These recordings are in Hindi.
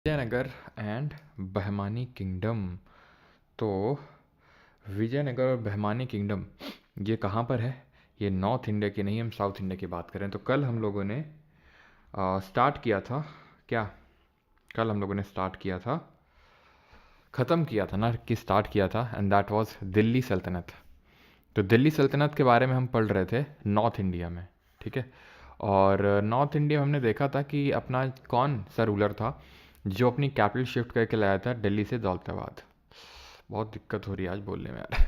Vijayanagar and Bahmani kingdom. तो विजयनगर और बहमानी किंगडम ये कहाँ पर है? ये नॉर्थ इंडिया की नहीं, हम साउथ इंडिया की बात करें तो कल हम लोगों ने स्टार्ट किया था क्या? कल हम लोगों ने स्टार्ट किया था, ख़त्म किया था ना कि स्टार्ट किया था, एंड दैट वाज दिल्ली सल्तनत। तो दिल्ली सल्तनत के बारे में हम पढ़ रहे थे नॉर्थ इंडिया में, ठीक है। और नॉर्थ इंडिया में हमने देखा था कि अपना कौन सा रूलर था जो अपनी कैपिटल शिफ्ट करके लाया था दिल्ली से दौलताबाद। बहुत दिक्कत हो रही है आज बोलने में यार,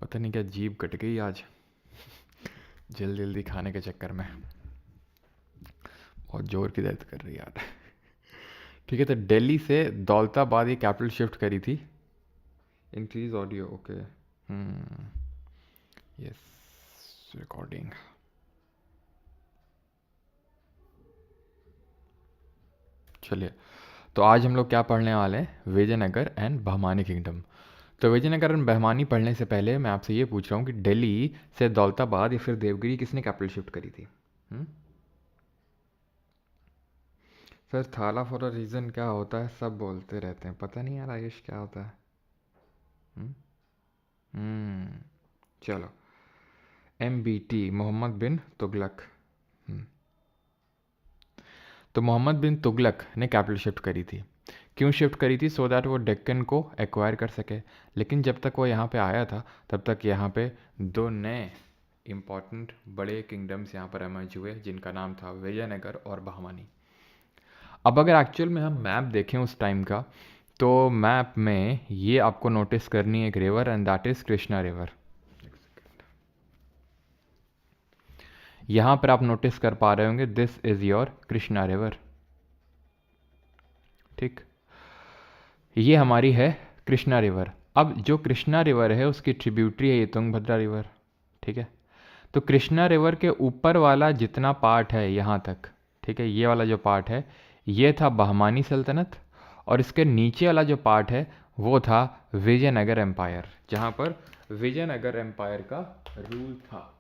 पता नहीं क्या जीभ कट गई आज जल्दी जल्दी खाने के चक्कर में, बहुत जोर की दर्द कर रही है यार। ठीक है, तो दिल्ली से दौलताबाद ये कैपिटल शिफ्ट करी थी। Increase audio, okay. Yes, recording. चलिए, तो आज हम लोग क्या पढ़ने वाले हैं? Vijayanagar and Bahmani kingdom. तो विजयनगर एंड बहमानी पढ़ने से पहले मैं आपसे ये पूछ रहा हूँ कि दिल्ली से दौलताबाद या फिर देवगिरी किसने कैपिटल शिफ्ट करी थी? सर, थाला फॉर अ रीज़न क्या होता है सब बोलते रहते हैं, पता नहीं यार आयुष क्या होता है। हम्म चलो, MBT, मोहम्मद बिन तुगलक। हम्म, तो मोहम्मद बिन तुगलक ने कैपिटल शिफ्ट करी थी। क्यों शिफ्ट करी थी? सो दैट वो डेक्कन को एक्वायर कर सके। लेकिन जब तक वो यहाँ पे आया था तब तक यहाँ पे दो नए इम्पॉर्टेंट बड़े किंगडम्स यहाँ पर एमर्ज हुए जिनका नाम था विजयनगर और बहमानी। अब अगर एक्चुअल में हम मैप देखें उस टाइम का, तो मैप में ये आपको नोटिस करनी है एक river, and that is Krishna river. यहाँ पर आप नोटिस कर पा रहे होंगे, this is your Krishna river. ठीक, ये हमारी है कृष्णा रिवर। अब जो कृष्णा रिवर है उसकी ट्रिब्यूटरी है ये तुंगभद्रा रिवर, ठीक है। तो कृष्णा रिवर के ऊपर वाला जितना पार्ट है यहाँ तक, ठीक है, ये वाला जो पार्ट है ये था बहमानी सल्तनत, और इसके नीचे वाला जो पार्ट है वो था विजयनगर एम्पायर, जहाँ पर विजयनगर एम्पायर का रूल था।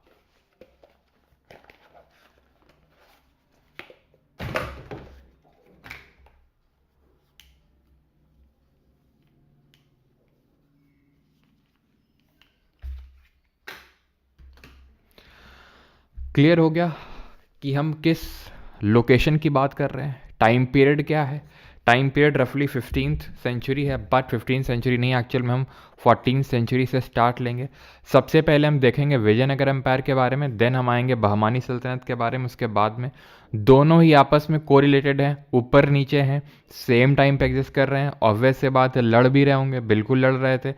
क्लियर हो गया कि हम किस लोकेशन की बात कर रहे हैं? टाइम पीरियड क्या है? टाइम पीरियड रफली 15th सेंचुरी है, बट 15th सेंचुरी नहीं, एक्चुअल में हम 14th सेंचुरी से स्टार्ट लेंगे। सबसे पहले हम देखेंगे विजयनगर एम्पायर के बारे में, देन हम आएंगे बहमानी सल्तनत के बारे में, उसके बाद में। दोनों ही आपस में कोरिलेटेड हैं, ऊपर नीचे हैं, सेम टाइम पे एग्जिस्ट कर रहे हैं। ऑब्वियस से बात है, लड़ भी रहे होंगे, बिल्कुल लड़ रहे थे,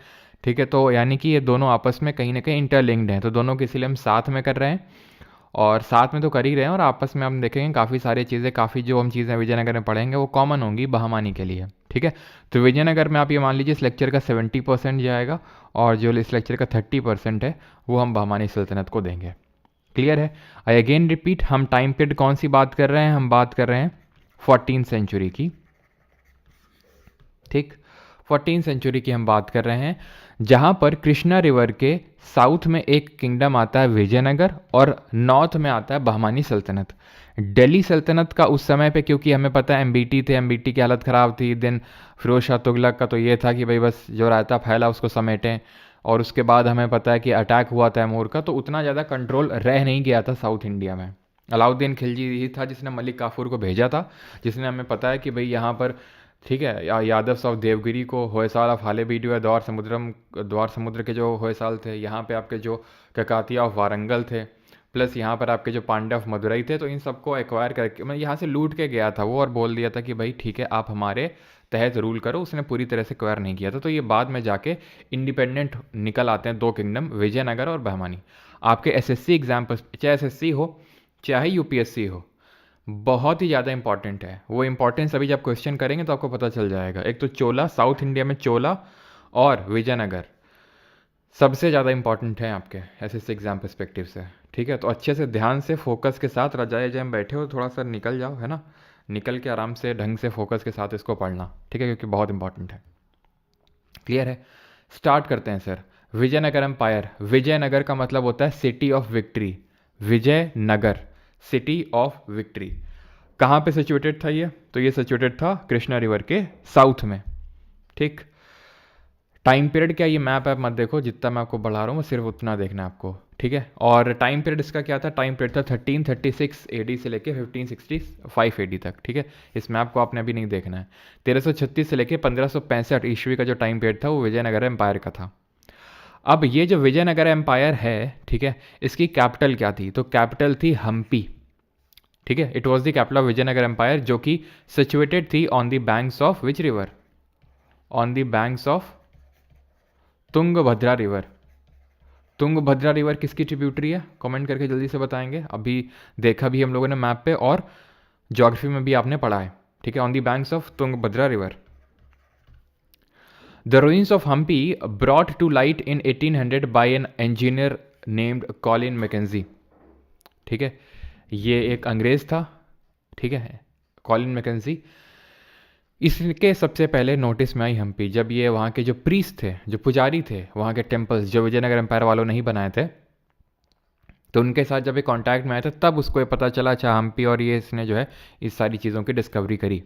ठीक है। तो यानी कि ये दोनों आपस में कहीं ना कहीं इंटरलिंक्ड हैं, तो दोनों को इसीलिए हम साथ में कर रहे हैं, और साथ में तो कर ही रहे हैं, और आपस में हम देखेंगे काफ़ी सारी चीज़ें, काफ़ी जो हम चीज़ें विजयनगर में पढ़ेंगे वो कॉमन होंगी बहमानी के लिए, ठीक है। तो विजयनगर में आप ये मान लीजिए इस लेक्चर का 70% जाएगा, और जो इस लेक्चर का 30% है वो हम बहमानी सल्तनत को देंगे। क्लियर है? आई अगेन रिपीट, हम टाइम पीरियड कौन सी बात कर रहे हैं? हम बात कर रहे हैं 14th सेंचुरी की, ठीक। 14th सेंचुरी की हम बात कर रहे हैं, जहां पर कृष्णा रिवर के साउथ में एक किंगडम आता है विजयनगर, और नॉर्थ में आता है बहमानी सल्तनत। दिल्ली सल्तनत का उस समय पे, क्योंकि हमें पता है MBT थे, MBT की हालत ख़राब थी, देन फिरोज शाह तुगलक का तो ये था कि भाई बस जो रायता फैला उसको समेटें, और उसके बाद हमें पता है कि अटैक हुआ तैमूर का, तो उतना ज़्यादा कंट्रोल रह नहीं गया था साउथ इंडिया में। अलाउद्दीन खिलजी ही था जिसने मलिक काफूर को भेजा था, जिसने हमें पता है कि भाई यहाँ पर, ठीक है, यादव ऑफ देवगिरी को, होयसाल ऑफ हालेबीडु या द्वार समुद्र के जो होयसाल थे, यहाँ पे आपके जो ककातिया ऑफ वारंगल थे, प्लस यहाँ पर आपके जो पांड्या ऑफ मदुरई थे, तो इन सबको एक्वायर करके मैं यहाँ से लूट के गया था वो, और बोल दिया था कि भाई ठीक है आप हमारे तहत रूल करो। उसने पूरी तरह से एक्वायर नहीं किया था, तो ये बाद में जाके इंडिपेंडेंट निकल आते हैं दो किंगडम, विजयनगर और बहमानी। आपके SSC एग्जाम पर, चाहे SSC हो चाहे UPSC हो, बहुत ही ज़्यादा इंपॉर्टेंट है। वो इंपॉर्टेंस अभी जब क्वेश्चन करेंगे तो आपको पता चल जाएगा। एक तो चोला, साउथ इंडिया में चोला और विजयनगर सबसे ज़्यादा इंपॉर्टेंट है आपके SSC एग्जाम पर्सपेक्टिव से, ठीक है। तो अच्छे से ध्यान से फोकस के साथ रजाए जैम बैठे हो, थोड़ा सा निकल जाओ, है ना, निकल के आराम से ढंग से फोकस के साथ इसको पढ़ना, ठीक है, क्योंकि बहुत इंपॉर्टेंट है। क्लियर है? स्टार्ट करते हैं सर। विजयनगर एम्पायर, विजयनगर का मतलब होता है city of victory, Vijayanagar city of victory. कहाँ पे सिचुएटेड था ये? तो ये सिचुएटेड था कृष्णा रिवर के साउथ में, ठीक। टाइम पीरियड क्या, ये मैप ऐप मत देखो, जितना मैं आपको बढ़ा रहा हूँ सिर्फ उतना देखना है आपको, ठीक है। और टाइम पीरियड इसका क्या था? टाइम पीरियड था 1336 एडी से लेके 1565 एडी तक, ठीक है। इस मैप को आपने अभी नहीं देखना है। 1336 से लेके 1565 ईस्वी का जो टाइम पीरियड था वो विजयनगर एम्पायर का था। अब ये जो विजयनगर एम्पायर है, ठीक है, इसकी कैपिटल क्या थी? तो कैपिटल थी हम्पी, ठीक है। It was the capital of Vijayanagar empire, जो कि सिचुएटेड थी on the banks of which river? On the banks of Tungabhadra river. Tungabhadra river किसकी ट्रिब्यूटरी है? कमेंट करके जल्दी से बताएंगे। अभी देखा भी हम लोगों ने मैप पे, और ज्योग्राफी में भी आपने पढ़ा है, ठीक है। On the banks of Tungabhadra river. The ruins of Hampi brought to light in 1800 by an engineer named Colin McKenzie, ठीक है। ये एक अंग्रेज था, ठीक है, कॉलिन मैकेंजी। इसके सबसे पहले नोटिस में आई हम्पी जब ये वहाँ के जो प्रीस्ट थे, जो पुजारी थे, वहाँ के टेम्पल्स जो विजयनगर एम्पायर वालों ने ही बनाए थे, तो उनके साथ जब ये कांटेक्ट में आया था तब उसको ये पता चला, अच्छा हम्पी, और ये इसने जो है इस सारी चीज़ों की डिस्कवरी करी।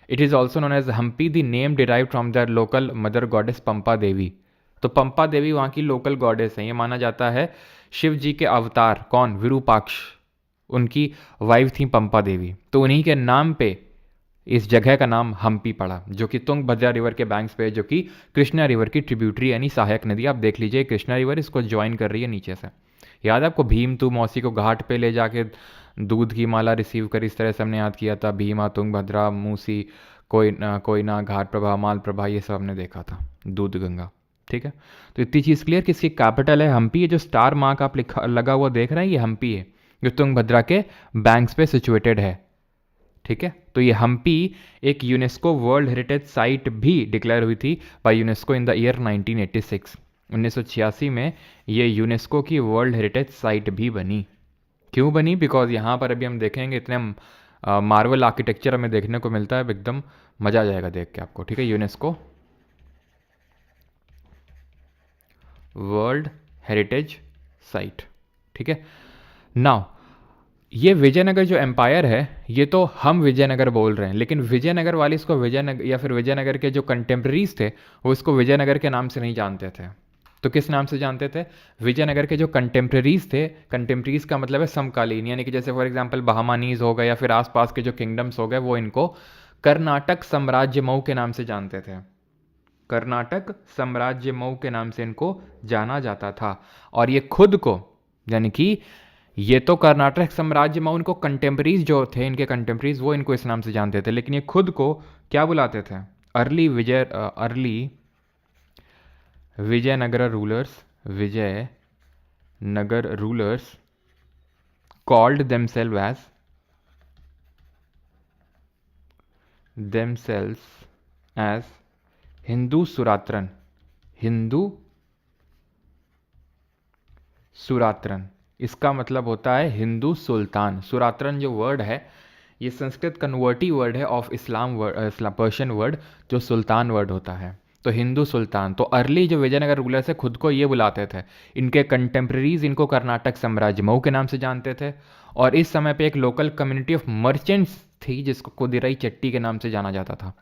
It is also known as Hampi, the name derive from the local mother goddess Pampa Devi. तो पंपा देवी वहाँ की लोकल गॉडेस हैं। ये माना जाता है शिव जी के अवतार, कौन? विरूपाक्ष, उनकी वाइफ थी पंपा देवी। तो उन्हीं के नाम पे इस जगह का नाम हम्पी पड़ा, जो कि तुंगभद्रा रिवर के बैंक्स पे, जो कि कृष्णा रिवर की ट्रिब्यूटरी यानी सहायक नदी। आप देख लीजिए कृष्णा रिवर इसको ज्वाइन कर रही है नीचे से। याद है आपको भीम तू मौसी को घाट पे ले जाके दूध की माला रिसीव कर, इस तरह से हमने याद किया था। भीमा, तुंगभद्रा, मूसी, कोयना, घाट प्रभा, माल प्रभा, ये सब हमने देखा था, दूध गंगा, ठीक है। तो इतनी चीज़ क्लियर कि इसकी कैपिटल है हम्पी। ये जो स्टार मार्क आप लिखा लगा हुआ देख रहे हैं, ये हम्पी है, जो तुंगभद्रा के बैंक्स पे सिचुएटेड है, ठीक है। तो ये हम्पी एक यूनेस्को वर्ल्ड हेरिटेज साइट भी डिक्लेयर हुई थी by UNESCO in the year 1986। 1986 में ये यूनेस्को की वर्ल्ड हेरिटेज साइट भी बनी। क्यों बनी? बिकॉज यहाँ पर अभी हम देखेंगे इतने मार्वल आर्किटेक्चर हमें देखने को मिलता है, एकदम मजा आ जाएगा देख के आपको, ठीक है। यूनेस्को वर्ल्ड हेरिटेज साइट, ठीक है। नाउ ये विजयनगर जो एम्पायर है, ये तो हम विजयनगर बोल रहे हैं, लेकिन विजयनगर वाले इसको विजयनगर या फिर विजयनगर के जो कंटेम्प्रेरीज थे वो इसको विजयनगर के नाम से नहीं जानते थे। तो किस नाम से जानते थे? विजयनगर के जो कंटेम्प्रेरीज थे, कंटेम्प्रेरीज का मतलब है समकालीन, यानी कि जैसे फॉर एग्जांपल बहामानीज हो गए या फिर आसपास के जो किंगडम्स हो गए, वो इनको कर्नाटक साम्राज्य मऊ के नाम से जानते थे। कर्नाटक साम्राज्य मऊ के नाम से इनको जाना जाता था। और ये खुद को, यानी कि ये तो कर्नाटक साम्राज्य में उनको कंटेम्प्रेरीज जो थे, इनके कंटेम्प्रेरीज, वो इनको इस नाम से जानते थे, लेकिन ये खुद को क्या बुलाते थे? Early Vijayanagara rulers called themselves as Hindu Suratrana. इसका मतलब होता है हिंदू सुल्तान। सुरात्रन जो वर्ड है, ये संस्कृत कन्वर्टिव वर्ड है ऑफ इस्लाम पर्शियन वर्ड, जो सुल्तान वर्ड होता है। तो हिंदू सुल्तान। तो अर्ली जो विजयनगर रूलर्स है खुद को ये बुलाते थे। इनके कंटेम्प्रेरीज इनको कर्नाटक साम्राज्य मऊ के नाम से जानते थे। और इस समय पे एक लोकल कम्युनिटी ऑफ मर्चेंट्स थी जिसको कुदिराई चट्टी के नाम से जाना जाता था।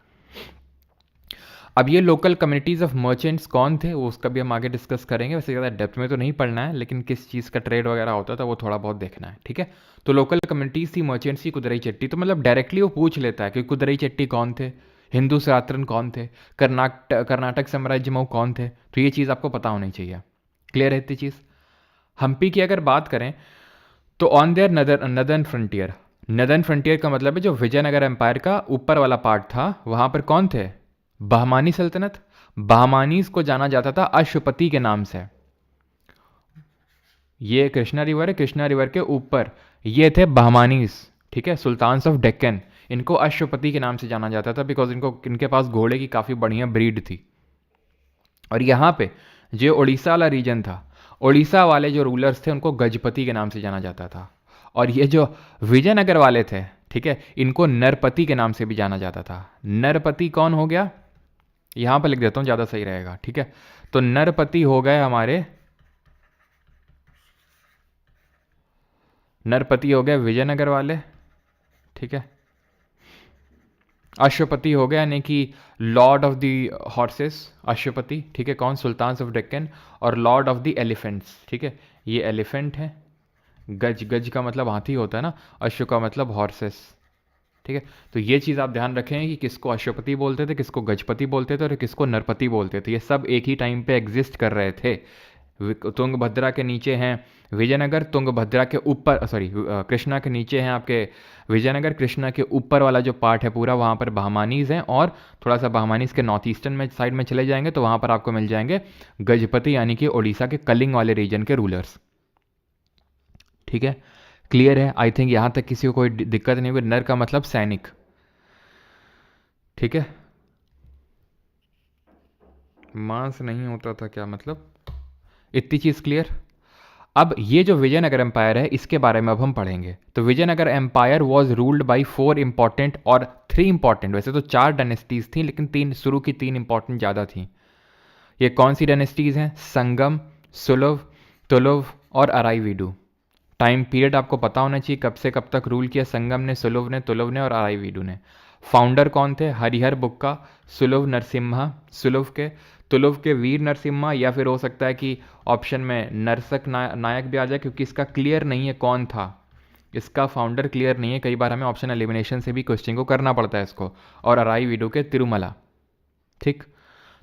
अब ये लोकल कम्युनिटीज़ ऑफ मर्चेंट्स कौन थे, वो उसका भी हम आगे डिस्कस करेंगे। वैसे ज़्यादा डेप्थ में तो नहीं पढ़ना है, लेकिन किस चीज़ का ट्रेड वगैरह होता था वो थोड़ा बहुत देखना है, ठीक है। तो लोकल कम्युनिटीज़ थी मर्चेंट्स की कुदिराई चट्टी। तो मतलब डायरेक्टली वो पूछ लेता है कि कुदिराई चट्टी कौन थे, हिंदू सनातन कौन थे, कर्नाटक साम्राज्य मऊ कौन थे। तो ये चीज़ आपको पता होनी चाहिए। क्लियर है इतनी चीज़? हम्पी की अगर बात करें तो on their northern frontier, northern frontier का मतलब है जो विजयनगर एम्पायर का ऊपर वाला पार्ट था, वहाँ पर कौन थे? बहमानी सल्तनत। बहमानीज को जाना जाता था अश्वपति के नाम से। ये कृष्णा रिवर है, कृष्णा रिवर के ऊपर ये थे बहमानीज, ठीक है, सुल्तान्स ऑफ डेक्कन। इनको अश्वपति के नाम से जाना जाता था बिकॉज इनके पास घोड़े की काफ़ी बढ़िया ब्रीड थी। और यहाँ पे जो उड़ीसा वाला रीजन था, उड़ीसा वाले जो रूलर्स थे उनको गजपति के नाम से जाना जाता था। और ये जो विजयनगर वाले थे, ठीक है, इनको नरपति के नाम से भी जाना जाता था। नरपति कौन हो गया? यहां पर लिख देता हूं, ज्यादा सही रहेगा, ठीक है। तो नरपति हो गए हमारे, नरपति हो गए विजयनगर वाले, ठीक है। अश्वपति हो गया, यानी कि lord of the horses, Ashwapati, ठीक है। कौन? Sultans of Deccan. और लॉर्ड ऑफ द एलिफेंट्स, ठीक है, ये एलिफेंट है। गज, गज का मतलब हाथी होता है ना, अश्व का मतलब हॉर्सेस, ठीक है। तो ये चीज़ आप ध्यान रखें कि किसको अश्वपति बोलते थे, किसको गजपति बोलते थे और किसको नरपति बोलते थे। ये सब एक ही टाइम पे एग्जिस्ट कर रहे थे। तुंगभद्रा के नीचे हैं विजयनगर, तुंगभद्रा के ऊपर, सॉरी, कृष्णा के नीचे हैं आपके विजयनगर, कृष्णा के ऊपर वाला जो पार्ट है पूरा वहाँ पर बहमानीज हैं, और थोड़ा सा बहमानीज के नॉर्थ ईस्टर्न में साइड में चले जाएंगे तो वहाँ पर आपको मिल जाएंगे गजपति, यानी कि उड़ीसा के कलिंग वाले रीजन के रूलर्स, ठीक है। क्लियर है? आई थिंक यहाँ तक किसी को कोई दिक्कत नहीं हुई। नर का मतलब सैनिक, ठीक है। मांस नहीं होता था क्या मतलब? इतनी चीज़ क्लियर। अब ये जो विजयनगर एम्पायर है इसके बारे में अब हम पढ़ेंगे। तो Vijayanagar empire was ruled by 4 important और 3 इंपॉर्टेंट, वैसे तो 4 डायनेस्टीज थी लेकिन शुरू की 3 इंपॉर्टेंट ज़्यादा थी। ये कौन सी डायनेस्टीज हैं? संगम, सुलभ, तुलुव और अराईवीडू। टाइम पीरियड आपको पता होना चाहिए कब से कब तक रूल किया संगम ने, सुलभ ने, तुलुव ने और अराईवीडू ने। फाउंडर कौन थे? हरिहर बुक्का, सुलभ नरसिम्हा, सुलभ के, तुलुव के वीर नरसिम्हा, या फिर हो सकता है कि ऑप्शन में नरसक नायक भी आ जाए, क्योंकि इसका क्लियर नहीं है कौन था, इसका फाउंडर क्लियर नहीं है। कई बार हमें ऑप्शन एलिमिनेशन से भी क्वेश्चन को करना पड़ता है इसको। और अराईवीडू के तिरुमला, ठीक।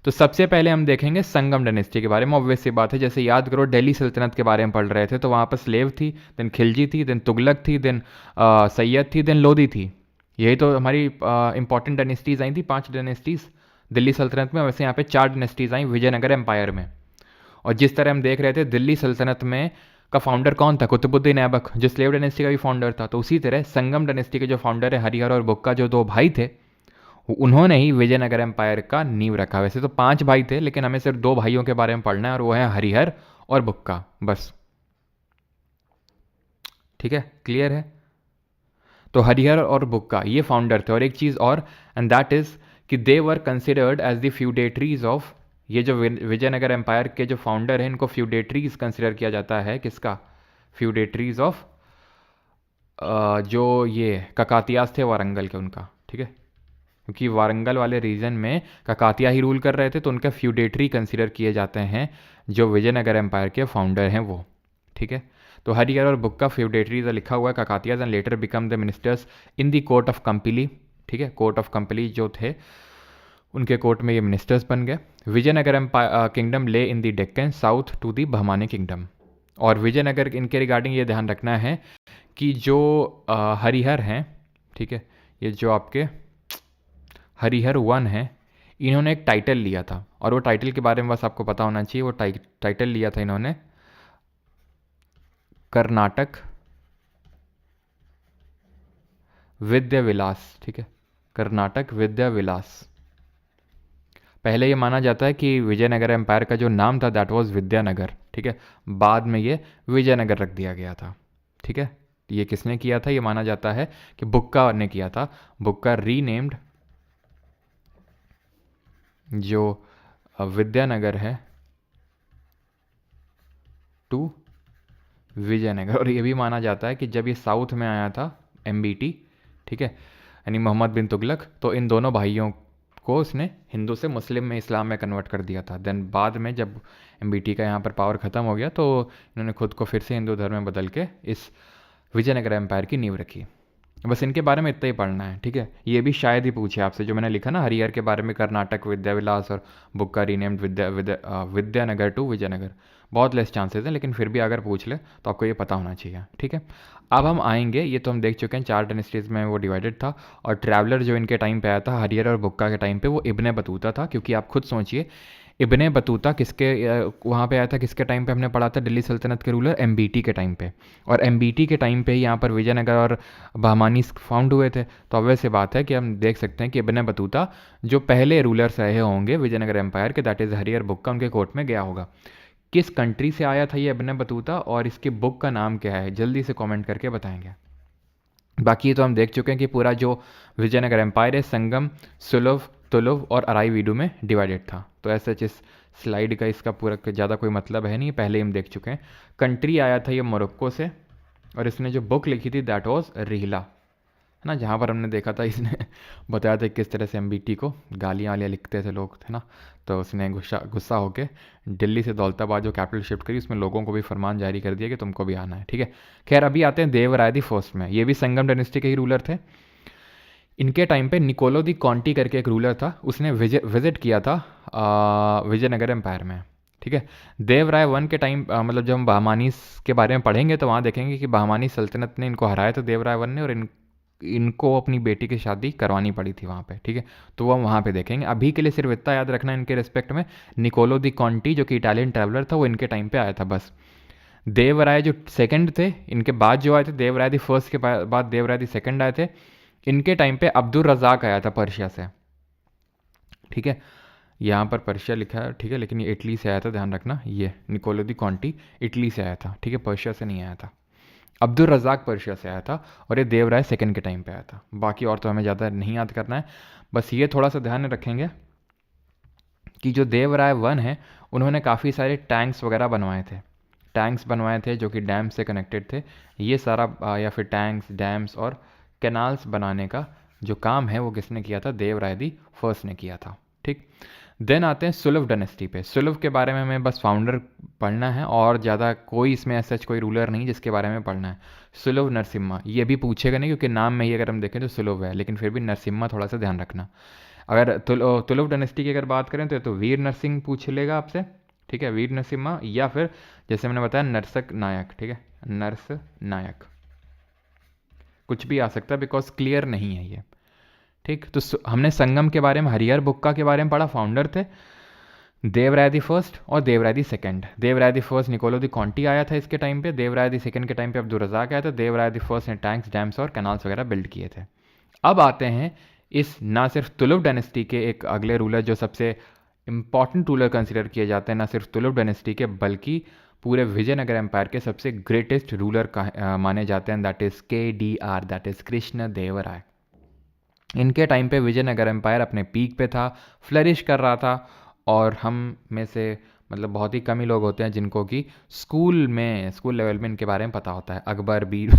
तो सबसे पहले हम देखेंगे संगम डायनेस्टी के बारे में। ऑब्वियस सी बात है, जैसे याद करो दिल्ली सल्तनत के बारे में पढ़ रहे थे तो वहाँ पर स्लेव थी, देन खिलजी थी, देन तुगलक थी, देन सैयद थी, देन लोधी थी। यही तो हमारी इंपॉर्टेंट डायनेस्टीज आई थी, 5 डायनेस्टीज दिल्ली सल्तनत में। वैसे यहाँ पे 4 डायनेस्टीज आई विजयनगर एम्पायर में। और जिस तरह हम देख रहे थे दिल्ली सल्तनत में का फाउंडर कौन था? कुतुबुद्दीन ऐबक, जो स्लेव डायनेस्टी का भी फाउंडर था। तो उसी तरह संगम डायनेस्टी के जो फाउंडर है हरिहर और बुक्का, जो 2 भाई थे, उन्होंने ही विजयनगर एम्पायर का नींव रखा। वैसे तो 5 भाई थे लेकिन हमें सिर्फ 2 भाइयों के बारे में पढ़ना है, और वो है हरिहर और बुक्का, बस, ठीक है। क्लियर है? तो हरिहर और बुक्का ये फाउंडर थे। और एक चीज़ और, एंड दैट इज कि they were considered as the feudatories of, ये जो विजयनगर एम्पायर के जो फाउंडर हैं इनको फ्यूडेटरीज कंसिडर किया जाता है। किसका? फ्यूडेटरीज ऑफ जो ये ककातियास थे वारंगल के, उनका, ठीक है। क्योंकि वारंगल वाले रीजन में ककातिया ही रूल कर रहे थे तो उनका फ्यूडेटरी कंसिडर किए जाते हैं जो विजयनगर एम्पायर के फाउंडर हैं वो, ठीक है। तो हरिहर और बुक्का फ्यूडेटरीज लिखा हुआ है, Kakatiyas and later become the ministers in the court of Kampili, ठीक है। कोर्ट ऑफ कंपिली जो थे उनके कोर्ट में ये मिनिस्टर्स बन गए। Vijayanagar empire kingdom lay in the Deccan south to the Bahmani kingdom. और विजयनगर इनके रिगार्डिंग ये ध्यान रखना है कि जो हरिहर हैं, ठीक है, ये जो आपके हरिहर 1 है, इन्होंने एक टाइटल लिया था, और वो टाइटल के बारे में बस आपको पता होना चाहिए। वो टाइटल लिया था इन्होंने कर्नाटक विद्या विलास, ठीक है, कर्नाटक विद्या विलास। पहले ये माना जाता है कि विजयनगर एम्पायर का जो नाम था दैट वाज विद्यानगर, ठीक है। बाद में ये विजयनगर रख दिया गया था, ठीक है। ये किसने किया था? ये माना जाता है कि बुक्का ने किया था। बुक्का रीनेम्ड जो विद्यानगर है टू विजयनगर। और ये भी माना जाता है कि जब ये साउथ में आया था एमबीटी, ठीक है, यानी मोहम्मद बिन तुगलक, तो इन दोनों भाइयों को उसने हिंदू से मुस्लिम में, इस्लाम में कन्वर्ट कर दिया था। देन बाद में जब एमबीटी का यहाँ पर पावर ख़त्म हो गया तो इन्होंने खुद को फिर से हिंदू धर्म में बदल के इस विजयनगर एम्पायर की नींव रखी। बस इनके बारे में इतना ही पढ़ना है, ठीक है। ये भी शायद ही पूछे आपसे, जो मैंने लिखा ना हरिहर के बारे में कर्नाटक विद्याविलास और बुक्का रीनेम्ड विद्यानगर टू विजयनगर, बहुत लेस चांसेस हैं, लेकिन फिर भी अगर पूछ ले तो आपको ये पता होना चाहिए, ठीक है। अब हम आएंगे, ये तो हम देख चुके हैं 4 डायनेस्टीज में वो डिवाइडेड था। और ट्रैवलर जो इनके टाइम पे आया था हरिहर और बुक्का के टाइम पे, वो इब्ने बतूता था। क्योंकि आप खुद सोचिए, इब्ने बतूता किसके वहाँ पे आया था, किसके टाइम पे हमने पढ़ा था? दिल्ली सल्तनत के रूलर एमबीटी के टाइम पे। और एमबीटी के टाइम पे ही यहाँ पर विजयनगर और बहमानी फाउंड हुए थे। तो अब वैसे बात है कि हम देख सकते हैं कि इब्ने बतूता जो पहले रूलर्स रहे होंगे विजयनगर एम्पायर के, दैट इज़ हरिहर बुक्का, उनके कोर्ट में गया होगा। किस कंट्री से आया था ये इब्ने बतूता और इसकी बुक का नाम क्या है? जल्दी से कमेंट करके बताएंगे। बाकी तो हम देख चुके हैं कि पूरा जो विजयनगर एम्पायर है संगम, सुलभ, तुलुव और अराईवीडू में डिवाइडेड था। तो ऐसे इस स्लाइड का इसका पूरा ज़्यादा कोई मतलब है नहीं, पहले हम देख चुके हैं। कंट्री आया था ये मोरक्को से, और इसने जो बुक लिखी थी दैट वाज रिहला, ना, जहाँ पर हमने देखा था इसने बताया था किस तरह से एमबीटी को गालियाँ वालियाँ लिखते थे लोग, थे ना। तो उसने गुस्सा गुस्सा होकर दिल्ली से दौलताबाद जो कैपिटल शिफ्ट करी, उसमें लोगों को भी फरमान जारी कर दिया कि तुमको भी आना है, ठीक है। खैर अभी आते हैं देवराय दी फर्स्ट में। ये भी संगम डायनेस्टी के ही रूलर थे। इनके टाइम पे निकोलो दी कॉन्टी करके एक रूलर था, उसने विजिट किया था विजयनगर एम्पायर में, ठीक है। देवराय वन के टाइम मतलब जब हम बहमानी के बारे में पढ़ेंगे तो वहाँ देखेंगे कि बहमानी सल्तनत ने इनको हराया था देवराय वन ने, और इनको अपनी बेटी की शादी करवानी पड़ी थी वहाँ पे, ठीक है। तो वो हम वहाँ पे देखेंगे। अभी के लिए सिर्फ इतना याद रखना इनके रिस्पेक्ट में, निकोलो दी कॉन्टी जो कि इटालियन ट्रैवलर था, वो इनके टाइम पे आया था बस। देवराय जो सेकंड थे, इनके बाद जो आए थे, देवराय दी फर्स्ट के बाद देवराय दी सेकंड आए थे। इनके टाइम पे अब्दुल रज़ाक आया था पर्शिया से, ठीक है। यहाँ पर पर्शिया लिखा है, ठीक है, लेकिन ये इटली से आया था, ध्यान रखना। ये निकोलो दी कॉन्टी इटली से आया था, ठीक है, पर्शिया से नहीं आया था। अब्दुल रज़ाक पर्शिया से आया था, और ये देवराय सेकंड के टाइम पे आया था। बाकी और तो हमें ज़्यादा नहीं याद करना है, बस ये थोड़ा सा ध्यान में रखेंगे कि जो देवराय वन है, उन्होंने काफ़ी सारे टैंक्स वगैरह बनवाए थे। टैंक्स बनवाए थे जो कि डैम से कनेक्टेड थे। ये सारा या फिर टैंक्स, डैम्स और कैनाल्स बनाने का जो काम है वो किसने किया था? देवराय दी फर्स्ट ने किया था, ठीक। देन आते हैं सुलभ डायनेस्टी पे। सुलभ के बारे में हमें बस फाउंडर पढ़ना है, और ज़्यादा कोई इसमें ऐसा कोई रूलर नहीं जिसके बारे में पढ़ना है। सुलभ नरसिम्हा, ये भी पूछेगा नहीं क्योंकि नाम में ही अगर हम देखें तो सुलभ है, लेकिन फिर भी नरसिम्हा थोड़ा सा ध्यान रखना। अगर तुलुव डायनेस्टी की अगर बात करें तो वीर नरसिंह पूछ लेगा आपसे, ठीक है, वीर नरसिम्हा, या फिर जैसे मैंने बताया नरसक नायक, ठीक है, नरस नायक, कुछ भी आ सकता है बिकॉज क्लियर नहीं है ये, ठीक। तो हमने संगम के बारे में, हरिहर बुक्का के बारे में पढ़ा, फाउंडर थे देवराय दी फर्स्ट और Devaraya the second. Devaraya the first Niccolo de Conti आया था इसके टाइम पे, देवराय दी सेकंड के टाइम पे अब्दुल रज़ाक आया था, देवराय दी फर्स्ट ने टैंक्स, डैम्स और कैनाल्स वगैरह बिल्ड किए थे। अब आते हैं इस ना सिर्फ तुलुव डायनेस्टी के एक अगले रूलर जो सबसे इंपॉर्टेंट रूलर कंसिडर किए जाते हैं, ना सिर्फ तुलुव डायनेस्टी के बल्कि पूरे विजयनगर एम्पायर के सबसे ग्रेटेस्ट रूलर माने जाते हैं, that is KDR, that is Krishna Devaraya. इनके टाइम पे विजयनगर एम्पायर अपने पीक पे था, फ्लरिश कर रहा था, और हम में से मतलब बहुत ही कम ही लोग होते हैं जिनको कि स्कूल लेवल में इनके बारे में पता होता है। अकबर, बीर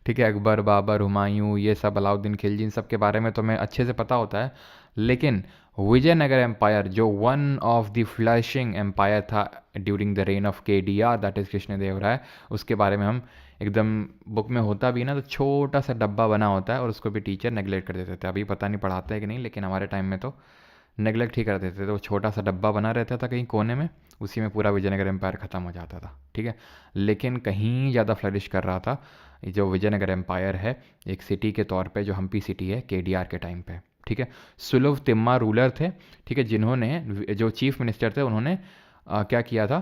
ठीक है, अकबर, बाबर, हुमायूं, ये सब, अलाउद्दीन खिलजी, इन सब के बारे में तो हमें अच्छे से पता होता है, लेकिन विजयनगर एम्पायर जो one of the flourishing empire था during the reign of KDR, that is Krishnadevaraya, उसके बारे में हम एकदम, बुक में होता भी ना तो छोटा सा डब्बा बना होता है, और उसको भी टीचर नेगलेक्ट कर देते थे। अभी पता नहीं पढ़ाता है कि नहीं, लेकिन हमारे टाइम में तो नेगलेक्ट ही कर देते थे। तो छोटा सा डब्बा बना रहता था कहीं कोने में, उसी में पूरा विजयनगर एम्पायर ख़त्म हो जाता था, ठीक है। लेकिन कहीं ज़्यादा फ्लरिश कर रहा था जो विजयनगर एम्पायर है, एक सिटी के तौर पे, जो हम्पी सिटी है, KDR के टाइम पे, ठीक है। सुलभ तिम्मा रूलर थे, ठीक है, जिन्होंने, जो चीफ मिनिस्टर थे, उन्होंने क्या किया था,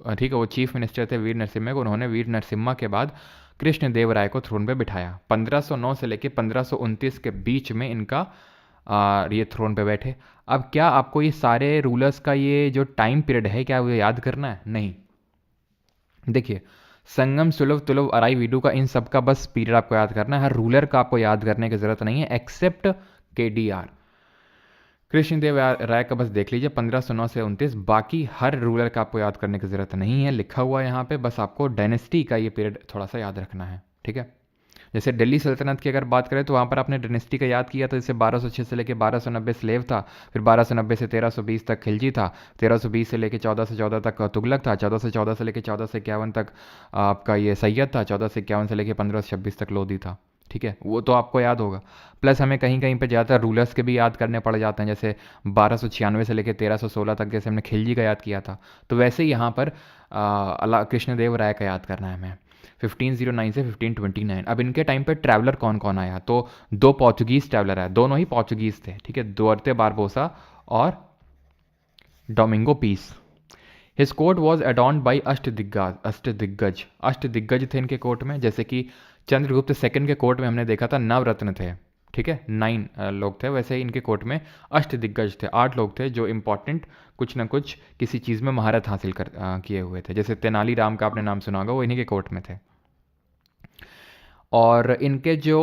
ठीक है, वो चीफ मिनिस्टर थे वीर नरसिम्हा को, उन्होंने वीर नरसिम्हा के बाद कृष्ण देव राय को थ्रोन पे बिठाया। 1509 से लेकर 1529 के बीच में इनका ये थ्रोन पे बैठे। अब क्या आपको ये सारे रूलर्स का ये जो टाइम पीरियड है, क्या वो याद करना है? नहीं। देखिए, संगम, सुलभ, तुलभ, अराई, वीडू का, इन सब का बस पीरियड आपको याद करना है, हर रूलर का आपको याद करने की जरूरत नहीं है, एक्सेप्ट KDR। कृष्णदेव राय का बस देख लीजिए 1509 से 29, बाकी हर रूलर का आपको याद करने की ज़रूरत नहीं है, लिखा हुआ है यहाँ पे, बस आपको डायनेस्टी का ये पीरियड थोड़ा सा याद रखना है, ठीक है। जैसे दिल्ली सल्तनत की अगर बात करें तो वहाँ पर आपने डायनेस्टी का याद किया, तो जैसे 1206 से लेकर 1290 स्लेव था, फिर 1290 से 1320 तक खिलजी था, 1320 से लेकर 1414 तक तुगलक था, 1414 से लेकर 1451 तक आपका ये सैयद था, 1451 से लेकर 1526 तक लोधी था, ठीक है, वो तो आपको याद होगा। प्लस हमें कहीं कहीं पे ज़्यादातर रूलर्स के भी याद करने पड़ जाते हैं, जैसे 1296 से लेकर 1316 तक जैसे हमने खिलजी का याद किया था, तो वैसे ही यहाँ पर कृष्णदेव राय का याद करना है हमें, 1509 से 1529। अब इनके टाइम पे ट्रैवलर कौन कौन आया, तो दो पोर्चुगीज़ ट्रैवलर आए, दोनों ही पोर्चुगीज़ थे, ठीक है, दुआर्ते बारबोसा और Domingo Paes. His court was adorned by Ashtadiggaja थे इनके कोर्ट में, जैसे कि चंद्रगुप्त सेकंड के कोर्ट में हमने देखा था नवरत्न थे, ठीक है, 9 लोग थे, वैसे ही इनके कोर्ट में अष्टदिग्गज थे, 8 लोग थे जो इंपॉर्टेंट कुछ ना कुछ किसी चीज़ में महारत हासिल किए हुए थे। जैसे तेनालीराम का आपने नाम सुना होगा, वो इन्हीं के कोर्ट में थे। और इनके जो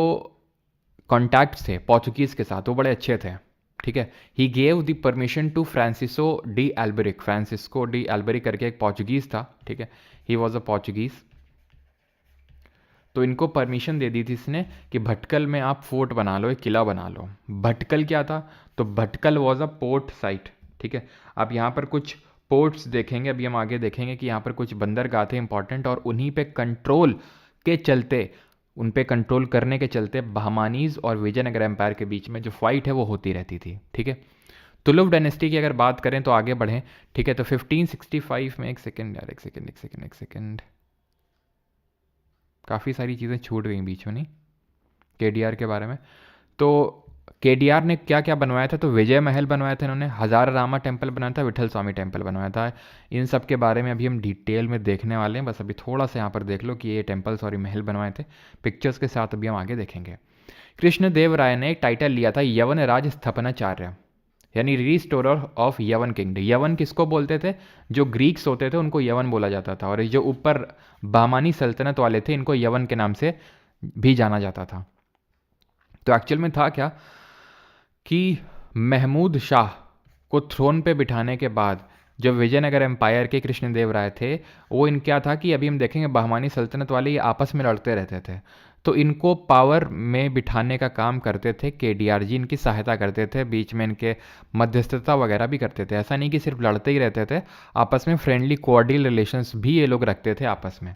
कॉन्टैक्ट्स थे पोर्चुगीज़ के साथ वो बड़े अच्छे थे, ठीक है। He gave the permission to Francisco de Albuquerque करके एक पोर्चुगीज़ था, ठीक है, ही वॉज अ पोर्चुगीज़, तो इनको परमिशन दे दी थी इसने कि भटकल में आप फोर्ट बना लो, एक किला बना लो। भटकल क्या था? तो Bhatkal was a port site, ठीक है। आप यहाँ पर कुछ पोर्ट्स देखेंगे, अभी हम आगे देखेंगे कि यहाँ पर कुछ बंदरगाह थे इंपॉर्टेंट, और उन्हीं पे कंट्रोल के चलते, उन पे कंट्रोल करने के चलते बहमानीज और विजयनगर एम्पायर के बीच में जो फाइट है वो होती रहती थी, ठीक है। तुलुक डायनेस्टी की अगर बात करें तो आगे बढ़ें, ठीक है। तो 1565 में, एक सेकेंड यार, एक सेकेंड, काफ़ी सारी चीज़ें छूट गई बीच में, नहीं, केडीआर के बारे में। तो केडीआर ने क्या क्या बनवाया था? तो विजय महल बनवाया था इन्होंने, हजारा रामा टेम्पल बनाया था, विठल स्वामी टेम्पल बनवाया था। इन सब के बारे में अभी हम डिटेल में देखने वाले हैं, बस अभी थोड़ा सा यहाँ पर देख लो कि ये टेम्पल्स और ये महल बनवाए थे, पिक्चर्स के साथ अभी हम आगे देखेंगे। कृष्णदेव राय ने एक टाइटल लिया था यवन राज स्थापनाचार्य, यानी रिस्टोरर ऑफ यवन किंगडम। यवन किसको बोलते थे? जो ग्रीक्स होते थे उनको यवन बोला जाता था, और ये जो ऊपर बहमानी सल्तनत वाले थे इनको यवन के नाम से भी जाना जाता था। तो एक्चुअल में था क्या कि महमूद शाह को थ्रोन पे बिठाने के बाद जो विजयनगर एम्पायर के कृष्णदेव राय थे, वो इन क्या था कि अभी हम देखेंगे बहमानी सल्तनत वाले ये आपस में लड़ते रहते थे, तो इनको पावर में बिठाने का काम करते थे केडीआर जी, इनकी सहायता करते थे, बीच में इनके मध्यस्थता वगैरह भी करते थे। ऐसा नहीं कि सिर्फ लड़ते ही रहते थे, आपस में फ्रेंडली कोऑर्डियल रिलेशंस भी ये लोग रखते थे आपस में,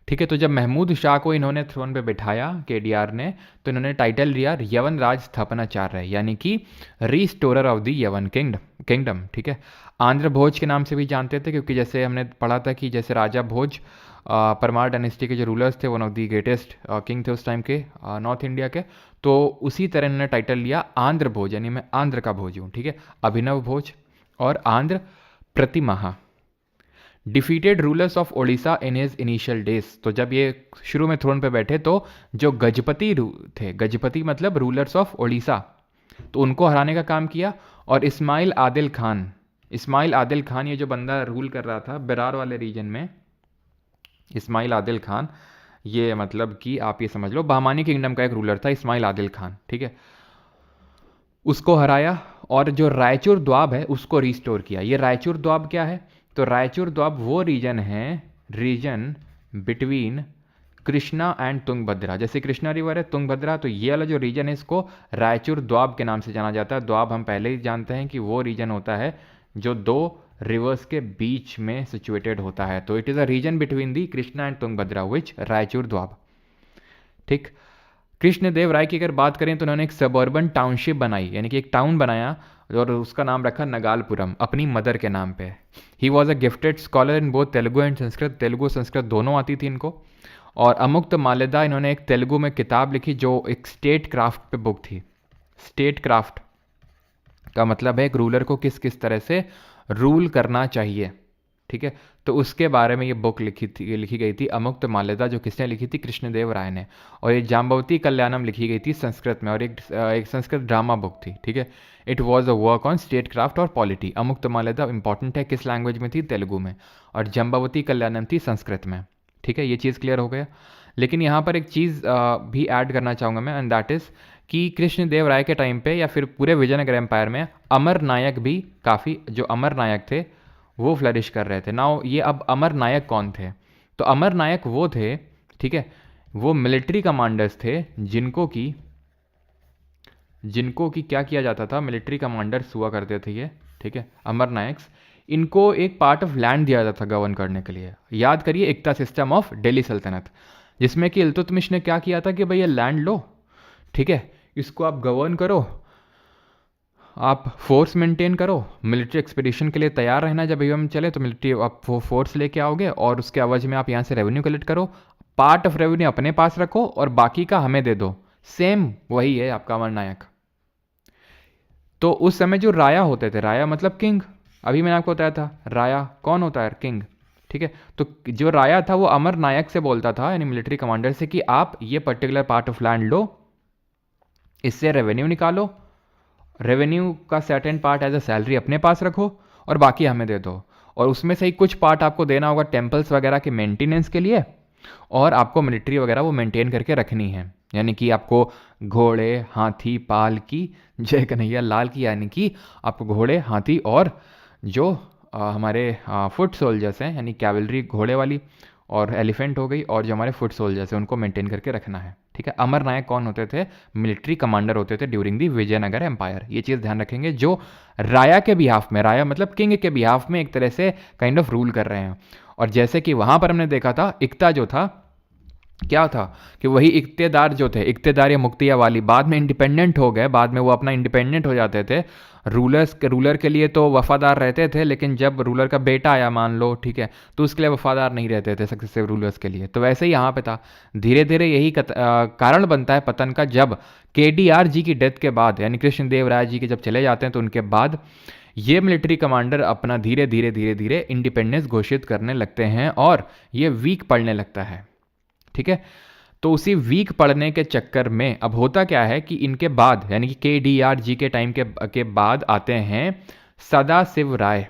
ठीक है। तो जब महमूद शाह को इन्होंने थ्रोन पे बिठाया केडीआर ने, तो इन्होंने टाइटल लिया यवन राज स्थापनाचार्य, यानी कि रिस्टोरर ऑफ द यवन किंगडम, ठीक है। आंध्र भोज के नाम से भी जानते थे, क्योंकि जैसे हमने पढ़ा था कि जैसे राजा भोज परमार डायनेस्टी के जो रूलर्स थे, one of the greatest king थे उस टाइम के नॉर्थ इंडिया के, तो उसी तरह इन्होंने टाइटल लिया आंध्र भोज, यानी मैं आंध्र का भोज हूँ, ठीक है। अभिनव भोज और Andhra Pitamaha defeated rulers of Odisha in his initial days. तो जब ये शुरू में थ्रोन पे बैठे तो जो गजपति थे, गजपति मतलब रूलर्स ऑफ ओडिशा, तो उनको हराने का काम किया। और इस्माइल आदिल खान ये जो बंदा रूल कर रहा था बेरार वाले रीजन में, इस्माइल आदिल खान, ये मतलब कि आप ये समझ लो बहमानी किंगडम का एक रूलर था इस्माइल आदिल खान, ठीक है। उसको हराया और जो रायचूर द्वाब है उसको रिस्टोर किया। ये रायचूर द्वाब क्या है? तो रायचूर द्वाब वो region between Krishna and Tungabhadra, जैसे कृष्णा रिवर है, तुंगभद्रा, तो ये वाला जो रीजन है इसको रायचूर द्वाब के नाम से जाना जाता है। द्वाब हम पहले ही जानते हैं कि वो रीजन होता है जो दो रिवर्स के बीच में सिचुएटेड होता है, तो it is a region between the Krishna and Tungabhadra which Raichur Doab, ठीक। कृष्णदेव राय की अगर बात करें तो उन्होंने एक सबर्बन टाउनशिप बनाई, यानी कि एक टाउन बनाया और उसका नाम रखा नगालपुरम, अपनी मदर के नाम पे। He was a gifted scholar in both Telugu and Sanskrit, Telugu Sanskrit दोनों आती थी इनको। और अमुक्त मालेदा, इन्होंने एक तेलुगु में किताब लिखी जो एक स्टेट क्राफ्ट पे बुक थी। स्टेट क्राफ्ट का मतलब है एक रूलर को किस किस तरह से रूल करना चाहिए, ठीक है। तो उसके बारे में ये बुक लिखी गई थी अमुक्त मालेदा, जो किसने लिखी थी? कृष्णदेव राय ने। और ये जाम्बवती कल्याणम लिखी गई थी संस्कृत में, और एक संस्कृत ड्रामा बुक थी, ठीक है। It was a work on state craft और पॉलिटी। अमुक्त मालेदा इंपॉर्टेंट है, किस लैंग्वेज में थी? तेलुगु में। और जाम्बवती कल्याणम थी संस्कृत में, ठीक है। ये चीज़ क्लियर हो गया। लेकिन यहाँ पर एक चीज़ भी ऐड करना चाहूँगा मैं, एंड दैट इज़ कि कृष्णदेव राय के टाइम पे या फिर पूरे विजयनगर एम्पायर में अमर नायक भी काफ़ी, जो अमर नायक थे वो फ्लरिश कर रहे थे। नाउ ये अब अमर नायक कौन थे? तो अमर नायक वो थे, ठीक है, वो मिलिट्री कमांडर्स थे जिनको कि क्या किया जाता था, मिलिट्री कमांडर्स हुआ करते थे ये, ठीक है, अमर नायक्स। इनको एक पार्ट ऑफ लैंड दिया जाता था गवर्न करने के लिए। याद करिए इक्ता सिस्टम ऑफ दिल्ली सल्तनत, जिसमें कि इल्तुतमिश ने क्या किया था कि भाई ये लैंड लो, ठीक है, इसको आप गवर्न करो, आप फोर्स मेंटेन करो, मिलिट्री एक्सपीडिशन के लिए तैयार रहना, जब हम चले तो मिलिट्री आप वो फोर्स लेके आओगे, और उसके अवज में आप यहाँ से रेवेन्यू कलेक्ट करो, पार्ट ऑफ रेवेन्यू अपने पास रखो और बाकी का हमें दे दो। सेम वही है आपका अमर नायक। तो उस समय जो राया होते थे, राया मतलब किंग, अभी मैंने आपको बताया था राया कौन होता है? किंग, ठीक है। तो जो राया था वो अमर नायक से बोलता था, यानी मिलिट्री कमांडर से, कि आप ये पर्टिकुलर पार्ट ऑफ लैंड लो, इससे रेवेन्यू निकालो, रेवेन्यू का certain part as a salary अपने पास रखो और बाकी हमें दे दो। और उसमें से ही कुछ पार्ट आपको देना होगा टेम्पल्स वगैरह के मेंटेनेंस के लिए, और आपको मिलिट्री वगैरह वो मेंटेन करके रखनी है, यानी कि आपको घोड़े, हाथी, पाल की, जय कन्हैया लाल की, यानी कि आपको घोड़े, हाथी और जो हमारे फुट सोल्जर्स हैं, यानी कैवलरी घोड़े वाली, और एलिफेंट हो गई, और जो हमारे फुट सोल्जर्स है उनको मेंटेन करके रखना है। ठीक है, अमर नायक कौन होते थे? मिलिट्री कमांडर होते थे ड्यूरिंग दी विजयनगर एम्पायर। ये चीज़ ध्यान रखेंगे, जो राया के बिहाफ में, राया मतलब किंग के बिहाफ में एक तरह से काइंड ऑफ रूल कर रहे हैं। और जैसे कि वहां पर हमने देखा था, इक्ता जो था क्या था कि वही इक्तेदार जो थे, इक्तेदार या मुक्तिया वाली, बाद में इंडिपेंडेंट हो गए, बाद में वो अपना इंडिपेंडेंट हो जाते थे। रूलर के लिए तो वफादार रहते थे, लेकिन जब रूलर का बेटा आया मान लो, ठीक है, तो उसके लिए वफादार नहीं रहते थे सक्सेसिव रूलर्स के लिए। तो वैसे ही यहाँ पे था, धीरे धीरे यही कारण बनता है पतन का, जब केडीआर जी की डेथ के बाद, यानी कृष्णदेव राय जी के जब चले जाते हैं, तो उनके बाद ये मिलिट्री कमांडर अपना धीरे धीरे धीरे धीरे इंडिपेंडेंस घोषित करने लगते हैं, और ये वीक पड़ने लगता है। ठीक है, तो उसी वीक पढ़ने के चक्कर में अब होता क्या है कि इनके बाद, यानी कि केडीआर जी के टाइम के बाद आते हैं सदाशिव राय।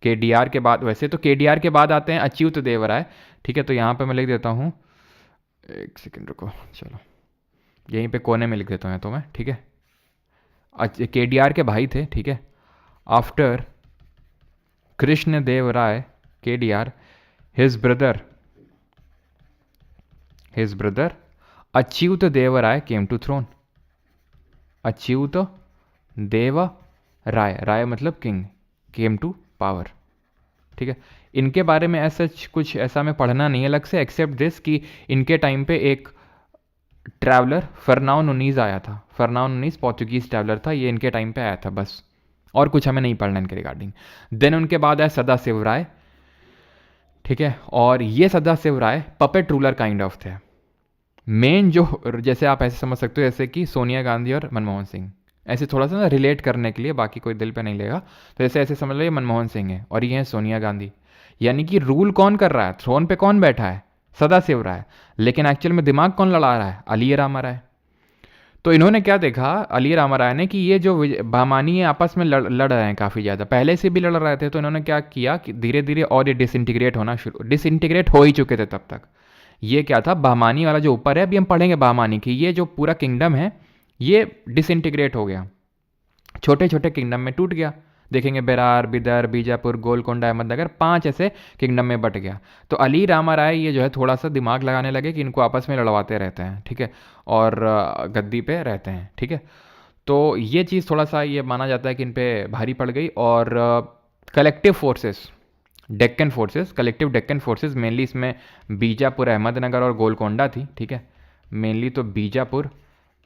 केडीआर के बाद, वैसे तो केडीआर के बाद आते हैं अच्युत देव राय। ठीक है, तो यहां पे मैं लिख देता हूं, एक सेकंड रुको, चलो यहीं पे कोने में लिख देता हूं तो मैं। ठीक है, केडीआर के भाई थे। ठीक है, after Krishna Deva Raya KDR, his brother Achyuta Deva Raya came to throne. Achyuta Deva Raya, Raya मतलब किंग, केम टू पावर। ठीक है, इनके बारे में ऐसा कुछ ऐसा में पढ़ना नहीं है अलग से, एक्सेप्ट दिस कि इनके टाइम पे एक ट्रैवलर फरनाओ नुनीज आया था। फरनाओ नुनीज पोर्चुगीज ट्रैवलर था, ये इनके टाइम पे आया था बस, और कुछ हमें नहीं पढ़ना इनके रिगार्डिंग। देन उनके बाद आया सदाशिव राय। ठीक है, और ये सदाशिव राय पपेट रूलर काइंड ऑफ थे। मेन जो, जैसे आप ऐसे समझ सकते हो जैसे कि सोनिया गांधी और मनमोहन सिंह, ऐसे थोड़ा सा ना रिलेट करने के लिए, बाकी कोई दिल पे नहीं लेगा, तो जैसे ऐसे समझ लो ये मनमोहन सिंह है और ये है सोनिया गांधी। यानी कि रूल कौन कर रहा है, थ्रोन पे कौन बैठा है? सदाशिव राय, लेकिन एक्चुअल में दिमाग कौन लड़ा रहा है? अली रामा राय। तो इन्होंने क्या देखा, अली रामा राय ने, कि ये जो बहमानी है आपस में लड़ रहे हैं काफ़ी ज़्यादा, पहले से भी लड़ रहे थे, तो इन्होंने क्या किया कि धीरे धीरे और ये डिसइंटीग्रेट हो ही चुके थे तब तक। ये क्या था, बहमानी वाला जो ऊपर है, अभी हम पढ़ेंगे बहमानी की, ये जो पूरा किंगडम है ये डिसइंटीग्रेट हो गया, छोटे छोटे किंगडम में टूट गया। देखेंगे बेरार, बिदर, बीजापुर, गोलकोंडा, अहमदनगर, 5 ऐसे किंगडम में बट गया। तो अली रामा राय ये जो है थोड़ा सा दिमाग लगाने लगे कि इनको आपस में लड़वाते रहते हैं। ठीक है, और गद्दी पे रहते हैं। ठीक है, तो ये चीज़ थोड़ा सा ये माना जाता है कि इन पे भारी पड़ गई। और collective forces, Deccan forces, collective Deccan forces, mainly इसमें बीजापुर, अहमदनगर और गोलकोंडा थी। ठीक है, मेनली तो बीजापुर,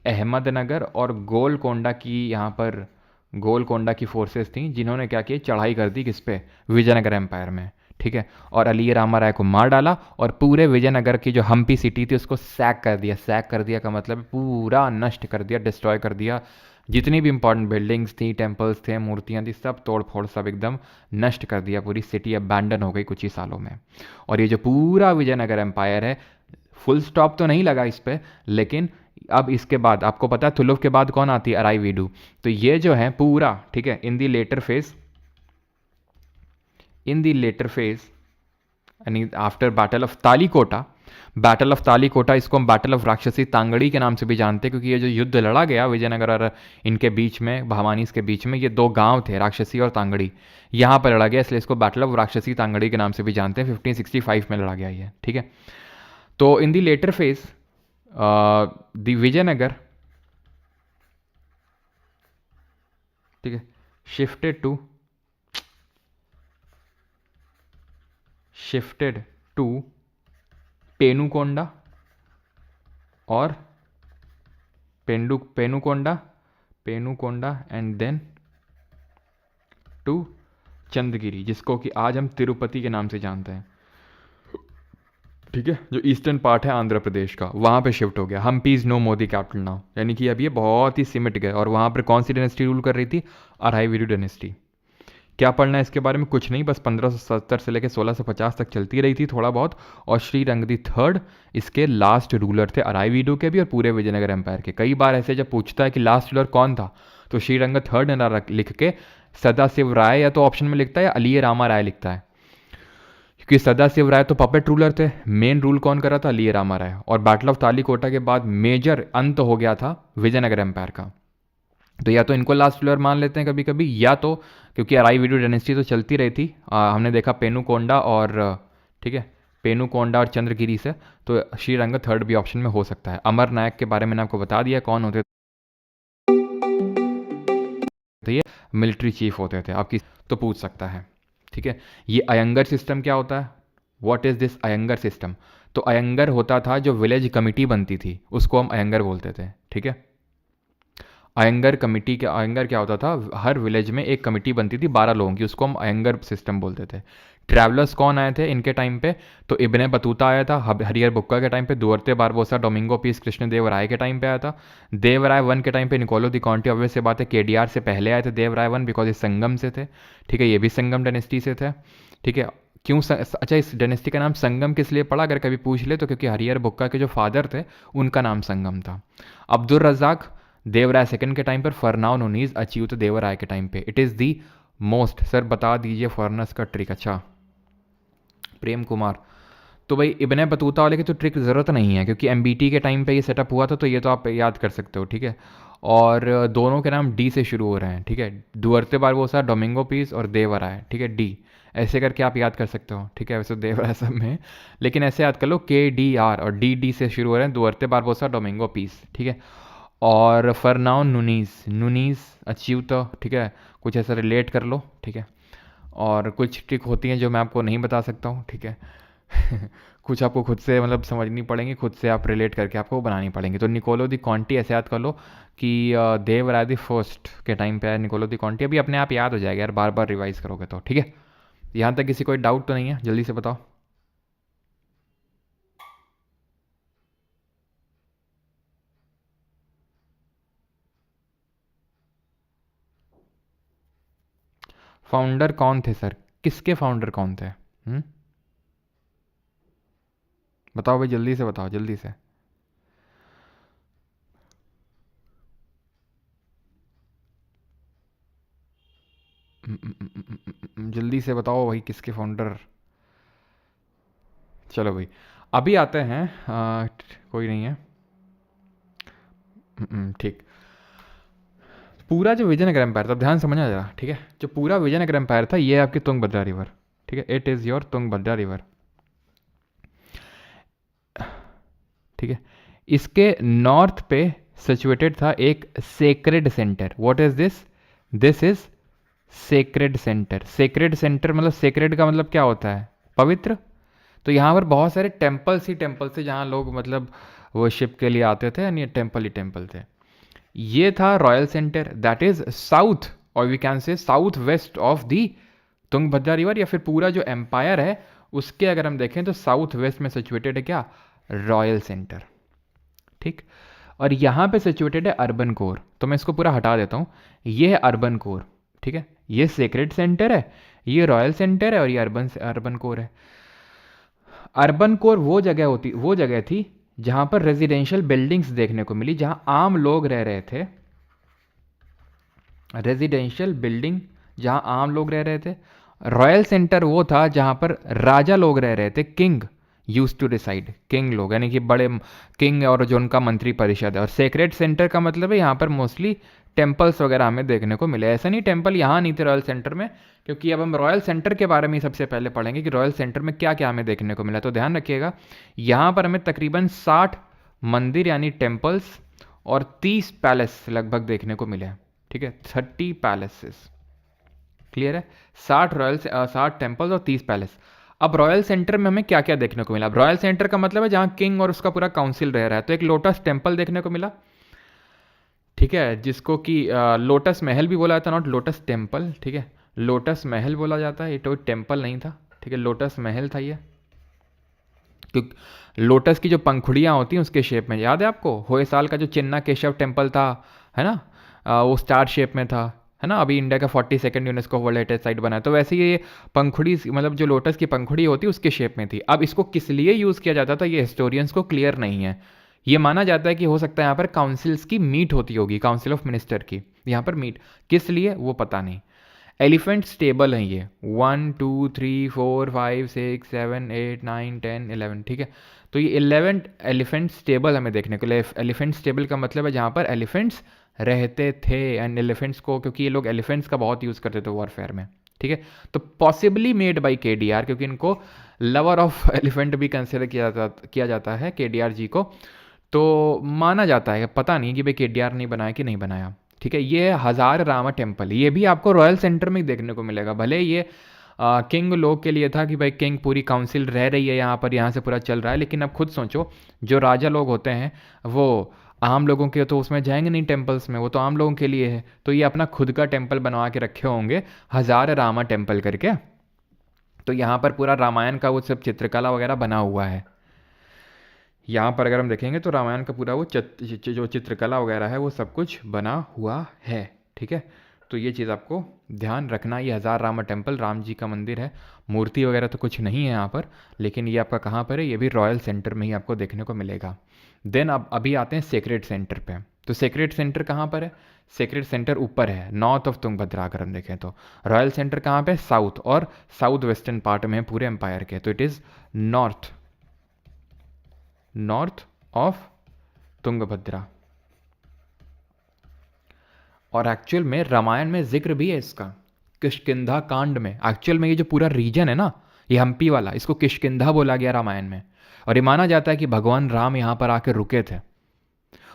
अहमदनगर और गोलकोंडा की, यहाँ पर गोलकोंडा की फोर्सेस थी, जिन्होंने क्या किया, चढ़ाई कर दी किस पे, विजयनगर एम्पायर में। ठीक है, और अली रामा राय को मार डाला, और पूरे विजयनगर की जो हम्पी सिटी थी उसको सैक कर दिया। सैक कर दिया का मतलब पूरा नष्ट कर दिया, डिस्ट्रॉय कर दिया। जितनी भी इंपॉर्टेंट बिल्डिंग्स थी, टेम्पल्स थे, मूर्तियाँ थी, सब तोड़ फोड़, सब एकदम नष्ट कर दिया। पूरी सिटी अबैंडन हो गई कुछ ही सालों में। और ये जो पूरा विजयनगर एम्पायर है, फुल स्टॉप तो नहीं लगा इस पर, लेकिन अब इसके बाद आपको पता है तुलुव के बाद कौन आती है, अराईवीडू। तो ये जो है पूरा, ठीक है, इन दी लेटर फेज यानी after battle of Talikota, battle of Talikota, इसको हम बैटल ऑफ राक्षसी तांगड़ी के नाम से भी जानते हैं, क्योंकि ये जो युद्ध लड़ा गया विजयनगर और इनके बीच में, भवानीस के बीच में, ये 2 गांव थे, राक्षसी और तांगड़ी, यहाँ पर लड़ा गया, इसलिए इसको बैटल ऑफ राक्षसी तांगड़ी के नाम से भी जानते हैं। 1565 में लड़ा गया ये। ठीक है, तो इन the later phase the Vijayanagar, ठीक है, शिफ्टेड टू पेनुकोंडा और Penukonda and then to Chandgiri, जिसको कि आज हम तिरुपति के नाम से जानते हैं। ठीक है, जो ईस्टर्न पार्ट है आंध्र प्रदेश का, वहाँ पे शिफ्ट हो गया। Hampi is no more the capital now, यानी कि अब ये बहुत ही सिमट गए। और वहाँ पर कौन सी डायनेस्टी रूल कर रही थी, अराईवीडू डायनेस्टी। क्या पढ़ना है इसके बारे में, कुछ नहीं, बस 1570 से लेकर 1650 तक चलती रही थी थोड़ा बहुत। और श्रीरंगदी थर्ड इसके लास्ट रूलर थे, अराईवीडू के भी और पूरे विजयनगर एम्पायर के। कई बार ऐसे जब पूछता है कि लास्ट रूलर कौन था, तो श्रीरंग थर्ड ना लिख के सदाशिव राय या तो ऑप्शन में लिखता है या अली रामा राय लिखता है, क्योंकि सदाशिव राय तो पपेट रूलर थे, मेन रूल कौन कर रहा था, अली रामा राय। और बैटल ऑफ तालीकोटा के बाद मेजर अंत हो गया था विजयनगर एम्पायर का। तो या तो इनको लास्ट रूलर मान लेते हैं कभी कभी, या तो क्योंकि अराईवीडू डायनेस्टी तो चलती रही थी, हमने देखा पेनुकोंडा और, ठीक है, पेनुकोंडा और चंद्रगिरी से, तो श्रीरंग थर्ड भी ऑप्शन में हो सकता है। अमर नायक के बारे में मैंने आपको बता दिया कौन होते थे, ये मिलिट्री चीफ होते थे। आपकी तो पूछ सकता है, ठीक है। ये अयंगर सिस्टम क्या होता है, what is this Ayangar system? तो अयंगर होता था जो विलेज कमिटी बनती थी, उसको हम अयंगर बोलते थे, ठीक है। अयंगर कमिटी के, अयंगर क्या होता था, हर विलेज में एक कमिटी बनती थी 12 लोगों की, उसको हम अयंगर सिस्टम बोलते थे। ट्रैवलर्स कौन आए थे इनके टाइम पे, तो इब्ने बतूता आया था हरिहर बुक्का के टाइम पे, दुअर्ते बारबोसा डोमिंगो पीस कृष्णदेव राय के टाइम पे आया था, देवराय वन के टाइम पे निकोलो दी कॉन्टी, ऑब्वियस से बात है केडीआर से पहले आए थे देवराय वन, बिकॉज ये संगम से थे, ठीक है, ये भी संगम डायनेस्टी से थे, ठीक है। क्यों अच्छा, इस डायनेस्टी का नाम संगम किस लिए पड़ा अगर कभी पूछ ले तो, क्योंकि हरिहर बुक्का के जो फादर थे उनका नाम संगम था। अब्दुल रज्जाक देवराय सेकंड के टाइम पर, फरनाओ नूनीज अच्युत देवराय के टाइम पे। It is the most, sir बता दीजिए फॉरनर्स का ट्रिक। अच्छा, प्रेम कुमार, तो भाई इब्ने बतूता वाले की तो ट्रिक ज़रूरत नहीं है, क्योंकि एमबीटी के टाइम पे ये सेटअप हुआ था, तो ये तो आप याद कर सकते हो, ठीक है। और दोनों के नाम डी से शुरू हो रहे हैं, ठीक है, दुअर्ते बारबोसा, डोमिंगो पीस और देवराय, ठीक है, डी ऐसे करके आप याद कर सकते हो, ठीक है। वैसे देवराय सब में, लेकिन ऐसे याद कर लो KDR और डी से शुरू हो रहे हैं, दुअर्ते बारबोसा डोमिंगो पीस, ठीक है। और फरनाओ नूनीज अच्युत, ठीक है, कुछ ऐसा रिलेट कर लो, ठीक है। और कुछ ट्रिक होती हैं जो मैं आपको नहीं बता सकता हूँ, ठीक है। कुछ आपको खुद से मतलब समझनी पड़ेंगी, खुद से आप रिलेट करके आपको बनानी पड़ेंगी। तो निकोलो दी कॉन्टी ऐसे याद कर लो कि देवराय दी फर्स्ट के टाइम पे है निकोलो दी कॉन्टी, अभी अपने आप याद हो जाएगा यार, बार बार रिवाइज करोगे तो, ठीक है। यहाँ तक किसी कोई डाउट तो नहीं है, जल्दी से बताओ। फाउंडर कौन थे सर, किसके फाउंडर कौन थे? बताओ भाई, जल्दी से बताओ, जल्दी से। जल्दी से बताओ भाई, किसके फाउंडर? चलो भाई, अभी आते हैं, कोई नहीं है, ठीक। पूरा जो विजयनगर एम्पायर था, ध्यान समझना जरा, ठीक है, जो पूरा विजयनगर एम्पायर था ये आपकी तुंगभद्रा रिवर, ठीक है, it is your Tungabhadra river, ठीक है। इसके नॉर्थ पे सिचुएटेड था एक sacred centre, what is this, this is sacred centre. Sacred centre मतलब, सेक्रेड का मतलब क्या होता है, पवित्र। तो यहाँ पर बहुत सारे टेम्पल्स ही टेम्पल थे जहाँ लोग मतलब वर्शिप के लिए आते थे, यानी टेम्पल ही टेम्पल थे। ये था royal centre, that is south, और we can say south west of the Tungabhadra river, या फिर पूरा जो एम्पायर है उसके अगर हम देखें तो साउथ वेस्ट में सिचुएटेड है क्या, रॉयल सेंटर, ठीक। और यहाँ पे सिचुएटेड है अर्बन कोर, तो मैं इसको पूरा हटा देता हूँ, ये है अर्बन कोर, ठीक है, ये सेक्रेड सेंटर है, ये रॉयल सेंटर है, और ये अर्बन अर्बन कोर है। अर्बन कोर वो जगह थी जहाँ पर रेजिडेंशियल बिल्डिंग्स देखने को मिली, जहाँ आम लोग रह रहे थे, रेजिडेंशियल बिल्डिंग जहाँ आम लोग रह रहे थे। रॉयल सेंटर वो था जहाँ पर राजा लोग रह रहे थे, king use to decide, king लोग यानी कि बड़े किंग और जो उनका मंत्री परिषद है। और सेक्रेट सेंटर का मतलब है यहाँ पर मोस्टली टेम्पल्स वगैरह हमें देखने को मिले। ऐसा नहीं टेम्पल यहाँ नहीं थे रॉयल सेंटर में, क्योंकि अब हम रॉयल सेंटर के बारे में सबसे पहले पढ़ेंगे कि रॉयल सेंटर में क्या क्या हमें देखने को मिला। तो ध्यान रखिएगा, यहाँ पर हमें तकरीबन 60 मंदिर यानी टेम्पल्स और 30 पैलेस लगभग देखने को मिले, ठीक है, 30 पैलेसेस, क्लियर है, 60 टेम्पल्स और 30 पैलेस। अब रॉयल सेंटर में हमें क्या क्या देखने को मिला? अब रॉयल सेंटर का मतलब है जहाँ किंग और उसका पूरा काउंसिल रह रहा है। तो एक लोटस टेम्पल देखने को मिला, ठीक है, जिसको कि लोटस महल भी बोला जाता है, नॉट लोटस टेम्पल, ठीक है, लोटस महल बोला जाता है, ये तो टेम्पल नहीं था, ठीक है, लोटस महल था ये। क्योंकि लोटस की जो पंखुड़ियाँ होती हैं उसके शेप में, याद है आपको होयसाल का जो चिन्ना केशव टेम्पल था, है ना, वो स्टार शेप में था, है ना, अभी इंडिया का 42nd UNESCO world heritage site बना है। तो वैसे ये पंखुड़ी मतलब जो लोटस की पंखुड़ी होती है उसके शेप में थी। अब इसको किस लिए यूज़ किया जाता था ये हिस्टोरियंस को क्लियर नहीं है। ये माना जाता है कि हो सकता है यहाँ पर काउंसिल्स की मीट होती होगी, काउंसिल ऑफ मिनिस्टर की यहाँ पर मीट, किस लिए वो पता नहीं। एलिफेंट स्टेबल हैं ये 1 2 3 4 5 6 7 8 9 10 11, ठीक है। तो ये 11 एलिफेंट स्टेबल हमें देखने को। एलिफेंट स्टेबल का मतलब है जहाँ पर एलिफेंट्स रहते थे, एंड एलिफेंट्स को, क्योंकि ये लोग एलिफेंट्स का बहुत यूज़ करते थे वॉरफेयर में, ठीक है। तो पॉसिबली मेड बाय केडीआर, क्योंकि इनको लवर ऑफ एलिफेंट भी कंसिडर किया जाता है केडीआर जी को, तो माना जाता है, पता नहीं कि भाई केडीआर ने बनाया कि नहीं बनाया। ठीक है, ये हजार रामा टेम्पल, ये भी आपको रॉयल सेंटर में ही देखने को मिलेगा। भले ये किंग लोग के लिए था कि भाई किंग पूरी काउंसिल रह रही है यहाँ पर, यहाँ से पूरा चल रहा है, लेकिन अब खुद सोचो जो राजा लोग होते हैं वो आम लोगों के तो उसमें जाएंगे नहीं टेम्पल्स में, वो तो आम लोगों के लिए है। तो ये अपना खुद का टेम्पल बनवा के रखे होंगे हजार रामा टेम्पल करके। तो यहाँ पर पूरा रामायण का वो सब चित्रकला वगैरह बना हुआ है। यहाँ पर अगर हम देखेंगे तो रामायण का पूरा वो जो चित्रकला वगैरह है वो सब कुछ बना हुआ है। ठीक है, तो ये चीज़ आपको ध्यान रखना। ये हजार रामा टेम्पल राम जी का मंदिर है, मूर्ति वगैरह तो कुछ नहीं है यहाँ पर, लेकिन ये आपका कहाँ पर है, ये भी रॉयल सेंटर में ही आपको देखने को मिलेगा। देन अब अभी आते हैं सेक्रेट सेंटर पे। तो सेक्रेट सेंटर कहाँ पर है? सेक्रेट सेंटर ऊपर है, नॉर्थ ऑफ तुंगभद्रा अगर हम देखें तो। रॉयल सेंटर कहाँ पे? साउथ, और साउथ वेस्टर्न पार्ट में है पूरे एम्पायर के, तो it is north of Tungabhadra. और एक्चुअल में रामायण में जिक्र भी है इसका, किष्किंधा कांड में। एक्चुअल में ये जो पूरा रीजन है ना, ये हम्पी वाला, इसको किष्किंधा बोला गया रामायण में। और ये माना जाता है कि भगवान राम यहाँ पर आकर रुके थे।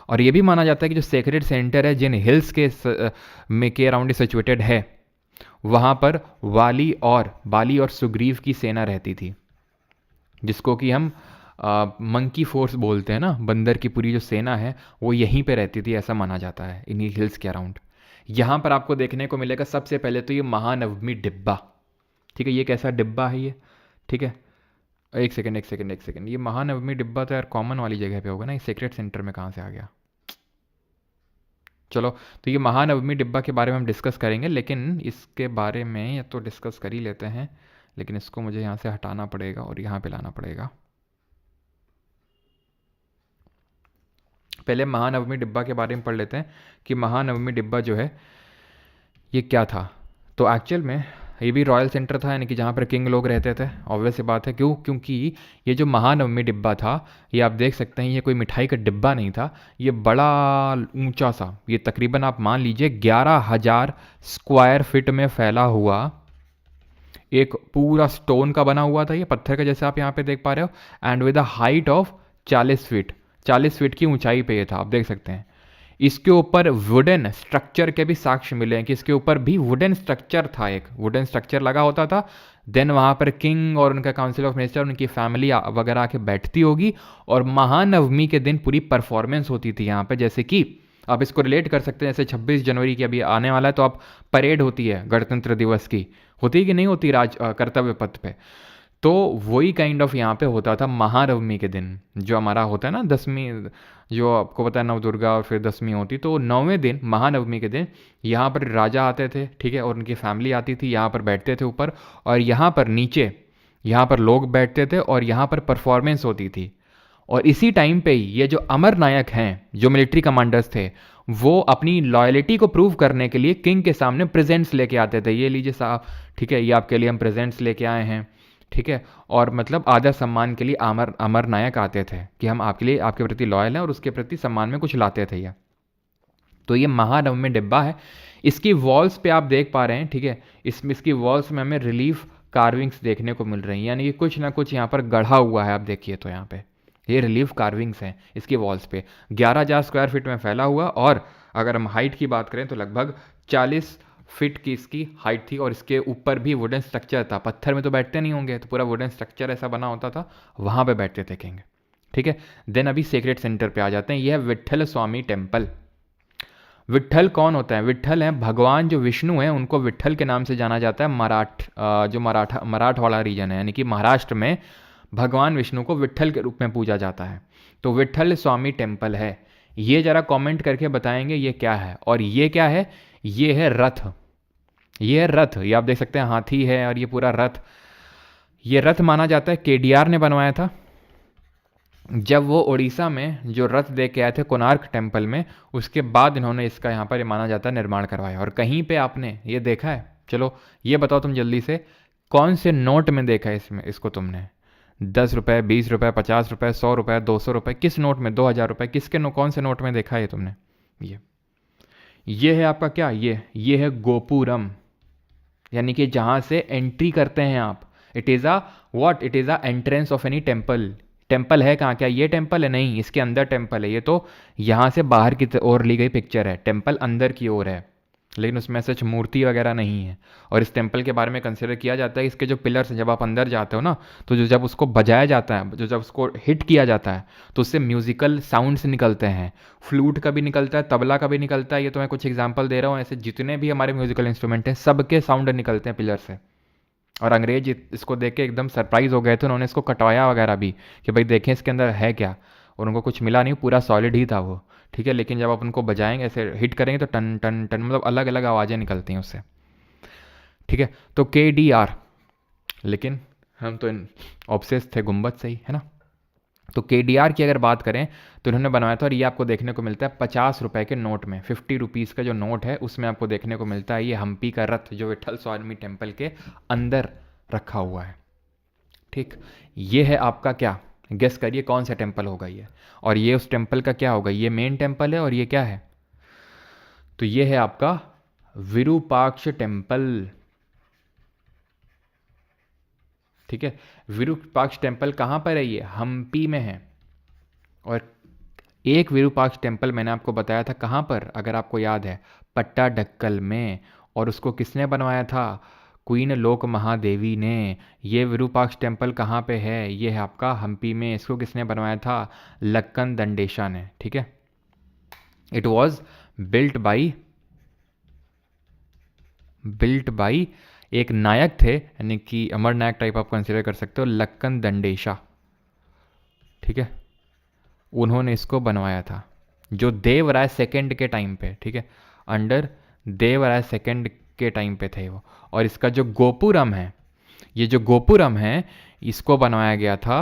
और ये भी माना जाता है कि जो सेक्रेट सेंटर है जिन हिल्स के अराउंड सिचुएटेड है, वहाँ पर बाली और सुग्रीव की सेना रहती थी, जिसको कि हम मंकी फोर्स बोलते हैं ना। बंदर की पूरी जो सेना है वो यहीं पे रहती थी, ऐसा माना जाता है इन्हीं हिल्स के अराउंड। यहाँ पर आपको देखने को मिलेगा सबसे पहले तो ये महानवमी डिब्बा। ठीक है, ये कैसा डिब्बा है ये? ठीक है, एक सेकंड, ये महानवमी डिब्बा तो यार कॉमन वाली जगह पे होगा ना, ये सीक्रेट सेंटर में कहाँ से आ गया? चलो, तो ये महानवमी डिब्बा के बारे में हम डिस्कस करेंगे, लेकिन इसके बारे में या तो डिस्कस कर ही लेते हैं, लेकिन इसको मुझे यहाँ से हटाना पड़ेगा और यहाँ पे लाना पड़ेगा। पहले महानवमी डिब्बा के बारे में पढ़ लेते हैं कि महानवमी डिब्बा जो है ये क्या था। तो एक्चुअल में ये भी रॉयल सेंटर था, यानी कि जहाँ पर किंग लोग रहते थे। ऑब्वियस सी बात है, क्योंकि ये जो महानवमी डिब्बा था, ये आप देख सकते हैं, ये कोई मिठाई का डिब्बा नहीं था, ये बड़ा ऊंचा सा, ये तकरीबन आप मान लीजिए 11,000 स्क्वायर फीट में फैला हुआ एक पूरा स्टोन का बना हुआ था, ये पत्थर का, जैसे आप यहाँ पे देख पा रहे हो। And with a height of 40 feet की ऊंचाई पे ये था, आप देख सकते हैं। इसके ऊपर वुडन स्ट्रक्चर के भी साक्ष्य मिले हैं कि इसके ऊपर भी वुडन स्ट्रक्चर था, एक वुडन स्ट्रक्चर लगा होता था। देन वहाँ पर किंग और उनका काउंसिल ऑफ मिनिस्टर, उनकी फैमिली वगैरह आके बैठती होगी, और महानवमी के दिन पूरी परफॉर्मेंस होती थी यहाँ पे। जैसे कि आप इसको रिलेट कर सकते हैं, जैसे 26 जनवरी की अभी आने वाला है, तो आप परेड होती है गणतंत्र दिवस की, होती है कि नहीं होती कर्तव्य पथ पे, तो वही काइंड ऑफ यहाँ पे होता था महानवमी के दिन। जो हमारा होता है ना 10वीं, जो आपको पता है नवदुर्गा और फिर 10वीं होती, तो 9वें दिन महानवमी के दिन यहाँ पर राजा आते थे, ठीक है, और उनकी फैमिली आती थी, यहाँ पर बैठते थे ऊपर, और यहाँ पर नीचे यहाँ पर लोग बैठते थे, और यहाँ पर परफॉर्मेंस होती थी। और इसी टाइम पे ही ये जो अमर नायक हैं, जो मिलिट्री कमांडर्स थे, वो अपनी लॉयलिटी को प्रूव करने के लिए किंग के सामने प्रेजेंट्स लेके आते थे। ये लीजिए साहब, ठीक है, ये आपके लिए हम प्रेजेंट्स लेके आए हैं, ठीक है। और मतलब आदर सम्मान के लिए अमर नायक आते थे कि हम आपके लिए, आपके प्रति लॉयल हैं, और उसके प्रति सम्मान में कुछ लाते थे ये। तो ये महानवमी डिब्बा है। इसकी वॉल्स पे आप देख पा रहे हैं, ठीक है, इसकी वॉल्स में हमें रिलीफ कार्विंग्स देखने को मिल रही हैं, यानी कि कुछ ना कुछ यहाँ पर गढ़ा हुआ है। आप देखिए तो यहाँ पे ये रिलीफ कार्विंग्स हैं इसकी वॉल्स पे। 11,000 स्क्वायर फीट में फैला हुआ, और अगर हम हाइट की बात करें तो लगभग 40 फीट की इसकी हाइट थी। और इसके ऊपर भी वुडन स्ट्रक्चर था, पत्थर में तो बैठते नहीं होंगे, तो पूरा वुडन स्ट्रक्चर ऐसा बना होता था, वहाँ पे बैठते थे किंग, ठीक है। देन अभी सेक्रेट सेंटर पे आ जाते हैं। यह है विट्ठल स्वामी टेम्पल। विट्ठल कौन होता है? विट्ठल है भगवान जो विष्णु है, उनको विट्ठल के नाम से जाना जाता है। जो मराठवाड़ा रीजन है, यानी कि महाराष्ट्र में भगवान विष्णु को विट्ठल के रूप में पूजा जाता है। तो विट्ठल स्वामी टेम्पल है। ये जरा कमेंट करके बताएंगे ये क्या है। और ये क्या है? ये है रथ। ये है रथ, ये आप देख सकते हैं, हाथी है और ये पूरा रथ। ये रथ माना जाता है केडीआर ने बनवाया था, जब वो उड़ीसा में जो रथ दे के आए थे कोणार्क टेम्पल में, उसके बाद इन्होंने इसका यहाँ पर माना जाता है निर्माण करवाया। और कहीं पे आपने ये देखा है? चलो ये बताओ तुम जल्दी से, कौन से नोट में देखा है इसमें इसको तुमने? 10 रुपये, 20 रुपये, 50 रुपये, 100 रुपये, 200 रुपये, किस नोट में? 2,000 रुपये, किसके कौन से नोट में देखा है तुमने? ये है आपका क्या? ये है गोपुरम। यानी कि जहाँ से एंट्री करते हैं आप। It is a what, it is a entrance of any temple. Temple है कहाँ, क्या ये टेम्पल है? नहीं, इसके अंदर टेम्पल है। ये तो यहाँ से बाहर की ओर ली गई पिक्चर है, टेम्पल अंदर की ओर है, लेकिन उसमें सच मूर्ति वगैरह नहीं है। और इस टेम्पल के बारे में कंसिडर किया जाता है, इसके जो पिलर्स हैं, जब आप अंदर जाते हो ना, तो जो जब उसको बजाया जाता है, जो जब उसको हिट किया जाता है, तो उससे म्यूजिकल साउंड्स निकलते हैं। फ्लूट का भी निकलता है, तबला का भी निकलता है। ये तो मैं कुछ एग्जाम्पल दे रहा हूँ, ऐसे जितने भी हमारे म्यूजिकल इंस्ट्रूमेंट हैं सबके साउंड निकलते हैं पिलर से। और अंग्रेज इसको देख के एकदम सरप्राइज हो गए थे, उन्होंने इसको कटवाया वगैरह भी कि भाई देखें इसके अंदर है क्या। और उनको कुछ मिला नहीं, पूरा सॉलिड ही था वो। ठीक है, लेकिन जब आप उनको बजाएंगे, ऐसे हिट करेंगे, तो टन टन टन मतलब अलग अलग आवाज़ें निकलती हैं उससे। ठीक है, तो KDR, लेकिन हम तो इन ऑब्सेस थे गुम्बद से ही, है ना। तो KDR की अगर बात करें तो इन्होंने बनवाया था, और ये आपको देखने को मिलता है 50 रुपए के नोट में। 50 रुपीज़ का जो नोट है उसमें आपको देखने को मिलता है ये हम्पी का रथ, जो विठल स्वामी टेम्पल के अंदर रखा हुआ है। ठीक, ये है आपका क्या, गेस करिए कौन सा टेम्पल होगा ये। और ये उस टेम्पल का क्या होगा, ये मेन टेम्पल है, और ये क्या है, तो ये है आपका विरूपाक्ष टेम्पल। ठीक है, विरूपाक्ष टेम्पल कहाँ पर है, ये हम्पी में है। और एक विरूपाक्ष टेम्पल मैंने आपको बताया था कहाँ पर, अगर आपको याद है, पट्टाडक्कल में। और उसको किसने बनवाया था, क्वीन लोक महादेवी ने। ये विरूपाक्ष टेम्पल कहाँ पे है, ये है आपका हम्पी में। इसको किसने बनवाया था, लक्कन दंडेशा ने। ठीक है, इट वॉज बिल्ट बाई एक नायक थे, यानी कि अमर नायक टाइप आप कंसिडर कर सकते हो, लक्कन दंडेशा। ठीक है, उन्होंने इसको बनवाया था, जो देवराय सेकंड के टाइम पे। ठीक है, अंडर देवराय सेकंड के टाइम पे थे वो। और इसका जो गोपुरम है, ये जो गोपुरम है, इसको बनवाया गया था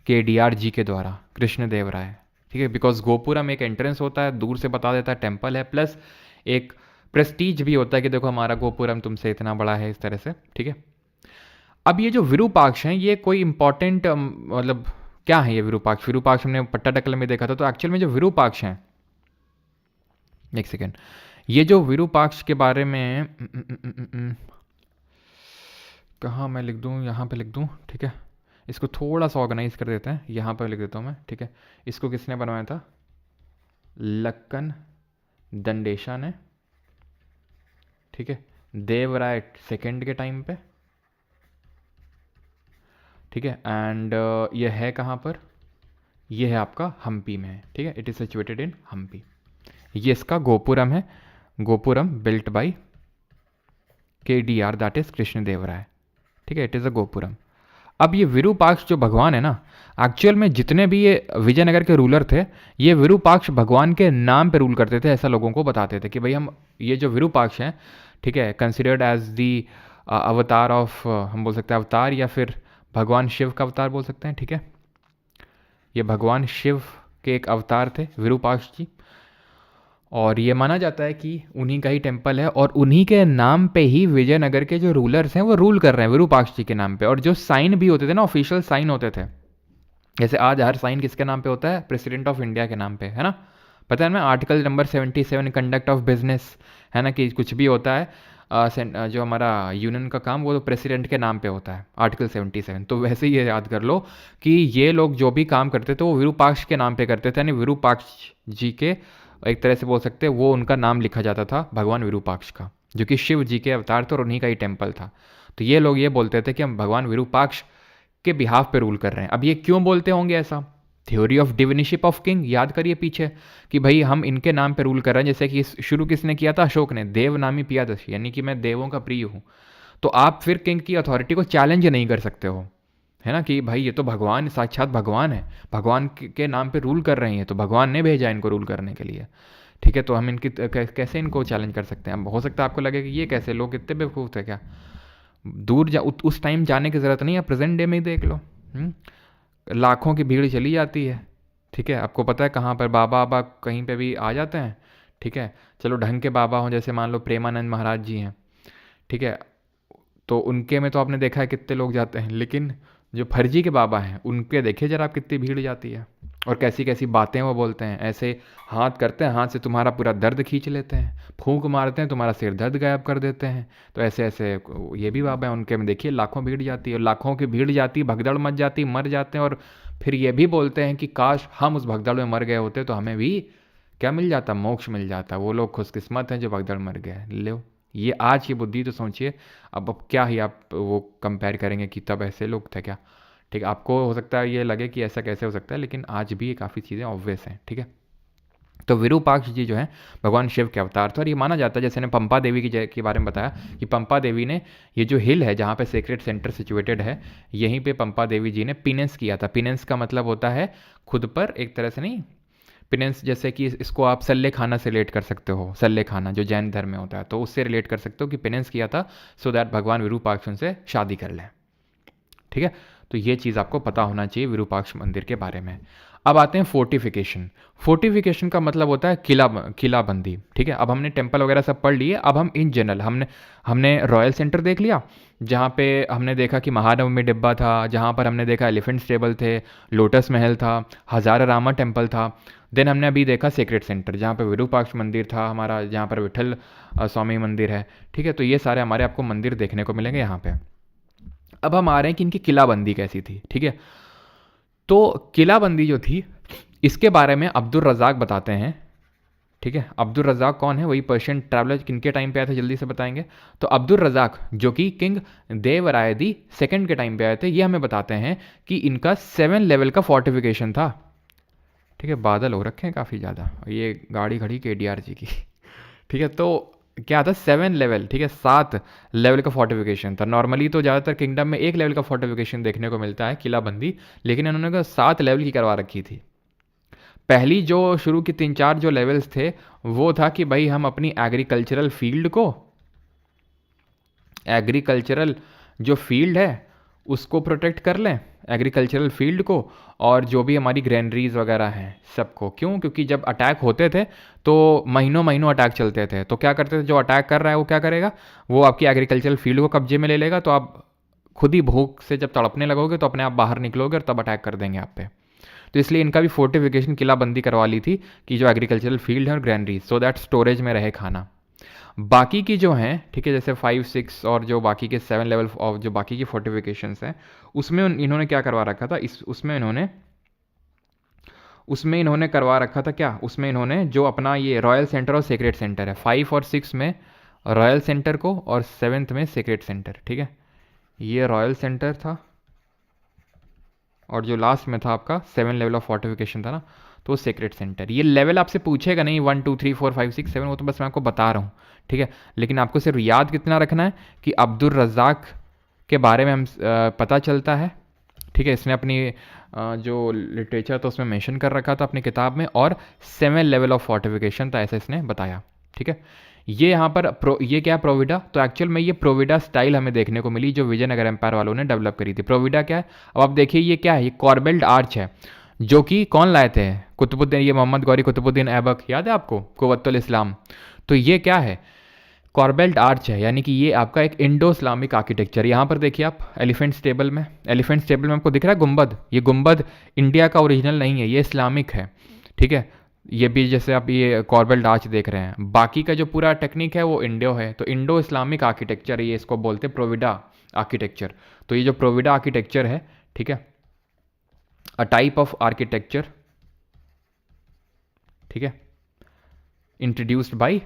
KDR जी के द्वारा, कृष्ण देव राय। ठीक है, बिकॉज गोपुरम एक एंट्रेंस होता है, दूर से बता देता है टेम्पल है, प्लस एक प्रेस्टीज भी होता है कि देखो हमारा गोपुरम तुमसे इतना बड़ा है, इस तरह से। ठीक है, अब ये जो विरूपाक्ष हैं, ये कोई इंपॉर्टेंट मतलब क्या है ये विरूपाक्ष? विरूपाक्ष हमने पट्टाडकल में देखा था, तो एक्चुअल में जो विरूपाक्ष हैं, एक सेकेंड, ये जो विरूपाक्ष के बारे में कहाँ मैं लिख दूँ, यहाँ पे लिख दूँ। ठीक है, इसको थोड़ा सा ऑर्गेनाइज कर देते हैं, यहाँ पर लिख देता हूँ मैं। ठीक है, इसको किसने बनवाया था, लक्कन दंडेशा ने। ठीक है, देवराय सेकंड के टाइम पे। ठीक है, एंड ये है कहाँ पर, ये है आपका हम्पी में है। ठीक है, it is situated in Hampi. ये इसका गोपुरम है, gopuram built by KDR, that is Krishna Deva Raya. ठीक है, इट इज़ अ गोपुरम। अब ये विरूपाक्ष जो भगवान है ना, एक्चुअल में जितने भी ये विजयनगर के रूलर थे, ये विरूपाक्ष भगवान के नाम पे रूल करते थे, ऐसा लोगों को बताते थे कि भाई हम ये जो विरूपाक्ष हैं, ठीक है, कंसिडर्ड एज दी अवतार ऑफ, हम बोल सकते हैं अवतार, या फिर भगवान शिव का अवतार बोल सकते हैं। ठीक है, ये भगवान शिव के एक अवतार थे विरूपाक्ष जी। और ये माना जाता है कि उन्हीं का ही टेम्पल है, और उन्हीं के नाम पे ही विजयनगर के जो रूलर्स हैं वो रूल कर रहे हैं, विरूपाक्ष जी के नाम पे। और जो साइन भी होते थे ना, ऑफिशियल साइन होते थे, जैसे आज हर साइन किसके नाम पे होता है, प्रेसिडेंट ऑफ इंडिया के नाम पे, है ना। पता है ना, article number 77 conduct of business, है ना, कि कुछ भी होता है जो हमारा यूनियन का काम, वो तो प्रेसिडेंट के नाम पे होता है, आर्टिकल 77। तो वैसे ही ये याद कर लो कि ये लोग जो भी काम करते थे वो विरूपाक्ष के नाम पे करते थे, यानी विरूपाक्ष जी के एक तरह से बोल सकते हैं, वो उनका नाम लिखा जाता था भगवान विरूपाक्ष का, जो कि शिव जी के अवतार थे और उन्हीं का ही टेम्पल था। तो ये लोग ये बोलते थे कि हम भगवान विरूपाक्ष के बिहाफ पे रूल कर रहे हैं। अब ये क्यों बोलते होंगे ऐसा, थ्योरी ऑफ डिविनिशिप ऑफ किंग याद करिए पीछे, कि भाई हम इनके नाम पे रूल कर रहे हैं। जैसे कि शुरू किसने किया था, अशोक ने, देव नामी पियादशी, यानी कि मैं देवों का प्रिय हूँ। तो आप फिर किंग की अथॉरिटी को चैलेंज नहीं कर सकते हो, है ना, कि भाई ये तो भगवान, साक्षात भगवान है, भगवान के नाम पे रूल कर रहे हैं, तो भगवान ने भेजा इनको रूल करने के लिए। ठीक है, तो हम इनकी कैसे इनको चैलेंज कर सकते हैं। अब हो सकता है आपको लगे कि ये कैसे, लोग इतने बेवकूफ़ थे क्या, दूर उस टाइम जाने की ज़रूरत नहीं है, प्रेजेंट डे में ही देख लो। लाखों की भीड़ चली जाती है। ठीक है, आपको पता है कहाँ पर बाबा बाबा कहीं पे भी आ जाते हैं। ठीक है, चलो ढंग के बाबा हों, जैसे मान लो प्रेमानंद महाराज जी हैं। ठीक है, तो उनके में तो आपने देखा है कितने लोग जाते हैं, लेकिन जो फर्जी के बाबा हैं उनके देखिए जरा आप कितनी भीड़ जाती है, और कैसी कैसी बातें वो बोलते हैं। ऐसे हाथ करते हैं, हाथ से तुम्हारा पूरा दर्द खींच लेते हैं, फूंक मारते हैं, तुम्हारा सिर दर्द गायब कर देते हैं। तो ऐसे ऐसे ये भी बाबा हैं, उनके में देखिए लाखों भीड़ जाती है, और लाखों की भीड़ जाती, भगदड़ मच जाती, मर जाते हैं, और फिर ये भी बोलते हैं कि काश हम उस भगदड़ में मर गए होते तो हमें भी क्या मिल जाता, मोक्ष मिल जाता। वो लोग खुशकिस्मत हैं जो भगदड़ मर गए। लो, ये आज की बुद्धि तो सोचिए। अब क्या ही आप वो कंपेयर करेंगे कि तब ऐसे लोग थे क्या। ठीक है, आपको हो सकता है ये लगे कि ऐसा कैसे हो सकता है, लेकिन आज भी ये काफ़ी चीज़ें ऑब्वियस हैं। ठीक है, तो विरूपाक्ष जी जो है भगवान शिव के अवतार थे, और ये माना जाता है, जैसे ने पंपा देवी की के बारे में बताया कि पंपा देवी ने ये जो हिल है जहाँ पे सेक्रेट सेंटर सिचुएटेड है, यहीं पे पंपा देवी जी ने पिनेंस किया था। पिनेंस का मतलब होता है खुद पर एक तरह से नहीं, पिनेंस जैसे कि इसको आप सल्ले खाना से रिलेट कर सकते हो, सल्ले खाना जो जैन धर्म में होता है, तो उससे रिलेट कर सकते हो कि पिनेंस किया था सो दैट भगवान विरूपाक्ष उनसे शादी कर लें। ठीक है, तो ये चीज़ आपको पता होना चाहिए विरूपाक्ष मंदिर के बारे में। अब आते हैं फोर्टिफिकेशन। फोर्टिफिकेशन का मतलब होता है किलाबंदी। ठीक है, अब हमने टेम्पल वगैरह सब पढ़ लिए, अब हम इन जनरल हमने रॉयल सेंटर देख लिया, जहाँ पे हमने देखा कि महानवमी डिब्बा था, जहाँ पर हमने देखा एलिफेंट स्टेबल थे, लोटस महल था, हजारा रामा टेम्पल था। देन हमने अभी देखा सेक्रेट सेंटर जहाँ पे विरूपाक्ष मंदिर था हमारा, जहाँ पर विठल स्वामी मंदिर है। ठीक है, तो ये सारे हमारे आपको मंदिर देखने को मिलेंगे यहाँ पे। अब हम आ रहे हैं कि इनकी किलाबंदी कैसी थी। ठीक है, तो किलाबंदी जो थी इसके बारे में अब्दुल रज़ाक बताते हैं। ठीक है, अब्दुल रज़ाक कौन है, वही पर्शियन ट्रैवलर किनके टाइम पे आए थे जल्दी से बताएंगे। तो अब्दुल रज़ाक जो कि किंग देवरायदी सेकंड के टाइम पे आए थे, ये हमें बताते हैं कि इनका 7 लेवल का फोर्टिफिकेशन था। ठीक है, बादल हो रखे हैं काफ़ी ज़्यादा, ये गाड़ी खड़ी KDR जी की। ठीक है, तो क्या था 7 लेवल, ठीक है 7 लेवल का फोर्टिफिकेशन था। नॉर्मली तो ज़्यादातर किंगडम में 1 लेवल का फोर्टिफिकेशन देखने को मिलता है किलाबंदी, लेकिन इन्होंने 7 लेवल की करवा रखी थी। पहली जो शुरू की 3-4 जो लेवल्स थे वो था कि भाई हम अपनी एग्रीकल्चरल फील्ड को, एग्रीकल्चरल जो फील्ड है उसको प्रोटेक्ट कर लें, एग्रीकल्चरल फील्ड को, और जो भी हमारी ग्रैनरीज वगैरह हैं सबको। क्यों, क्योंकि जब अटैक होते थे तो महीनों महीनों अटैक चलते थे, तो क्या करते थे, जो अटैक कर रहा है वो क्या करेगा, वो आपकी एग्रीकल्चरल फील्ड को कब्जे में ले लेगा, तो आप खुद ही भूख से जब तड़पने लगोगे तो अपने आप बाहर निकलोगे और तब अटैक कर देंगे आप पे। तो इसलिए इनका भी फोर्टिफिकेशन किलाबंदी करवा ली थी कि जो एग्रीकल्चरल फील्ड है और ग्रैनरीज, सो दैट स्टोरेज में रहे खाना। बाकी की जो हैं, ठीक है, जैसे 5-6 और जो बाकी के 7 लेवल ऑफ जो बाकी की फोर्टिफिकेशंस हैं, उसमें इन्होंने क्या करवा रखा था, उसमें इन्होंने करवा रखा था क्या, उसमें इन्होंने जो अपना ये रॉयल सेंटर और सेक्रेट सेंटर है, 5 और 6 में रॉयल सेंटर को और 7th में सेक्रेट सेंटर। ठीक है, ये रॉयल सेंटर था और जो लास्ट में था आपका 7 लेवल ऑफ फोर्टिफिकेशन था ना, तो सेक्रेट सेंटर। ये लेवल आपसे पूछेगा नहीं 1 2 3 4 5 6 7, वो तो बस मैं आपको बता रहा हूँ। ठीक है, लेकिन आपको सिर्फ याद कितना रखना है कि अब्दुल रज़ाक के बारे में हम पता चलता है। ठीक है, इसने अपनी जो लिटरेचर था उसमें मेंशन कर रखा था अपनी किताब में, और 7 लेवल ऑफ फोर्टिफिकेशन था ऐसा इसने बताया। ठीक है, ये यहाँ पर ये क्या है, प्रोविडा। तो एक्चुअल में ये प्रोविडा स्टाइल हमें देखने को मिली जो विजयनगर एम्पायर वालों ने डेवलप करी थी। प्रोविडा क्या है, अब आप देखिए ये क्या है, ये कॉर्बेल्ट आर्च है, जो कि कौन लाए थे, कुतुबुद्दीन, ये मोहम्मद गौरी कुतुबुद्दीन ऐबक, याद है आपको, कुव्वतुल इस्लाम। तो ये क्या है, कॉर्बेल्ट आर्च है, यानी कि ये आपका एक इंडो इस्लामिक आर्किटेक्चर। यहाँ पर देखिए आप एलिफेंट स्टेबल में, आपको दिख रहा है गुंबद, ये गुंबद इंडिया का ओरिजिनल नहीं है, ये इस्लामिक है। ठीक है, ये भी जैसे आप ये कॉर्बेल्ट आर्च देख रहे हैं, बाकी का जो पूरा टेक्निक है वो इंडो है, तो इंडो इस्लामिक आर्किटेक्चर ये इसको बोलते हैं प्रोविडा आर्किटेक्चर। तो ये जो प्रोविडा आर्किटेक्चर है, ठीक है, अ टाइप ऑफ आर्किटेक्चर, ठीक है, इंट्रोड्यूस्ड बाई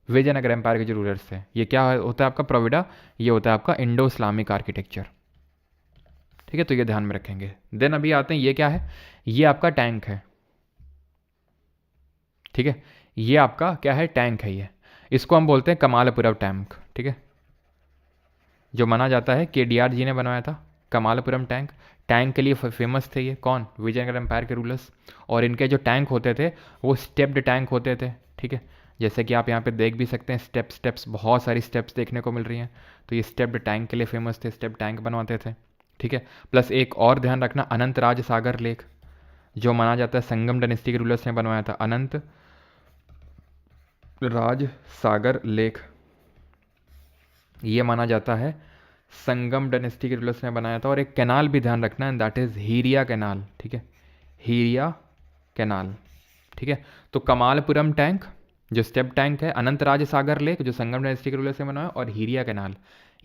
विजयनगर एम्पायर के जो रूलर्स थे। ये क्या होता है आपका प्रोविडा, ये होता है आपका इंडो इस्लामिक आर्किटेक्चर। ठीक है, तो ये ध्यान में रखेंगे। देन अभी आते हैं, ये क्या है, ये आपका टैंक है। ठीक है, ये आपका क्या है, टैंक है, ये इसको हम बोलते हैं कमालपुरम टैंक। ठीक है, जो माना जाता है KDR जी ने बनवाया था कमालपुरम टैंक। टैंक के लिए फेमस थे ये कौन, विजयनगर एम्पायर के रूलर्स। और इनके जो टैंक होते थे वो स्टेप्ड टैंक होते थे। ठीक है, जैसे कि आप यहाँ पे देख भी सकते हैं, स्टेप्स बहुत सारी स्टेप्स देखने को मिल रही हैं। तो ये स्टेप्ड टैंक के लिए फेमस थे, स्टेप टैंक बनवाते थे। ठीक है, प्लस एक और ध्यान रखना, अनंत राज सागर लेक, जो माना जाता है संगम डायनेस्टी के रूलर्स ने बनवाया था, अनंत राज सागर लेक। ये माना जाता है संगम डायनेस्टी के रूलर्स ने बनाया था। और एक कैनाल भी ध्यान रखना है, दैट इज हीरिया कैनाल, ठीक है, हीरिया कैनाल, ठीक है। तो कमालपुरम टैंक जो स्टेप टैंक है, अनंतराज सागर लेक जो संगम डायनेस्टी के रूलर्स ने बनवाया, और हीरिया कैनाल,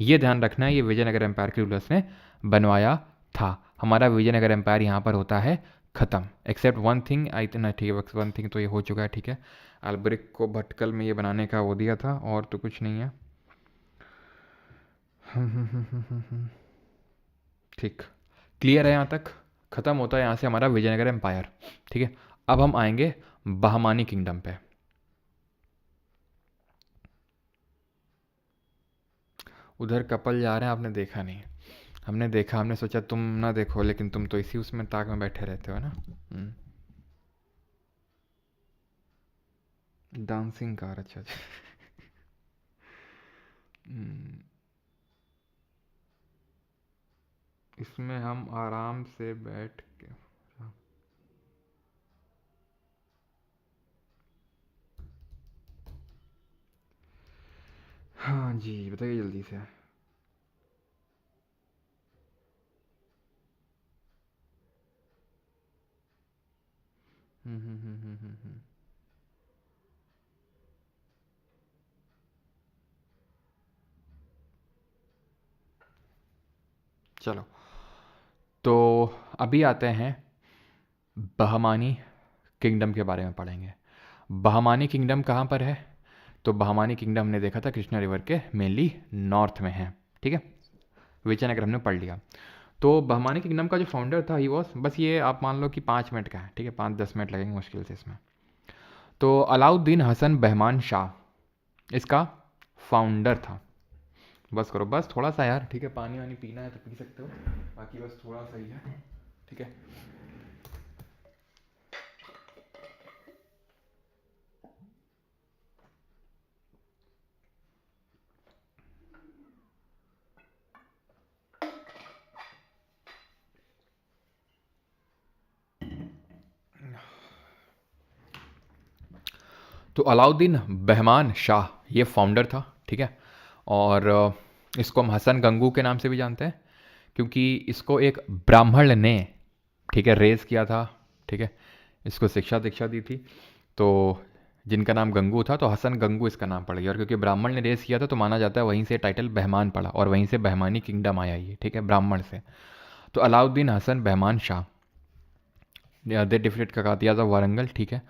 ये ध्यान रखना है, ये विजयनगर एम्पायर के रूलर्स ने बनवाया था। हमारा विजयनगर एम्पायर यहाँ पर होता है ख़त्म, except one thing I think, ठीक है, वन थिंग तो ये हो चुका है, ठीक है। अल्बरिक को भटकल में ये बनाने का वो दिया था, और तो कुछ नहीं है। ठीक, क्लियर है यहाँ तक? ख़त्म होता है यहाँ से हमारा विजयनगर एम्पायर, ठीक है। अब हम आएंगे बहमानी किंगडम पे। उधर कपल जा रहे हैं, आपने देखा नहीं, हमने देखा, हमने सोचा तुम ना देखो, लेकिन तुम तो इसी उसमें ताक में बैठे रहते हो ना। डांसिंग कार, अच्छा अच्छा। इसमें हम आराम से बैठ के, हाँ जी बताइए जल्दी से। चलो, तो अभी आते हैं बहमानी किंगडम के बारे में पढ़ेंगे। बहमानी किंगडम कहाँ पर है? तो बहमानी किंगडम हमने देखा था कृष्णा रिवर के मेनली नॉर्थ में है, ठीक है। विजयनगर हमने पढ़ लिया। तो बहमानी किंगडम का जो फाउंडर था ही वॉज, बस ये आप मान लो कि 5 मिनट का है, ठीक है, 5-10 मिनट लगेंगे मुश्किल से इसमें। तो अलाउद्दीन हसन बहमान शाह इसका फाउंडर था। बस करो, बस थोड़ा सा यार, ठीक है, पानी वानी पीना है तो पी सकते हो, बाकी बस थोड़ा सा ही है, ठीक है। तो अलाउद्दीन बहमान शाह ये फाउंडर था, ठीक है। और इसको हम हसन गंगू के नाम से भी जानते हैं, क्योंकि इसको एक ब्राह्मण ने, ठीक है, रेज किया था, ठीक है, इसको शिक्षा दीक्षा दी थी। तो जिनका नाम गंगू था, तो हसन गंगू इसका नाम पड़ गया, और क्योंकि ब्राह्मण ने रेज किया था तो माना जाता है वहीं से टाइटल बहमान पड़ा, और वहीं से बहमानी किंगडम आया ये, ठीक है, ब्राह्मण से। तो अलाउद्दीन हसन बहमान शाह, दे डिफिटेड ककातियाज ऑफ वारंगल, ठीक है।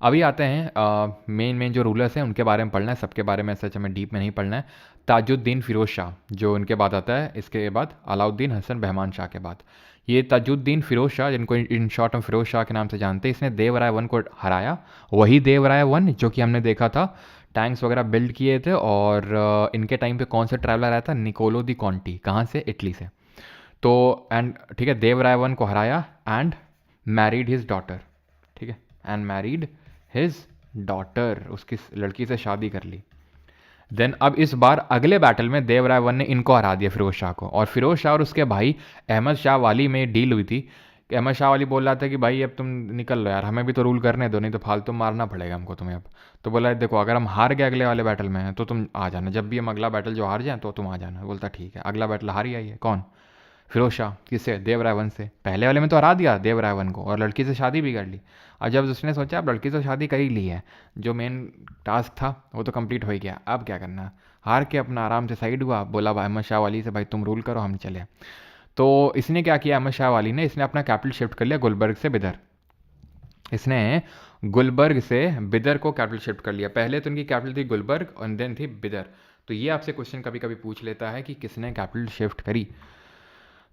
अभी आते हैं मेन जो रूलर्स हैं उनके बारे में पढ़ना है, सबके बारे में सच हमें डीप में नहीं पढ़ना है। ताजुद्दीन फिरोज शाह जो उनके बाद आता है, इसके बाद अलाउद्दीन हसन बहमान शाह के बाद ये ताजुद्दीन फिरोज शाह, जिनको इन शॉर्ट हम फिरोज शाह के नाम से जानते हैं, इसने देवराय वन को हराया। वही देवराय वन जो कि हमने देखा था टैंक्स वगैरह बिल्ड किए थे, और इनके टाइम पे कौन सा ट्रैवलर आया था? निकोलो दी कॉन्टी, कहाँ से? इटली से। तो एंड ठीक है, देवराय वन को हराया एंड मैरिड हिज डॉटर, ठीक है, एंड मैरिड हिज डॉटर, उसकी लड़की से शादी कर ली। देन अब इस बार अगले बैटल में देवराय वन ने इनको हरा दिया, फिरोज शाह को। और फिरोज शाह और उसके भाई अहमद शाह वाली में डील हुई थी कि अहमद शाह वाली बोल रहा था कि भाई अब तुम निकल लो यार, हमें भी तो रूल करने दो, नहीं तो फालतू मारना पड़ेगा हमको तुम्हें अब। तो बोला देखो अगर हम हार गए अगले वाले बैटल में तो तुम आ जाना, जब भी हम अगला बैटल जो हार जाए तो तुम आ जाना। बोलता ठीक है। अगला बैटल हार ही आई है, कौन? फिरोज शाह। किससे? देवराय वन से। पहले वाले में तो हरा दिया देवराय वन को, और लड़की से शादी भी कर ली। और जब उसने सोचा अब लड़की से शादी कर ही ली है, जो मेन टास्क था वो तो कंप्लीट हो ही गया, अब क्या करना। हार के अपना आराम से साइड हुआ, बोला भाई अहमद शाह वाली से भाई तुम रूल करो, हम चले। तो इसने क्या किया, अहमद शाह वाली ने, इसने अपना कैपिटल शिफ्ट कर लिया गुलबर्ग से बिदर। इसने गुलबर्ग से बिदर को कैपिटल शिफ्ट कर लिया। पहले तो इनकी कैपिटल थी गुलबर्ग और देन थी बिदर। तो ये आपसे क्वेश्चन कभी कभी पूछ लेता है कि किसने कैपिटल शिफ्ट करी,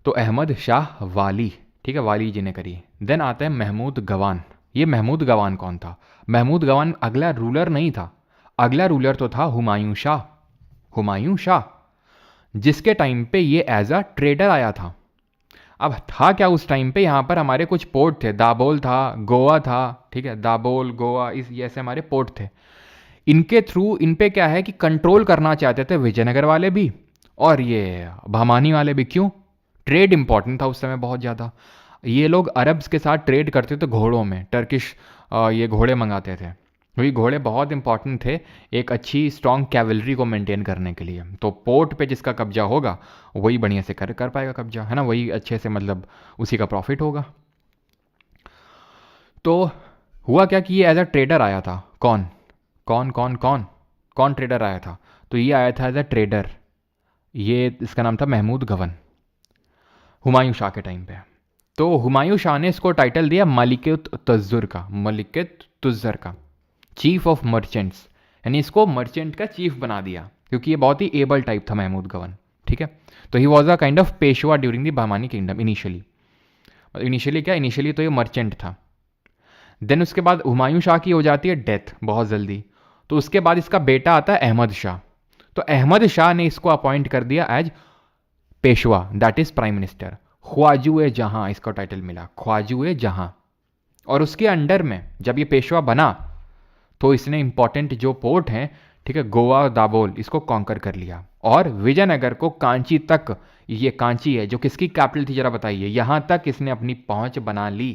तो अहमद शाह वाली, ठीक है, वाली जी ने करी। देन आता है महमूद गवान। ये महमूद गवान कौन था? महमूद गवान अगला रूलर नहीं था, अगला रूलर तो था हुमायूं शाह। हुमायूं शाह जिसके टाइम पे ये एज अ ट्रेडर आया था। अब था क्या उस टाइम पे, यहाँ पर हमारे कुछ पोर्ट थे, दाबोल था, गोवा था, ठीक है, दाबोल गोवा इस ये ऐसे हमारे पोर्ट थे। इनके थ्रू इन पे क्या है कि कंट्रोल करना चाहते थे विजयनगर वाले भी और ये भमानी वाले भी। क्यों? ट्रेड इंपॉर्टेंट था उस समय बहुत ज़्यादा। ये लोग अरब्स के साथ ट्रेड करते थे घोड़ों में, टर्किश ये घोड़े मंगाते थे। क्योंकि घोड़े बहुत इंपॉर्टेंट थे एक अच्छी स्ट्रॉन्ग कैवलरी को मेंटेन करने के लिए। तो पोर्ट पे जिसका कब्जा होगा वही बढ़िया से कर पाएगा कब्जा, है ना, वही अच्छे से मतलब उसी का प्रॉफिट होगा। तो हुआ क्या कि ये एज अ ट्रेडर आया था। कौन कौन कौन कौन कौन ट्रेडर आया था? तो ये आया था एज अ ट्रेडर, ये इसका नाम था महमूद गवन, हुमायूं शाह के टाइम पे। तो हुमायूं शाह ने इसको टाइटल दिया मलिकुत तुज्जुर का, मलिकुत तुज्जर का, चीफ ऑफ मर्चेंट्स, यानी इसको मर्चेंट का चीफ बना दिया क्योंकि ये बहुत ही एबल टाइप था महमूद गवन। ठीक है, तो he was a kind of Peshwa during the Bahmani kingdom initially. Initially क्या, इनिशियली तो ये मर्चेंट था। देन उसके बाद हुमायूं शाह की हो जाती है डेथ बहुत जल्दी, तो उसके बाद इसका बेटा आता है अहमद शाह। तो अहमद शाह ने इसको अपॉइंट कर दिया as Peshwa, that is prime minister. ख्वाजू जहां इसका टाइटल मिला, ख्वाजू जहां। और उसके अंडर में जब ये पेशवा बना तो इसने इंपॉर्टेंट जो पोर्ट हैं, ठीक है, गोवा दाबोल, इसको कॉन्कर कर लिया और विजयनगर को कांची तक, ये कांची है जो किसकी कैपिटल थी जरा बताइए, यहां तक इसने अपनी पहुंच बना ली।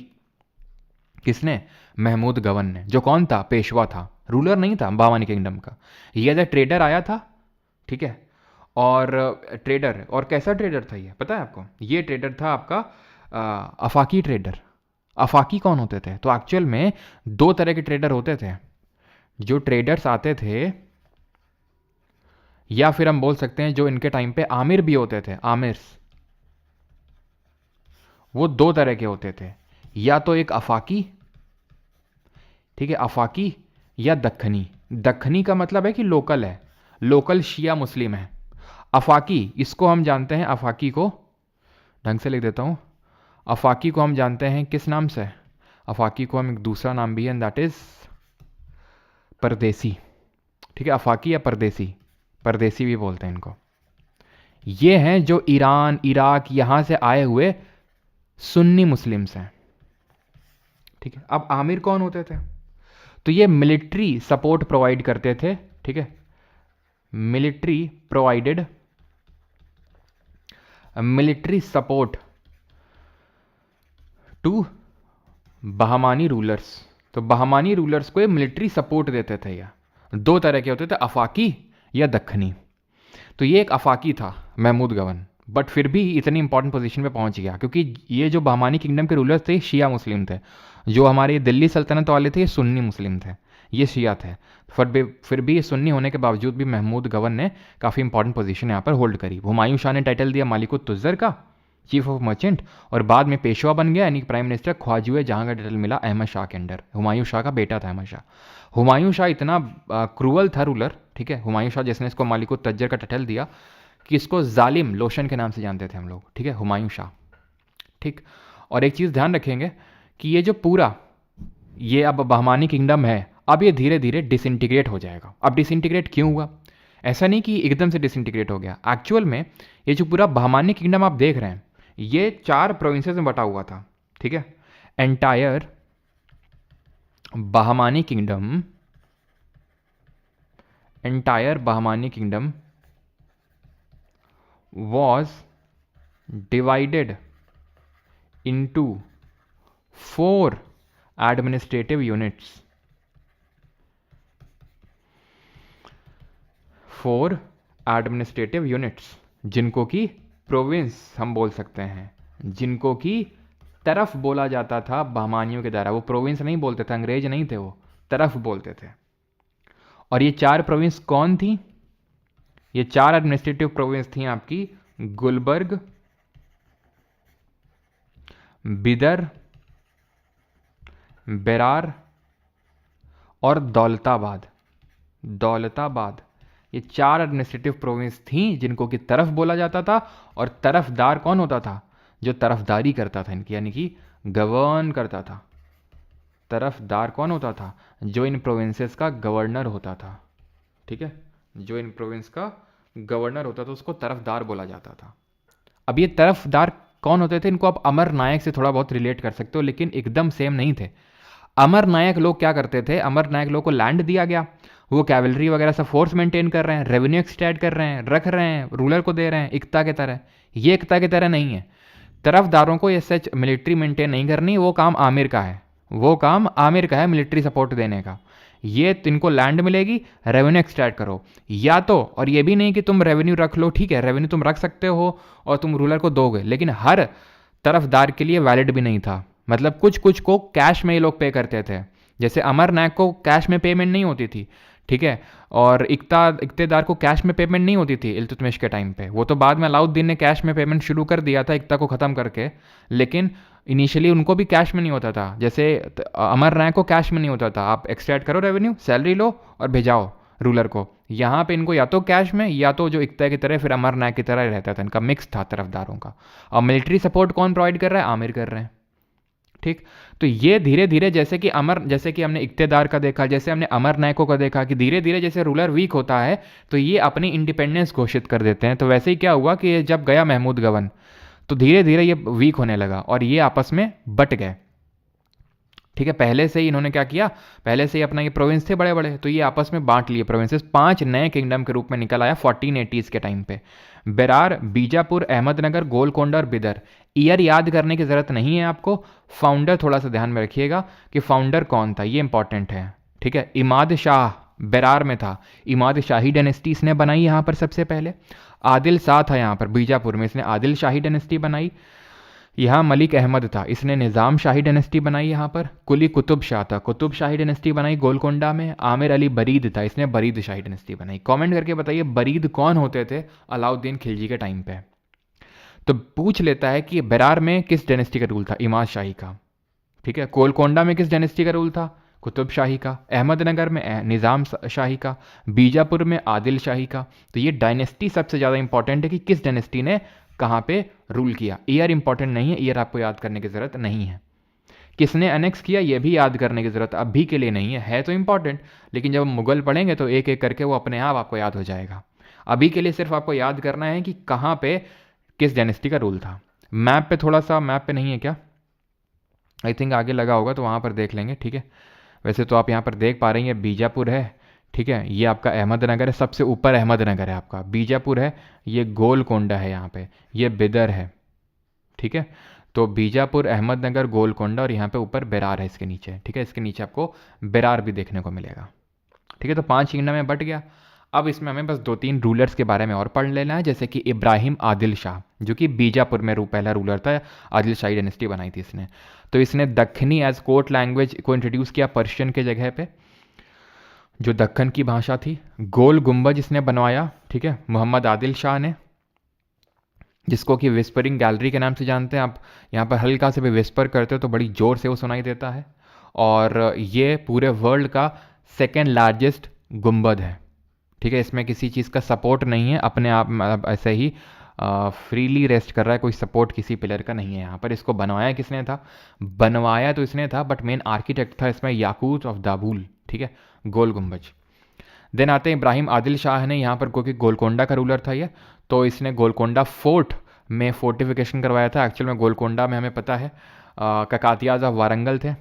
किसने? महमूद गवन ने, जो कौन था? पेशवा था, रूलर नहीं था बहमानी किंगडम का। ये एज ए ट्रेडर आया था, ठीक है, और ट्रेडर, और कैसा ट्रेडर था ये पता है आपको? ये ट्रेडर था आपका अफाकी ट्रेडर। अफाकी कौन होते थे? तो एक्चुअल में दो तरह के ट्रेडर होते थे। जो ट्रेडर्स आते थे, या फिर हम बोल सकते हैं जो इनके टाइम पे आमिर भी होते थे, आमिर्स, वो दो तरह के होते थे। या तो एक अफाकी, ठीक है, अफाकी, या दक्खनी। दक्खनी का मतलब है कि लोकल है, लोकल शिया मुस्लिम है। अफाकी, इसको हम जानते हैं, अफाकी को ढंग से लिख देता हूं, अफाकी को हम जानते हैं किस नाम से? अफाकी को हम एक दूसरा नाम भी है, दैट इज परदेसी। ठीक है, अफाकी या परदेसी, परदेसी भी बोलते हैं इनको। ये हैं जो ईरान, इराक, यहां से आए हुए सुन्नी मुस्लिम्स हैं। ठीक है, अब आमिर कौन होते थे? तो ये मिलिट्री सपोर्ट प्रोवाइड करते थे। ठीक है, military provided, military support to Bahmani rulers. तो बहमानी रूलर्स को ये मिलिट्री सपोर्ट देते थे। ये दो तरह के होते थे, अफाकी या दक्खनी। तो ये एक अफाकी था महमूद गवन, बट फिर भी इतनी इंपॉर्टेंट पोजीशन पे पहुंच गया क्योंकि ये जो बहमानी किंगडम के रूलर्स थे शिया मुस्लिम थे। जो हमारे दिल्ली सल्तनत वाले थे ये सुन्नी मुस्लिम थे, ये शिया थे। फिर भी ये सुन्नी होने के बावजूद भी महमूद गवन ने काफ़ी इंपॉर्टेंट पोजीशन यहाँ पर होल्ड करी। हुमायूं शाह ने टाइटल दिया मालिकुत तुज्जर का, चीफ ऑफ मर्चेंट, और बाद में पेशवा बन गया, यानी प्राइम मिनिस्टर ख्वाजू जहां का टाइटल मिला अहमद शाह के अंडर। हुमायूं शाह का बेटा था अहमद शाह। हुमायूं शाह इतना क्रूअल था रूलर, ठीक है, हुमायूं शाह जिसने इसको मालिकुत तज्जर का टाइटल दिया कि इसको जालिम लोशन के नाम से जानते थे हम लोग। ठीक है, हुमायूं शाह। ठीक, और एक चीज़ ध्यान रखेंगे कि ये जो पूरा ये अब बहमानी किंगडम है, अब ये धीरे धीरे डिसइंटीग्रेट हो जाएगा। अब डिसइंटीग्रेट क्यों हुआ? ऐसा नहीं कि एकदम से डिसइंटीग्रेट हो गया। एक्चुअल में ये जो पूरा बहमानी किंगडम आप देख रहे हैं, ये 4 प्रोविंसेस में बटा हुआ था। ठीक है, entire Bahmani kingdom, entire Bahmani kingdom was divided into 4 administrative units, 4 administrative units, जिनको कि प्रोविंस हम बोल सकते हैं, जिनको कि तरफ बोला जाता था बहमानियों के द्वारा। वो प्रोविंस नहीं बोलते थे, अंग्रेज नहीं थे, वो तरफ बोलते थे। और ये 4 प्रोविंस कौन थी? ये 4 एडमिनिस्ट्रेटिव प्रोविंस थी आपकी गुलबर्ग, बिदर, बेरार और दौलताबाद। दौलताबाद, ये 4 एडमिनिस्ट्रेटिव प्रोविंस थी जिनको कि तरफ बोला जाता था। और तरफदार कौन होता था? जो तरफदारी करता था इनकी, यानी कि गवर्न करता था। तरफदार कौन होता था? जो इन प्रोविंसेस का गवर्नर होता था। ठीक है, जो इन प्रोविंस का गवर्नर होता था उसको तरफदार बोला जाता था। अब ये तरफदार कौन होते थे? इनको आप अमर नायक से थोड़ा बहुत रिलेट कर सकते हो, लेकिन एकदम सेम नहीं थे। अमर नायक लोग क्या करते थे? अमर नायक लोग को लैंड दिया गया, वो कैवलरी वगैरह सब फोर्स मेंटेन कर रहे हैं, रेवेन्यू एक्सट्रैक्ट कर रहे हैं, रख रहे हैं, रूलर को दे रहे हैं एकता के तरह। ये एकता की तरह नहीं है। तरफदारों को ये सच मिलिट्री मेंटेन नहीं करनी, वो काम आमिर का है, वो काम आमिर का है मिलिट्री सपोर्ट देने का। ये इनको लैंड मिलेगी, रेवेन्यू एक्सट्रैक्ट करो। या तो, और ये भी नहीं कि तुम रेवेन्यू रख लो, ठीक है रेवेन्यू तुम रख सकते हो और तुम रूलर को दोगे, लेकिन हर तरफदार के लिए वैलिड भी नहीं था। मतलब कुछ कुछ को कैश में ये लोग पे करते थे, जैसे अमर नायक को कैश में पेमेंट नहीं होती थी, ठीक है, और इक्तेदार को कैश में पेमेंट नहीं होती थी इल्तुतमिश के टाइम पे। वो तो बाद में अलाउद्दीन ने कैश में पेमेंट शुरू कर दिया था इक्ता को ख़त्म करके, लेकिन इनिशियली उनको भी कैश में नहीं होता था। जैसे अमर नायक को कैश में नहीं होता था, आप एक्सट्रैक्ट करो रेवेन्यू, सैलरी लो और भेजाओ रूलर को। यहाँ पे इनको या तो कैश में, या तो जो इक्ता की तरह फिर अमर नायक की तरह रहता था, इनका मिक्स था तरफदारों का। और मिलिट्री सपोर्ट कौन प्रोवाइड कर रहा है? आमिर कर रहे हैं, ठीक। तो ये धीरे धीरे, जैसे कि हमने इक्तेदार का देखा, जैसे हमने अमर नायकों का देखा कि धीरे धीरे जैसे रूलर वीक होता है तो ये अपनी इंडिपेंडेंस घोषित कर देते हैं। तो वैसे ही क्या हुआ कि जब गया महमूद गवन तो धीरे धीरे ये वीक होने लगा और ये आपस में बट गए, ठीक है। पहले से ही इन्होंने क्या किया, पहले से ही अपना ये प्रोविंस थे बड़े बड़े, तो ये आपस में बांट लिए प्रोविंसेस। 5 नए किंगडम के रूप में निकल आया 1480s के टाइम पे। बेरार, बीजापुर, अहमदनगर, गोलकोंडा और बिदर। ईयर याद करने की जरूरत नहीं है आपको, फाउंडर थोड़ा सा ध्यान में रखिएगा कि फाउंडर कौन था, ये इंपॉर्टेंट है, ठीक है। इमाद शाह बेरार में था, इमाद शाही डायनेस्टी इसने बनाई यहाँ पर सबसे पहले। आदिल शाह था यहाँ पर बीजापुर में, इसने आदिल शाही डायनेस्टी बनाई। यहाँ मलिक अहमद था, इसने निज़ाम शाही डायनेस्टी बनाई। यहाँ पर कुली कुतुब शाह था, कुतुब शाही डायनेस्टी बनाई गोलकोंडा में। आमिर अली बरीद था, इसने बरीद शाही डायनेस्टी बनाई। कमेंट करके बताइए बरीद कौन होते थे अलाउद्दीन खिलजी के टाइम पे। तो पूछ लेता है कि बेरार में किस डायनेस्टी का रूल था? इमाद शाही का, ठीक है। गोलकोंडा में किस डायनेस्टी का रूल था? कुतुब शाही का। अहमदनगर में निज़ाम शाही का। बीजापुर में आदिल शाही का। तो ये डायनेस्टी सबसे ज़्यादा इंपॉर्टेंट है कि किस डायनेस्टी ने कहाँ पे रूल किया। ईयर इंपॉर्टेंट नहीं है, ईयर आपको याद करने की ज़रूरत नहीं है। किसने अनेक्स किया ये भी याद करने की ज़रूरत अभी के लिए नहीं है तो इंपॉर्टेंट, लेकिन जब मुगल पढ़ेंगे तो एक एक करके वो अपने आप आपको याद हो जाएगा। अभी के लिए सिर्फ आपको याद करना है कि कहाँ पे किस डायनेस्टी का रूल था। मैप पे थोड़ा सा, मैप पे नहीं है क्या? आई थिंक आगे लगा होगा तो वहाँ पर देख लेंगे, ठीक है। वैसे तो आप यहाँ पर देख पा रहे हैं बीजापुर है, ठीक है, ये आपका अहमदनगर है, सबसे ऊपर अहमदनगर है आपका, बीजापुर है, ये गोलकोंडा है यहाँ पे, ये बिदर है, ठीक है। तो बीजापुर, अहमदनगर, गोलकोंडा और यहाँ पे ऊपर बेरार है इसके नीचे, ठीक है। इसके नीचे आपको बेरार भी देखने को मिलेगा, ठीक है। तो 5 किंगडम में बट गया। अब इसमें हमें बस 2-3 रूलर्स के बारे में और पढ़ लेना है, जैसे कि इब्राहिम आदिल शाह, जो कि बीजापुर में पहला रूलर था, आदिल शाही डायनेस्टी बनाई थी इसने। तो इसने दक्खनी एज कोर्ट लैंग्वेज को इंट्रोड्यूस किया पर्शियन के जगह पे, जो दक्कन की भाषा थी। गोल गुम्बज इसने बनवाया, ठीक है, मोहम्मद आदिल शाह ने, जिसको कि विस्परिंग गैलरी के नाम से जानते हैं आप। यहाँ पर हल्का से भी विस्पर करते हो तो बड़ी ज़ोर से वो सुनाई देता है। और ये पूरे वर्ल्ड का सेकेंड लार्जेस्ट गुम्बद है, ठीक है। इसमें किसी चीज़ का सपोर्ट नहीं है, अपने आप मतलब ऐसे ही फ्रीली रेस्ट कर रहा है, कोई सपोर्ट किसी पिलर का नहीं है यहाँ पर। इसको बनवाया किसने था? बनवाया तो इसने था, बट मेन आर्किटेक्ट था इसमें याकूत ऑफ दाबुल, ठीक है, गोल गुम्बज। देन आते हैं इब्राहिम आदिल शाह ने यहाँ पर, क्योंकि गोलकोंडा का रूलर था ये, तो इसने गोलकोंडा फोर्ट में फोर्टिफिकेशन करवाया था। एक्चुअल में गोलकोंडा में हमें पता है ककातियाज ऑफ वारंगल थे,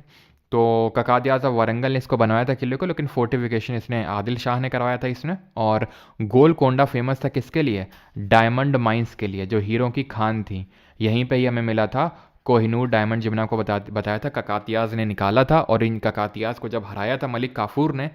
तो ककातियाज ऑफ वारंगल ने इसको बनवाया था किले को, लेकिन फोर्टिफिकेशन इसने आदिल शाह ने करवाया था इसने। और गोलकोंडा फेमस था किसके लिए? डायमंड माइंस के लिए, जो हीरो की खान थी, यहीं पे ही हमें मिला था कोहिनूर डायमंड, जिमना को बताया था ककातियाज ने निकाला था। और इन ककातियाज को जब हराया था मलिक काफूर ने,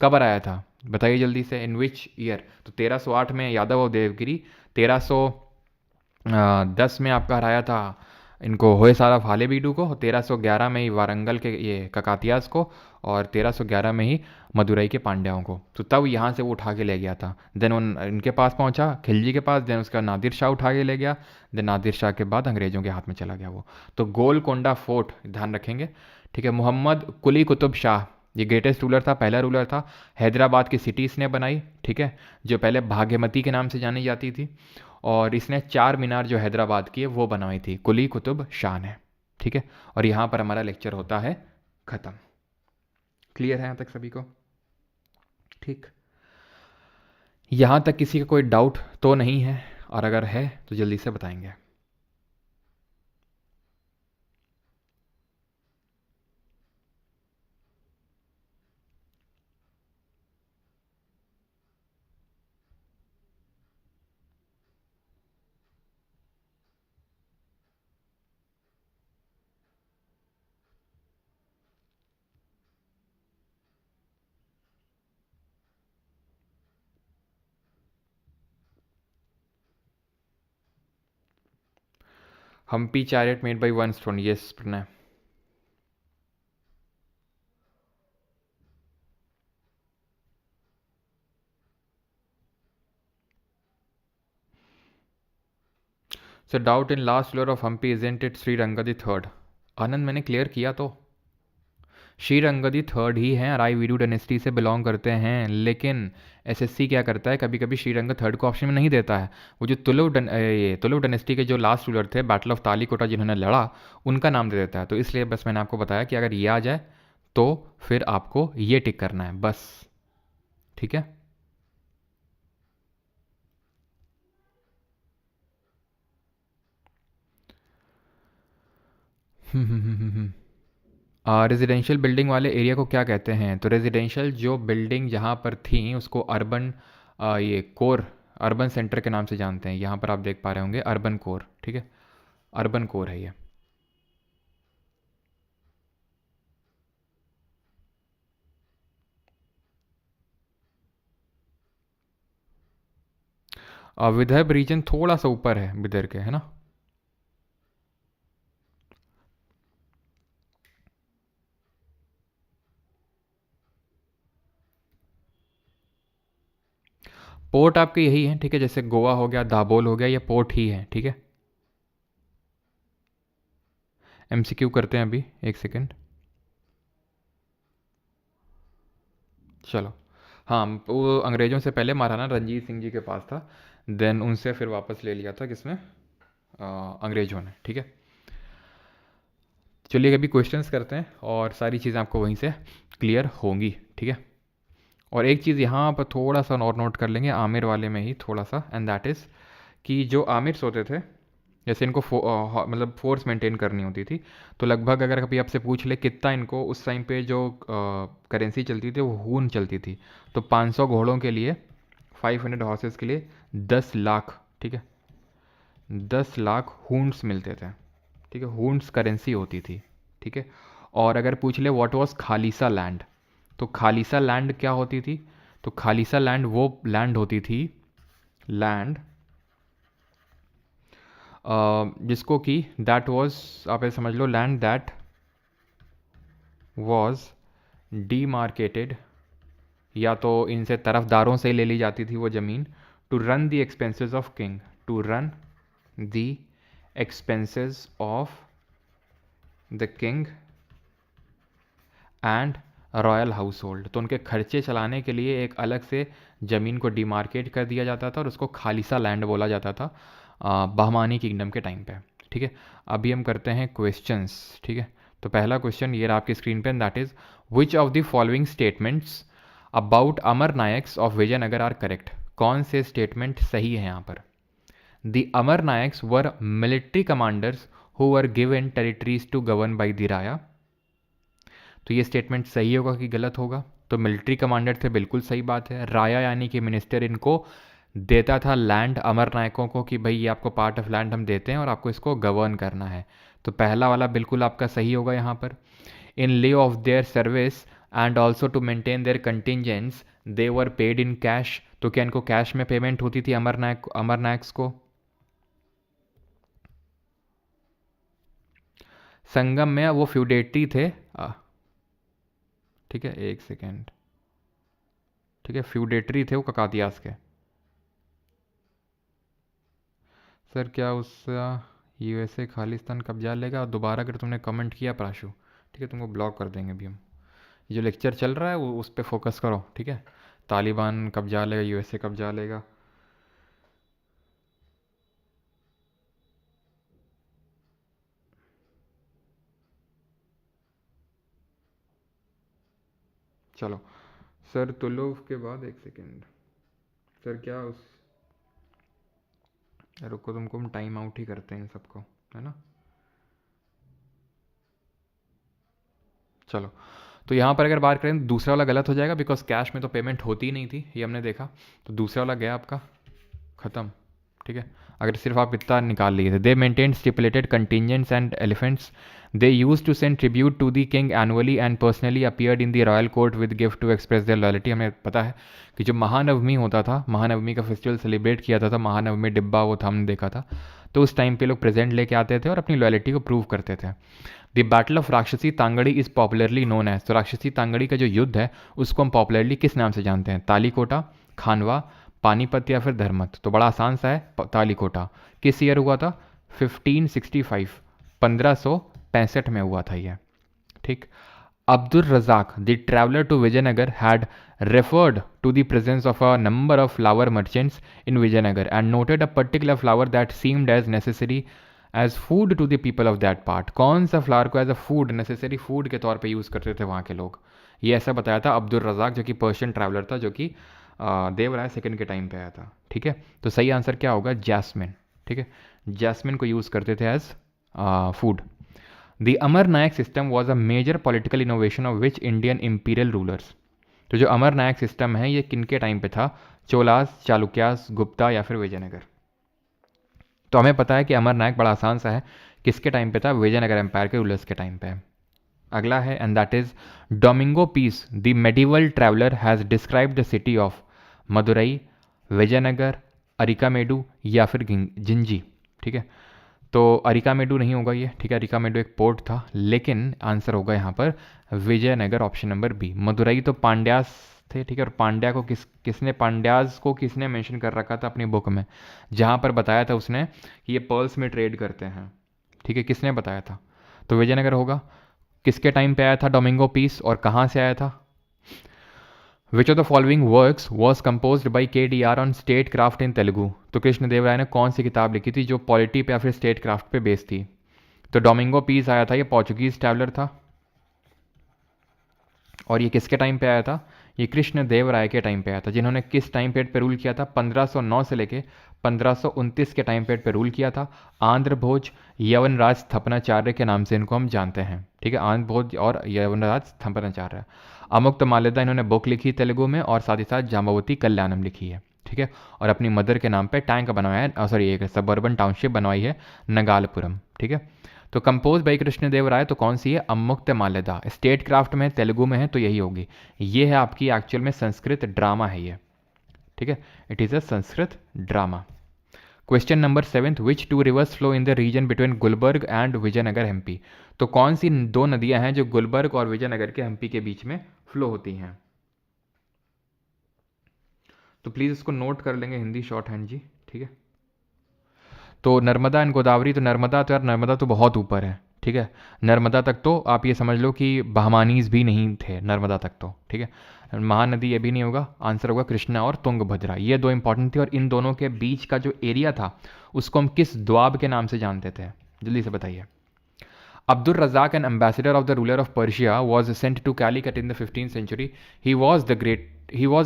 कब हराया था बताइए जल्दी से, इन विच ईयर? तो 1308 में यादव और देवगिरी, 1310 में आपका हराया था इनको होयसाला फाले बीडू को, 1311 में ही वारंगल के ये ककातियास को, और 1311 में ही मदुरई के पांड्याओं को। तो तब यहाँ से वो उठा के ले गया था। देन उन इनके पास पहुँचा खिलजी के पास, देन उसका नादिर शाह उठा के ले गया, देन नादिर शाह के बाद अंग्रेज़ों के हाथ में चला गया वो। तो गोलकोंडा फोर्ट ध्यान रखेंगे, ठीक है। मोहम्मद कुली कुतुब शाह, ये ग्रेटेस्ट रूलर था, पहला रूलर था। हैदराबाद की सिटी इसने बनाई, ठीक है, जो पहले भाग्यमती के नाम से जानी जाती थी। और इसने 4 मीनार जो हैदराबाद की है वो बनवाई थी कुली कुतुब शाह ने, ठीक है। और यहाँ पर हमारा लेक्चर होता है ख़त्म। क्लियर है यहाँ तक सभी को? ठीक, यहाँ तक किसी का कोई डाउट तो नहीं है? और अगर है तो जल्दी से बताएंगे। Hampi chariot made by one stone, yes Pranay. So doubt in last floor of Hampi isn't it Sriranga the third. Anand मैंने क्लियर किया तो, श्रीरंगदी थर्ड ही हैं, रायवीडू डायनेस्टी से बिलोंग करते हैं, लेकिन एसएससी क्या करता है, कभी कभी श्रीरंग थर्ड को ऑप्शन में नहीं देता है। वो जो तुलुव डायनेस्टी के जो लास्ट रूलर थे बैटल ऑफ तालीकोटा जिन्होंने लड़ा, उनका नाम दे देता है। तो इसलिए बस मैंने आपको बताया कि अगर ये आ जाए तो फिर आपको ये टिक करना है बस, ठीक है। रेजिडेंशियल बिल्डिंग वाले एरिया को क्या कहते हैं? तो रेजिडेंशियल जो बिल्डिंग जहाँ पर थी उसको अर्बन ये कोर, अर्बन सेंटर के नाम से जानते हैं। यहाँ पर आप देख पा रहे होंगे अर्बन कोर, ठीक है, अर्बन कोर है ये। विदर्भ रीजन थोड़ा सा ऊपर है विदर्भ के, है ना। पोर्ट आपके यही है, ठीक है, जैसे गोवा हो गया, दाबोल हो गया, ये पोर्ट ही है, ठीक है। एमसीक्यू करते हैं अभी, एक सेकेंड। चलो, हाँ, वो अंग्रेज़ों से पहले महाराणा रंजीत सिंह जी के पास था, देन उनसे फिर वापस ले लिया था किसने, अंग्रेज़ों ने, ठीक है। चलिए अभी क्वेश्चंस करते हैं और सारी चीज़ें आपको वहीं से क्लियर होंगी, ठीक है। और एक चीज़ यहाँ पर थोड़ा सा और नोट कर लेंगे आमिर वाले में ही थोड़ा सा, एंड दैट इज़ कि जो आमिर्स होते थे, जैसे इनको मतलब फोर्स मेंटेन करनी होती थी, तो लगभग अगर कभी आपसे पूछ ले कितना इनको उस टाइम पे जो करेंसी चलती थी वो हून चलती थी, तो 500 घोड़ों के लिए, 500 हॉर्सेस के लिए 10 लाख, ठीक है, 10 लाख हून्स मिलते थे, ठीक है, हून्स करेंसी होती थी, ठीक है। और अगर पूछ ले व्हाट वाज खालिसा लैंड, तो खालिसा लैंड क्या होती थी? तो खालिसा लैंड वो लैंड होती थी, लैंड जिसको कि दैट वाज, आप ऐसे समझ लो, लैंड दैट वाज डीमार्केटेड, या तो इनसे तरफदारों से ले ली जाती थी वो ज़मीन, to run the expenses of king, to run the expenses of the king and royal household. तो उनके खर्चे चलाने के लिए एक अलग से ज़मीन को डिमार्केट कर दिया जाता था और उसको खालिसा लैंड बोला जाता था बहमानी किंगडम के टाइम पे, ठीक है। अभी हम करते हैं क्वेश्चंस, ठीक है। तो पहला क्वेश्चन ये रहा आपकी स्क्रीन पे, that is which of the following statements about Amar Nayaks of Vijayanagara are correct? कौन से स्टेटमेंट सही है यहाँ पर? The Amar Nayaks were military commanders who were given territories to govern by the Raya. तो ये स्टेटमेंट सही होगा कि गलत होगा? तो मिलिट्री कमांडर थे, बिल्कुल सही बात है। राया यानी कि मिनिस्टर इनको देता था लैंड अमर नायकों को कि भाई ये आपको पार्ट ऑफ लैंड हम देते हैं और आपको इसको गवर्न करना है। तो पहला वाला बिल्कुल आपका सही होगा यहाँ पर। In lieu of their service and also to maintain their contingents they were paid in cash. तो क्या इनको कैश में पेमेंट होती थी अमर नायक्स को? संगम में वो फ्यूडेटरी थे, ठीक है, एक सेकेंड, ठीक है, फ्यूडेटरी थे वो ककादियास के। सर क्या उसका यूएसए खालिस्तान कब्जा लेगा? और दोबारा अगर तुमने कमेंट किया प्राशु, ठीक है, तुमको ब्लॉक कर देंगे अभी हम। ये जो लेक्चर चल रहा है वो उस पर फोकस करो, ठीक है। तालिबान कब्जा लेगा, यूएसए कब्जा लेगा। चलो सर, तुलुव के बाद एक सेकेंड, सर क्या उस, रुको तुमको हम टाइम आउट ही करते हैं इन सबको, है ना। चलो, तो यहाँ पर अगर बात करें दूसरा वाला गलत हो जाएगा, बिकॉज कैश में तो पेमेंट होती ही नहीं थी, ये हमने देखा। तो दूसरा वाला गया आपका ख़त्म, ठीक है। अगर सिर्फ आप इतना निकाल लिए थे, they maintain stipulated contingents and elephants, they use to send tribute to the king annually and personally appeared in the royal court with gift to express their loyalty. हमें पता है कि जो महानवमी होता था, महानवमी का फेस्टिवल सेलिब्रेट किया जाता था, महानवमी डिब्बा वो था, हमने देखा था। तो उस टाइम पे लोग प्रेजेंट लेके आते थे और अपनी लॉयल्टी को प्रूव करते थे। The battle of Rakshasi Tangadi is popularly known as, तो राक्षसी तांगड़ी का जो युद्ध है उसको हम पॉपुलरली किस नाम से जानते हैं? तालीकोटा, खानवा, पानीपत या फिर धर्मत? तो बड़ा आसान सा है, तालीकोटा। किस ईयर हुआ था? 1565, 1565 में हुआ था ये, ठीक। Abdur Razak, the traveler to Vijayanagar, had referred to the presence of a number of flower merchants in Vijayanagar and noted a particular flower that seemed as necessary as food to the people of that part. कौन सा फ्लावर को as a food, necessary food के तौर पे यूज़ करते थे वहाँ के लोग? ये ऐसा बताया था अब्दुल रज़ाक, जो कि पर्शियन ट्रैवलर था, जो कि देवराय सेकंड के टाइम पे आया था, ठीक है। तो सही आंसर क्या होगा? जैस्मिन, ठीक है। जैस्मिन को यूज़ करते थे as food. The Amar Nayak system was a major political innovation of which Indian imperial rulers? तो जो अमर नायक सिस्टम है ये किनके टाइम पे था? चोलास, चालुक्यास, गुप्ता या फिर विजयनगर? तो हमें पता है कि अमर नायक बड़ा आसान सा है, किसके टाइम पे था? विजयनगर एम्पायर के रूलर्स के टाइम पे। अगला है and that is Domingo Paes the medieval traveller has described the city of Madurai, Vijayanagar, Arikamedu या फिर जिंजी, ठीक है। तो अरिकामेडू नहीं होगा ये, ठीक है। अरिकामेडू एक पोर्ट था, लेकिन आंसर होगा यहाँ पर Vijayanagar, option number B. Madurai तो पांड्यास थे, ठीक है। और पांड्या को पांड्यास को किसने मेंशन कर रखा था अपनी बुक में, जहाँ पर बताया था उसने कि ये पर्ल्स में ट्रेड करते हैं, ठीक है। किसने बताया था? तो विजयनगर होगा। किसके टाइम पे आया था डोमिंगो पीस और कहाँ से आया था? Which of the following works was compose by KDR on state craft in Telugu? तो कृष्णदेवराय ने कौन सी किताब लिखी थी जो पॉलिटी पे या फिर स्टेट क्राफ्ट पे बेस्ड थी? तो डोमिंगो पीस आया था, ये पोर्चुगीज ट्रैवलर था। और ये किसके टाइम पे आया था? ये कृष्णदेवराय के टाइम पे आया था, जिन्होंने किस टाइम पीरियड पे रूल किया था? 1509 से लेके 1529 के टाइम पीरियड पे रूल किया था। आंध्र भोज, यवनराज स्थपनाचार्य के नाम से इनको हम जानते हैं, ठीक है। आंध्र भोज और यवनराज स्थपनाचार्य। अमुक्त माल्यदा इन्होंने बुक लिखी तेलुगु में, और साथ ही साथ जाम्बवती कल्याणम लिखी है, ठीक है। और अपनी मदर के नाम पे टैंक बनवाया है, सॉरी एक सबर्बन टाउनशिप बनवाई है नगालपुरम, ठीक है। तो कंपोज बाई कृष्णदेवराय तो कौन सी है? अमुक्त माल्यदा। स्टेट क्राफ्ट में तेलुगु में है तो यही होगी। ये है आपकी एक्चुअल में संस्कृत ड्रामा है ये, ठीक है। It is a Sanskrit drama. Question number 7, which two rivers flow in the region between Gulbarga and Vijayanagar MP? तो कौन सी दो नदियां हैं जो गुलबर्ग और विजयनगर के एमपी के बीच में फ्लो होती हैं? तो प्लीज़ इसको नोट कर लेंगे हिंदी शॉर्ट हैंड जी, ठीक है। तो नर्मदा एंड गोदावरी, तो नर्मदा तो यार नर्मदा तो बहुत ऊपर है, ठीक है। नर्मदा तक तो आप ये समझ लो कि बहमानीज भी नहीं थे नर्मदा तक तो, ठीक है। महानदी ये भी नहीं होगा, आंसर होगा कृष्णा और तुंगभद्रा। ये दो इंपॉर्टेंट थी, और इन दोनों के बीच का जो एरिया था उसको हम किस द्वाब के नाम से जानते थे? जल्दी से बताइए। Abdur Razak, an ambassador of the ruler of Persia, was sent to Calicut in the 15th century. He was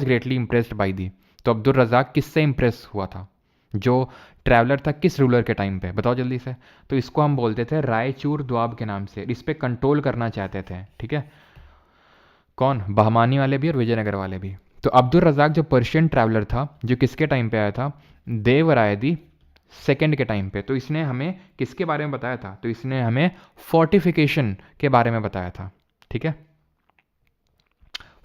greatly impressed by the. तो अब्दुल रज़ाक किससे इंप्रेस हुआ था? जो ट्रैवलर था किस रूलर के टाइम पे? बताओ जल्दी से। तो इसको हम बोलते थे रायचूर द्वाब के नाम से, इस पे कंट्रोल करना चाहते थे, ठीक है। कौन? बहमानी वाले भी और विजयनगर वाले भी। तो अब्दुल रज़ाक जो पर्शियन ट्रैवलर था, जो किसके टाइम पे आया था? देवराय दी सेकेंड के टाइम पे। तो इसने हमें किसके बारे में बताया था? तो इसने हमें फोर्टिफिकेशन के बारे में बताया था, ठीक है।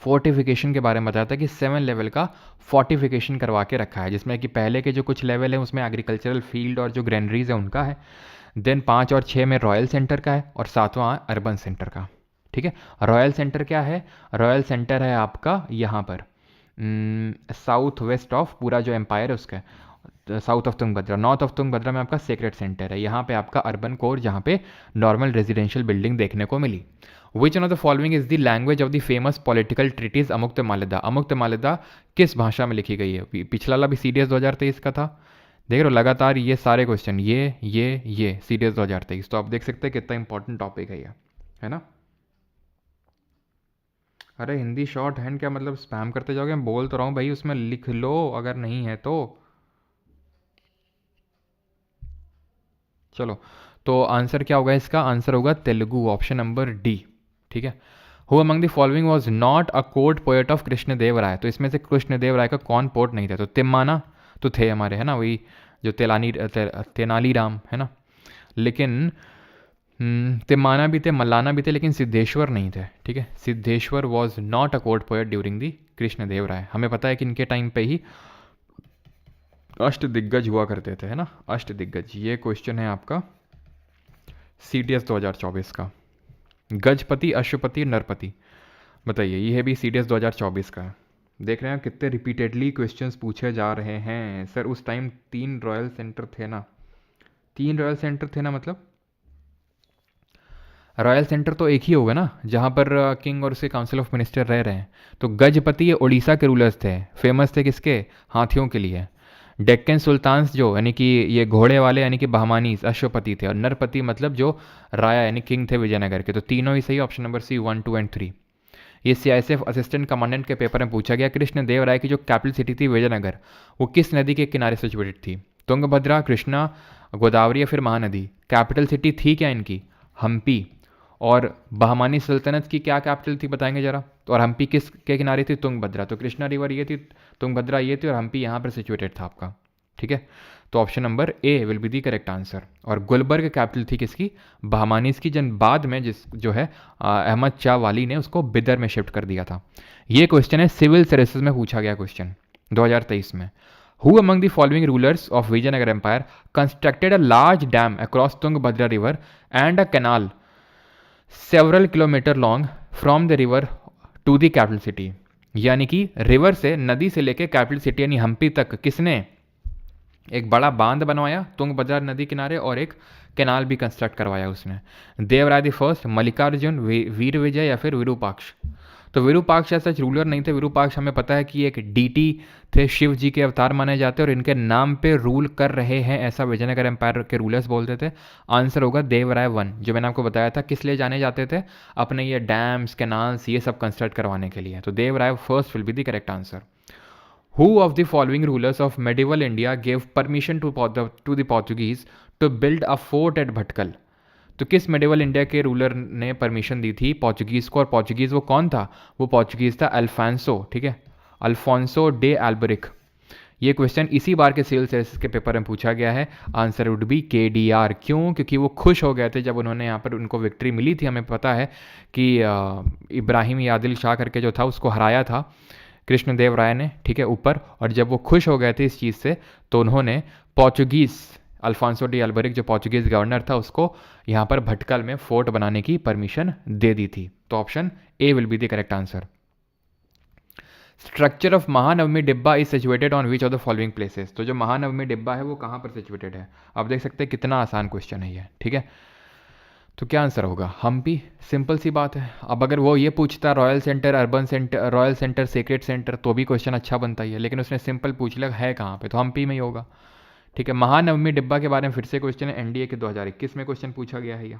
फोर्टिफिकेशन के बारे में बताया था कि 7 लेवल का फोर्टिफिकेशन करवा के रखा है, जिसमें कि पहले के जो कुछ लेवल है उसमें एग्रीकल्चरल फील्ड और जो ग्रेनरीज है उनका है। देन 5 और 6 में रॉयल सेंटर का है, और 7वां अर्बन सेंटर का, ठीक है। रॉयल सेंटर क्या है? रॉयल सेंटर है आपका यहाँ पर साउथ वेस्ट ऑफ पूरा जो एम्पायर है उसका, south of Tungabhadra. North of Tungabhadra में आपका सेक्रेट सेंटर है, यहाँ पे आपका अर्बन कोर, जहाँ पे नॉर्मल रेजिडेंशियल बिल्डिंग देखने को मिली। Which one of the following is the language of the famous political treatise Amuktamalyada? Amuktamalyada किस भाषा में लिखी गई है? पिछला वाला भी सीडीएस 2023 का था, देख रहे हो लगातार ये सारे क्वेश्चन, ये सीडीएस 2023। तो आप देख सकते हैं कितना इंपॉर्टेंट टॉपिक है ये, है ना। अरे हिंदी शॉर्ट हैंड क्या मतलब स्पैम करते जाओगे? मैं बोल तो रहा हूँ भाई, उसमें लिख लो अगर नहीं है तो। चलो, तो आंसर क्या होगा इसका? आंसर होगा तेलुगु, ऑप्शन नंबर डी, ठीक है। Who among the following was not a court poet of Krishnadevaraya? तो इसमें से कृष्णदेवराय का कौन पोर्ट नहीं था? तो तिम्माना तो थे हमारे, है ना, वही जो तेनालीराम है ना। लेकिन तिम्माना भी थे, मल्लाना भी थे, लेकिन सिद्धेश्वर नहीं थे, ठीक है। Siddheshwar was not a court poet during the Krishnadevaraya. हमें पता है कि इनके टाइम पे ही अष्ट दिग्गज हुआ करते थे, है ना, अष्ट दिग्गज। ये क्वेश्चन है आपका CDS 2024 का। गजपति, अश्वपति, नरपति, बताइए। ये है भी CDS 2024 का है। देख रहे हैं कितने रिपीटेडली क्वेश्चंस पूछे जा रहे हैं सर। उस टाइम 3 रॉयल सेंटर थे ना, 3 रॉयल सेंटर थे ना, मतलब रॉयल सेंटर तो एक ही होगा ना जहाँ पर किंग और उसके काउंसिल ऑफ मिनिस्टर रह रहे हैं। तो गजपति ये उड़ीसा के रूलर्स थे, फेमस थे किसके, हाथियों के लिए। डेक्कन सुल्तान्स जो यानी कि ये घोड़े वाले यानी कि बहमानीस, अश्वपति थे। और नरपति मतलब जो राया यानी किंग थे विजयनगर के। तो तीनों ही सही, ऑप्शन नंबर सी 1, 2 एंड 3। ये CISF असिस्टेंट कमांडेंट के पेपर में पूछा गया। कृष्ण देव राय की जो कैपिटल सिटी थी विजयनगर, वो किस नदी के किनारे सिचुएटेड थी? तुंगभद्रा, कृष्णा, गोदावरी या फिर महानदी? कैपिटल सिटी थी क्या इनकी? हम्पी। और बहमानी सल्तनत की क्या कैपिटल थी बताएंगे जरा? तो और हम्पी किस के किनारे थी? तुंगभद्रा। तो कृष्णा रिवर ये थी, तुंगभद्रा ये थी, और हम्पी यहाँ पर सिचुएटेड था आपका। ठीक है, तो option number A will be the correct answer. और गुलबर्ग कैपिटल थी किसकी? बहमानीस की, जन बाद में जिस जो है अहमद शाह वाली ने उसको बिदर में शिफ्ट कर दिया था। ये क्वेश्चन है सिविल सर्विसेज में पूछा गया क्वेश्चन 2023 में। Who among the following rulers of Vijayanagar empire constructed a large dam across Tungabhadra river and a canal several kilometre long from the river to the capital city? यानी कि रिवर से, नदी से लेकर कैपिटल सिटी यानी हम्पी तक किसने एक बड़ा बांध बनवाया तुंगभद्रा नदी किनारे, और एक कैनाल भी कंस्ट्रक्ट करवाया उसने? देवराय द फर्स्ट, मल्लिकार्जुन, वीर विजय या फिर विरूपाक्ष? तो विरूपाक्ष ऐसा रूलर नहीं थे। विरूपाक्ष हमें पता है कि एक डीटी थे, शिव जी के अवतार माने जाते हैं, और इनके नाम पे रूल कर रहे हैं ऐसा विजयनगर एम्पायर के रूलर्स बोलते थे। आंसर होगा देवराय 1, जो मैंने आपको बताया था किस लिए जाने जाते थे, अपने ये डैम्स, कैनाल्स, ये सब कंस्ट्रक्ट करवाने के लिए। तो Devaraya first will be the correct answer. Who of the following rulers of medieval India gave permission to the Portuguese to build a fort at Bhatkal? तो किस मेडिवल इंडिया के रूलर ने परमिशन दी थी पोर्चुगीज़ को? और पोर्चुगीज़ वो कौन था? वो पोर्चुगीज़ था अल्फांसो, ठीक है, अल्फोंसो डे एल्बरिक। ये क्वेश्चन इसी बार के सिविल सर्विसेज के पेपर में पूछा गया है। Answer would be KDR। क्यों? क्योंकि वो खुश हो गए थे जब उन्होंने यहाँ पर उनको विक्ट्री मिली थी। हमें पता है कि इब्राहिम यादिल शाह करके जो था उसको हराया था कृष्णदेव राय ने, ठीक है, ऊपर। और जब वो खुश हो गए थे इस चीज़ से, तो उन्होंने पोर्चुगीज़ अल्फांसो डी अल्बरिक जो पोर्चुगीज़ गवर्नर था उसको यहाँ पर भटकल में फोर्ट बनाने की परमिशन दे दी थी। तो option A will be the correct answer. Structure of Mahanavami Dibba is situated on which of the following places? तो जो महानवमी डिब्बा है वो कहाँ पर सिचुएटेड है? आप देख सकते हैं कितना आसान क्वेश्चन है ये, ठीक है। तो क्या आंसर होगा? हम्पी। सिंपल सी बात है। अब अगर वो ये पूछता royal centre, urban centre, royal centre, sacred centre, तो भी क्वेश्चन अच्छा बनता ही है, लेकिन उसने सिंपल पूछ लिया है कहाँ पे, तो हम्पी में ही होगा। ठीक है, महानवमी डिब्बा के बारे में फिर से क्वेश्चन है, NDA के 2021 में क्वेश्चन पूछा गया है ये।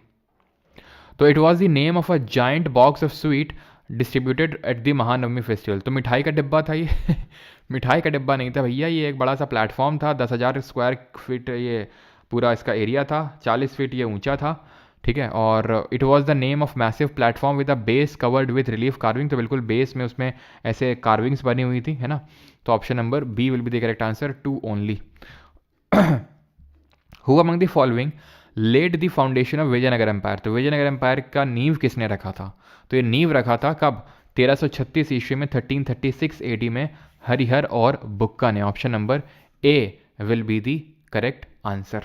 तो it was the name of a giant box of sweet distributed at the Mahanavami festival. तो मिठाई का डिब्बा था ये मिठाई का डिब्बा नहीं था भैया, ये एक बड़ा सा प्लेटफॉर्म था, 10,000 स्क्वायर फीट ये पूरा इसका एरिया था, 40 फीट ये ऊंचा था, ठीक है। और it was the name of massive platform with a base covered with relief carving. तो बिल्कुल बेस में उसमें ऐसे कार्विंग्स बनी हुई थी, है ना। तो option number B will be the correct answer, 2 only. Who among the following led the foundation of Vijayanagar empire? तो विजयनगर एम्पायर का नींव किसने रखा था? तो ये नींव रखा था कब? 1336 ईस्वी में, 1336 AD में हरिहर और बुक्का ने। Option number A will be the correct answer,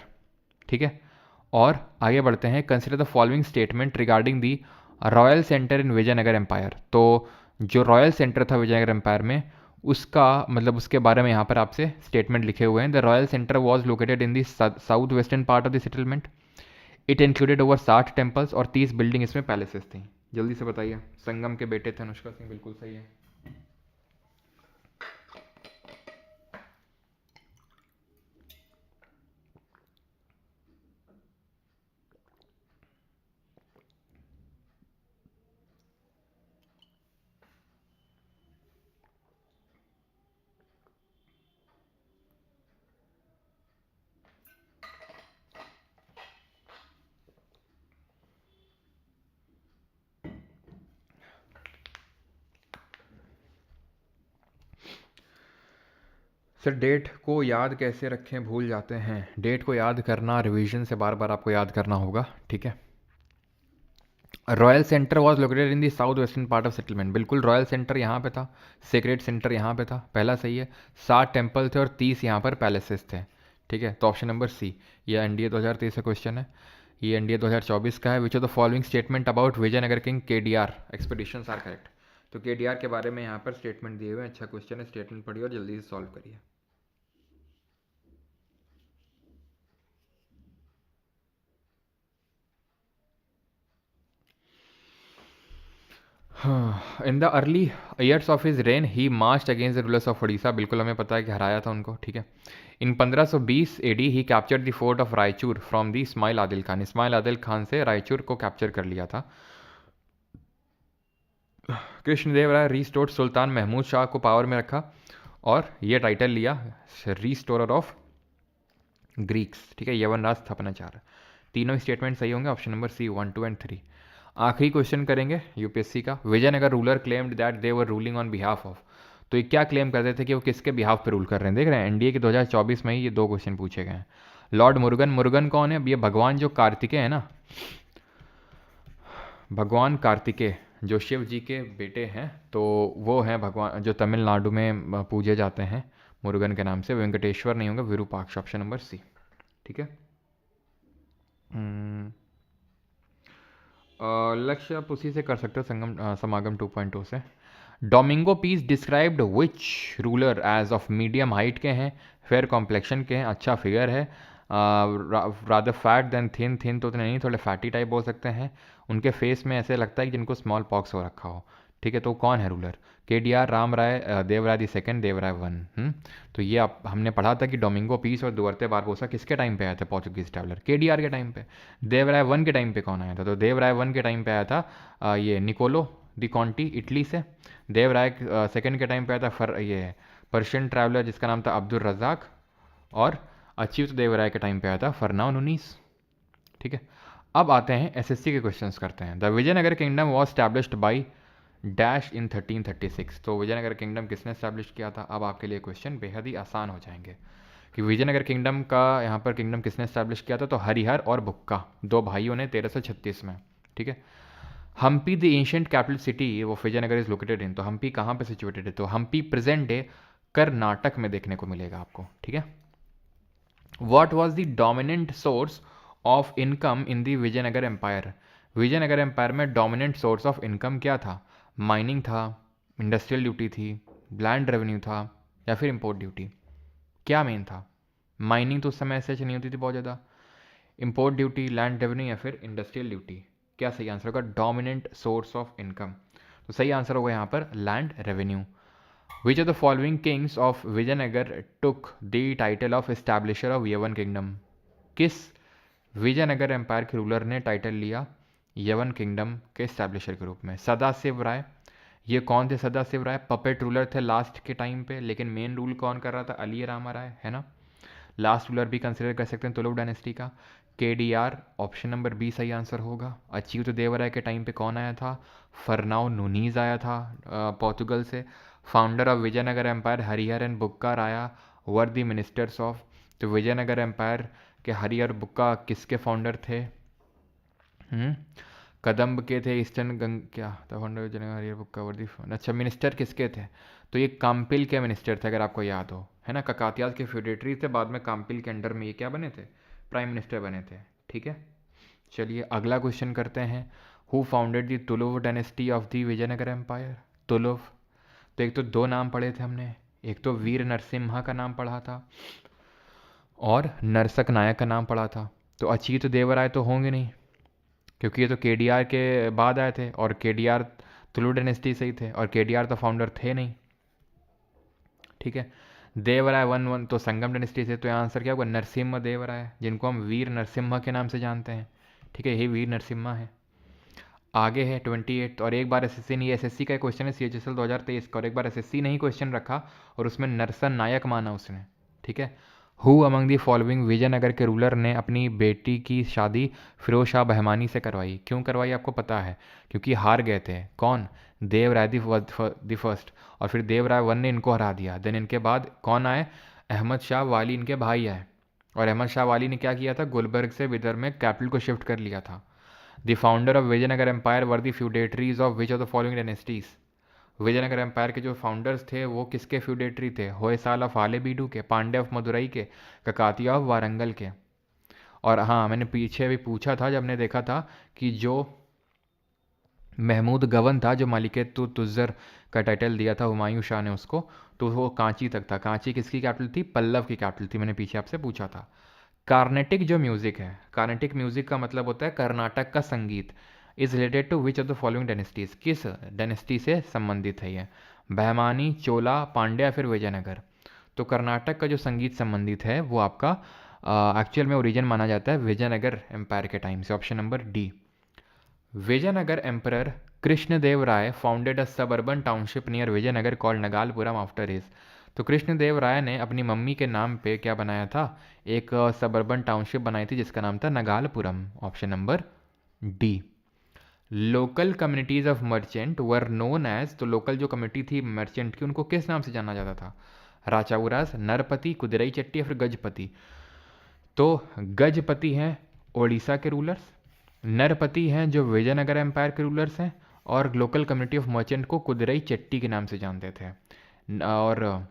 ठीक है। और आगे बढ़ते हैं। Consider the following statement regarding the royal centre in Vijayanagar empire. तो जो रॉयल सेंटर था विजयनगर एम्पायर में, उसका मतलब उसके बारे में यहाँ पर आपसे स्टेटमेंट लिखे हुए हैं। The royal centre was located in the south western part of the settlement. It included over 60 temples और 30 बिल्डिंग इसमें पैलेसेस थी। जल्दी से बताइए। संगम के बेटे थे अनुष्का सिंह, बिल्कुल सही है। सर डेट को याद कैसे रखें, भूल जाते हैं। डेट को याद करना रिवीजन से बार बार आपको याद करना होगा, ठीक है। Royal centre was located in the south western part of settlement, बिल्कुल रॉयल सेंटर यहाँ पे था, सेक्रेट सेंटर यहाँ पे था, पहला सही है। 60 टेम्पल थे और 30 यहाँ पर पैलेसेस थे। ठीक है, तो ऑप्शन नंबर सी, ये एनडीए 2023 का क्वेश्चन है, ये एनडीए 2024 का है। Which of the following statement about Vijayanagar king KDR expeditions are correct. तो केडीआर के बारे में यहाँ पर स्टेटमेंट दिए हुए हैं। अच्छा क्वेश्चन है, स्टेटमेंट पढ़िए और जल्दी से सॉल्व करिए। In the early years of his rain he marched against the rulers of Orissa, बिल्कुल हमें पता है कि हराया था उनको। ठीक है, in 1520 AD he captured the fort of Raichur from the Ismail Adil Khan, Ismail Adil Khan से रायचूर को कैप्चर कर लिया था। कृष्णदेव राय रिस्टोर्ड सुल्तान महमूद शाह को पावर में रखा और ये टाइटल लिया रिस्टोरर ऑफ ग्रीक्स। ठीक है, यवन राज स्थापना चार। तीनों स्टेटमेंट सही होंगे, ऑप्शन नंबर सी 1, 2 एंड 3। आखिरी क्वेश्चन करेंगे यूपीएससी का। Vijayanagar ruler claimed that they were ruling on behalf of, तो ये क्या क्लेम करते थे कि वो किसके बिहाफ पे रूल कर रहे हैं? देख रहे हैं एनडीए के 2024 में ही ये दो क्वेश्चन पूछे गए हैं। लॉर्ड मुरुगन, मुरुगन कौन है? ये भगवान जो कार्तिकेय है ना, भगवान कार्तिकेय जो शिव जी के बेटे हैं, तो वो हैं भगवान जो तमिलनाडु में पूजे जाते हैं मुरुगन के नाम से। वेंकटेश्वर नहीं होंगे, विरूपाक्ष, ऑप्शन नंबर सी। ठीक है, लक्ष्य आप उसी से कर सकते हो, संगम समागम 2.2 से। Domingo Paes described which ruler as of medium height के हैं, फेयर कॉम्प्लेक्शन के हैं, अच्छा फिगर है, rather fat than thin, thin तो नहीं, थोड़े फैटी टाइप बोल सकते हैं, उनके फेस में ऐसे लगता है कि जिनको स्मॉल पॉक्स हो रखा हो। ठीक है, तो कौन है ruler? KDR, Ram Raya, Devaraya the second, Devaraya one. तो ये आप हमने पढ़ा था कि डोमिंगो पीस और दुअर्ते बारबोसा किसके टाइम पे आए थे पोर्चुगीज ट्रैवलर? केडीआर के टाइम पे। देवराय वन के टाइम पे कौन आया था? तो देवराय वन के टाइम पे आया था ये निकोलो दी कॉन्टी इटली से। देवराय सेकंड के टाइम पे आया था ये पर्शियन ट्रैवलर जिसका नाम था अब्दुल रजाक। और अच्युत देवराय के टाइम पे आया था फरनाओ नुनीस। ठीक है, अब आते हैं एसएससी के क्वेश्चंस करते हैं। The Vijayanagar kingdom was established by dash in 1336, तो विजयनगर किंगडम किसने स्टैब्लिश किया था? अब आपके लिए क्वेश्चन बेहद ही आसान हो जाएंगे कि विजयनगर किंगडम का यहाँ पर किंगडम किसने स्टैब्लिश किया था? तो हरिहर और बुक्का, दो भाइयों ने 1336 में। ठीक है, Hampi the ancient capital city वो विजयनगर इज लोकेटेड इन, तो हम्पी कहाँ पे सिचुएटेड है? तो हम्पी प्रेजेंट डे कर्नाटक में देखने को मिलेगा आपको। ठीक है, what was the dominant source of income in the Vijayanagar empire? Vijayanagar empire में डोमिनेंट सोर्स ऑफ इनकम क्या था? माइनिंग था, इंडस्ट्रियल ड्यूटी थी, लैंड रेवेन्यू था, या फिर इंपोर्ट ड्यूटी? क्या मेन था? माइनिंग तो उस समय ऐसे नहीं होती थी बहुत ज़्यादा, इंपोर्ट ड्यूटी, लैंड रेवेन्यू, या फिर इंडस्ट्रियल ड्यूटी? क्या सही आंसर होगा? डोमिनेंट सोर्स ऑफ इनकम, तो सही आंसर होगा यहाँ पर land revenue. Which of the following kings of Vijayanagar took the title of establisher of Yavana kingdom? किस विजयनगर एम्पायर के रूलर ने टाइटल लिया यवन किंगडम के एस्टैब्लिशर के रूप में? सदाशिव राय। ये कौन थे सदाशिव राय? पपेट रूलर थे लास्ट के टाइम पे, लेकिन मेन रूल कौन कर रहा था? अली रामा राय, है ना, लास्ट रूलर भी कंसिडर कर सकते हैं तुलुक डायनेस्टी का। केडीआर, ऑप्शन नंबर बी सही आंसर होगा। अच्युत देवराय के टाइम पे कौन आया था? फरनाओ नुनीज आया था पोर्तुगल से। Founder of Vijayanagar empire Harihara and Bukka Raya were the ministers of, तो विजयनगर एम्पायर के हरिहर बुक्का किसके फाउंडर थे? कदम्ब के थे, ईस्टर्न गंग क्या था फाउंडर विजयनगर हरिहर बुक्का वर दी। अच्छा, मिनिस्टर किसके थे? तो ये काम्पिल के मिनिस्टर थे, अगर आपको याद हो, है ना, ककातियाज के फ्यूडेटरी थे, बाद में काम्पिल के अंडर में ये क्या बने थे? प्राइम मिनिस्टर बने थे। ठीक है, चलिए अगला क्वेश्चन करते हैं। Who founded the Tuluva dynasty of the Vijayanagar empire? Tuluva, तो एक तो दो नाम पढ़े थे हमने, एक तो वीर नरसिम्हा का नाम पढ़ा था और नरसक नायक का नाम पढ़ा था। तो अच्युत देवराय तो होंगे नहीं, क्योंकि ये तो केडीआर के बाद आए थे और केडीआर तुलु डायनेस्टी से ही थे और केडीआर तो फाउंडर थे नहीं। ठीक है, देवराय वन तो संगम डायनेस्टी से, तो यहाँ आंसर क्या होगा? नरसिम्हा देवराय, जिनको हम वीर नरसिम्हा के नाम से जानते हैं। ठीक है, यही वीर नरसिम्हा है। आगे है 28, और एक बार एसएससी नहीं, एसएससी का क्वेश्चन है सीएचएसएल 2023 का, और एक बार एसएससी ने ही क्वेश्चन रखा और उसमें नरसन नायक माना उसने। ठीक है, who among the following Vijayanagar के रूलर ने अपनी बेटी की शादी फिरोज शाह बहमानी से करवाई? क्यों करवाई आपको पता है? क्योंकि हार गए थे। कौन? देवराय दी फर्स्ट, और फिर देवराय वन ने इनको हरा दिया। देन इनके बाद कौन आए? अहमद शाह वाली, इनके भाई आए, और अहमद शाह वाली ने क्या किया था? गुलबर्ग से विदर्भ में कैपिटल को शिफ्ट कर लिया था। The founder of Vijayanagar empire were the feudatories of which of the following dynasties. Vijayanagar empire के जो फाउंडर्स थे वो किसके फ्यूडेटरी थे? होयसाल ऑफ आलेबीडू के, पांड्या ऑफ मदुरई के, ककातिया ऑफ वारंगल के। और हाँ, मैंने पीछे भी पूछा था जब ने देखा था कि जो महमूद गवन था, जो मलिके तुज़्ज़र का टाइटल दिया था हुमायूं शाह ने उसको, तो वो कांची तक था। कांची किसकी कैपिटल थी? पल्लव की कैपिटल थी, मैंने पीछे आपसे पूछा था। कार्नेटिक जो म्यूजिक है, कार्नेटिक म्यूजिक का मतलब होता है कर्नाटक का संगीत। Is related to which of the following dynasties, किस डायनेस्टी से संबंधित है ये? बहमानी, चोला, पांड्या, फिर विजयनगर। तो कर्नाटक का जो संगीत संबंधित है वो आपका एक्चुअल में ओरिजिन माना जाता है विजयनगर एम्पायर के टाइम से। Option number D. Vijayanagar emperor Krishnadeva Raya founded a suburban township near Vijayanagar called Nagalapuram after his. तो कृष्णदेव राय ने अपनी मम्मी के नाम पे क्या बनाया था? एक सबर्बन टाउनशिप बनाई थी जिसका नाम था Nagalapuram. Option number D. Local communities of merchant were known as. तो लोकल जो कम्युनिटी थी मर्चेंट की, उनको किस नाम से जाना जाता था? राचाउरास, नरपति, कुदिरई चट्टी या फिर गजपति। तो गजपति हैं ओडिशा के रूलर्स, नरपति हैं जो विजयनगर एम्पायर के रूलर्स हैं, और लोकल कम्युनिटी ऑफ मर्चेंट को कुदिरई चट्टी के नाम से जानते थे। और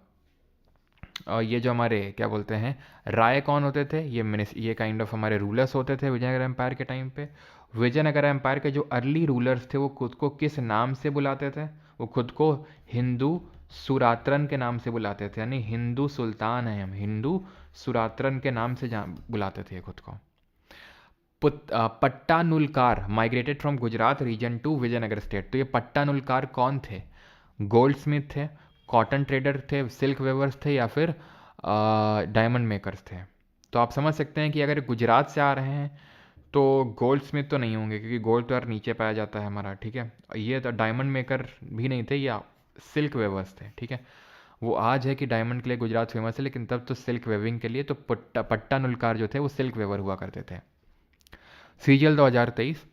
ये जो हमारे क्या बोलते हैं राय कौन होते थे? ये काइंड ऑफ हमारे रूलर्स होते थे विजयनगर एम्पायर के टाइम पे। विजयनगर एम्पायर के जो अर्ली रूलर्स थे वो खुद को किस नाम से बुलाते थे? वो खुद को हिंदू सुरात्रन के नाम से बुलाते थे, यानी हिंदू सुल्तान है हम, हिंदू सुरात्रन के नाम से बुलाते थे खुद को। Pattanulkar migrated from Gujarat region to Vijayanagar state. तो ये पट्टानुलकार कौन थे? गोल्ड स्मिथ थे, कॉटन ट्रेडर थे, सिल्क वेवर्स थे, या फिर डायमंड मेकर्स थे। तो आप समझ सकते हैं कि अगर गुजरात से आ रहे हैं तो गोल्ड स्मिथ तो नहीं होंगे, क्योंकि गोल्ड तो यार नीचे पाया जाता है हमारा, ठीक है। ये तो डायमंड मेकर भी नहीं थे, या सिल्क वेवर्स थे, ठीक है। वो आज है कि डायमंड के लिए गुजरात फेमस है, लेकिन तब तो सिल्क वेविंग के लिए तो पट्टानुलकार जो थे वो सिल्क वेवर हुआ करते थे। सीजीएल 2023।